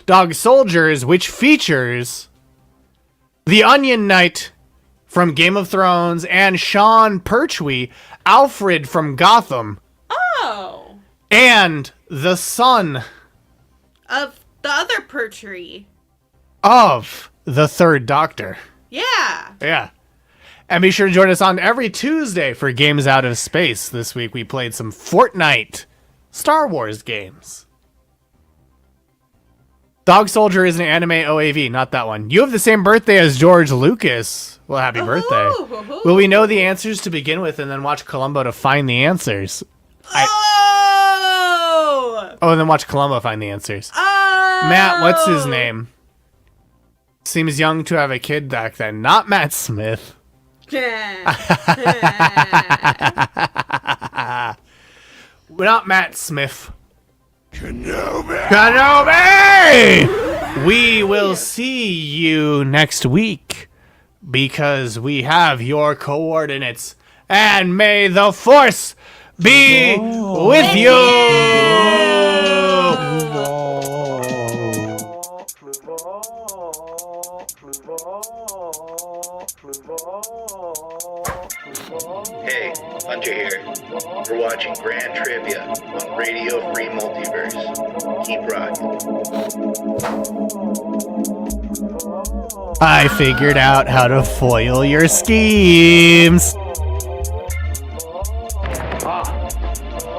Dog Soldiers, which features the Onion Knight from Game of Thrones and Sean Pertwee, Alfred from Gotham. Oh. And the son Of the other Pertwee. of the Third Doctor. Yeah. Yeah. And be sure to join us on every Tuesday for Games Out of Space. This week we played some Fortnite Star Wars games. Dog Soldier is an anime OAV, not that one. You have the same birthday as George Lucas. Well, happy birthday. Will we know the answers to begin with and then watch Columbo to find the answers? Oh, and then watch Columbo find the answers. Matt, what's his name? Seems young to have a kid back then. Not Matt Smith. Not Matt Smith. Kenobi! We will see you next week because we have your coordinates. And may the Force be with you! Hey, Hunter here. We're watching Grand Trivia on Radio Free Multiverse. Keep rocking. I figured out how to foil your schemes.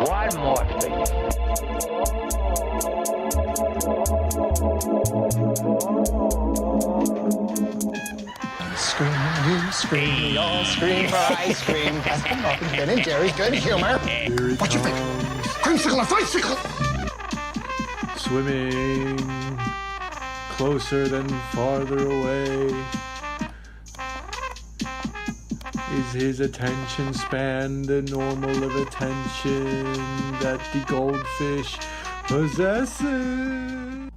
One more thing. Scream, you scream, we all scream for ice cream. Baskin Robbins, Ben and Jerry's good humor. What you think? Creamsicle or bicycle? Swimming closer than farther away. Is his attention span the normal of attention that the goldfish possesses?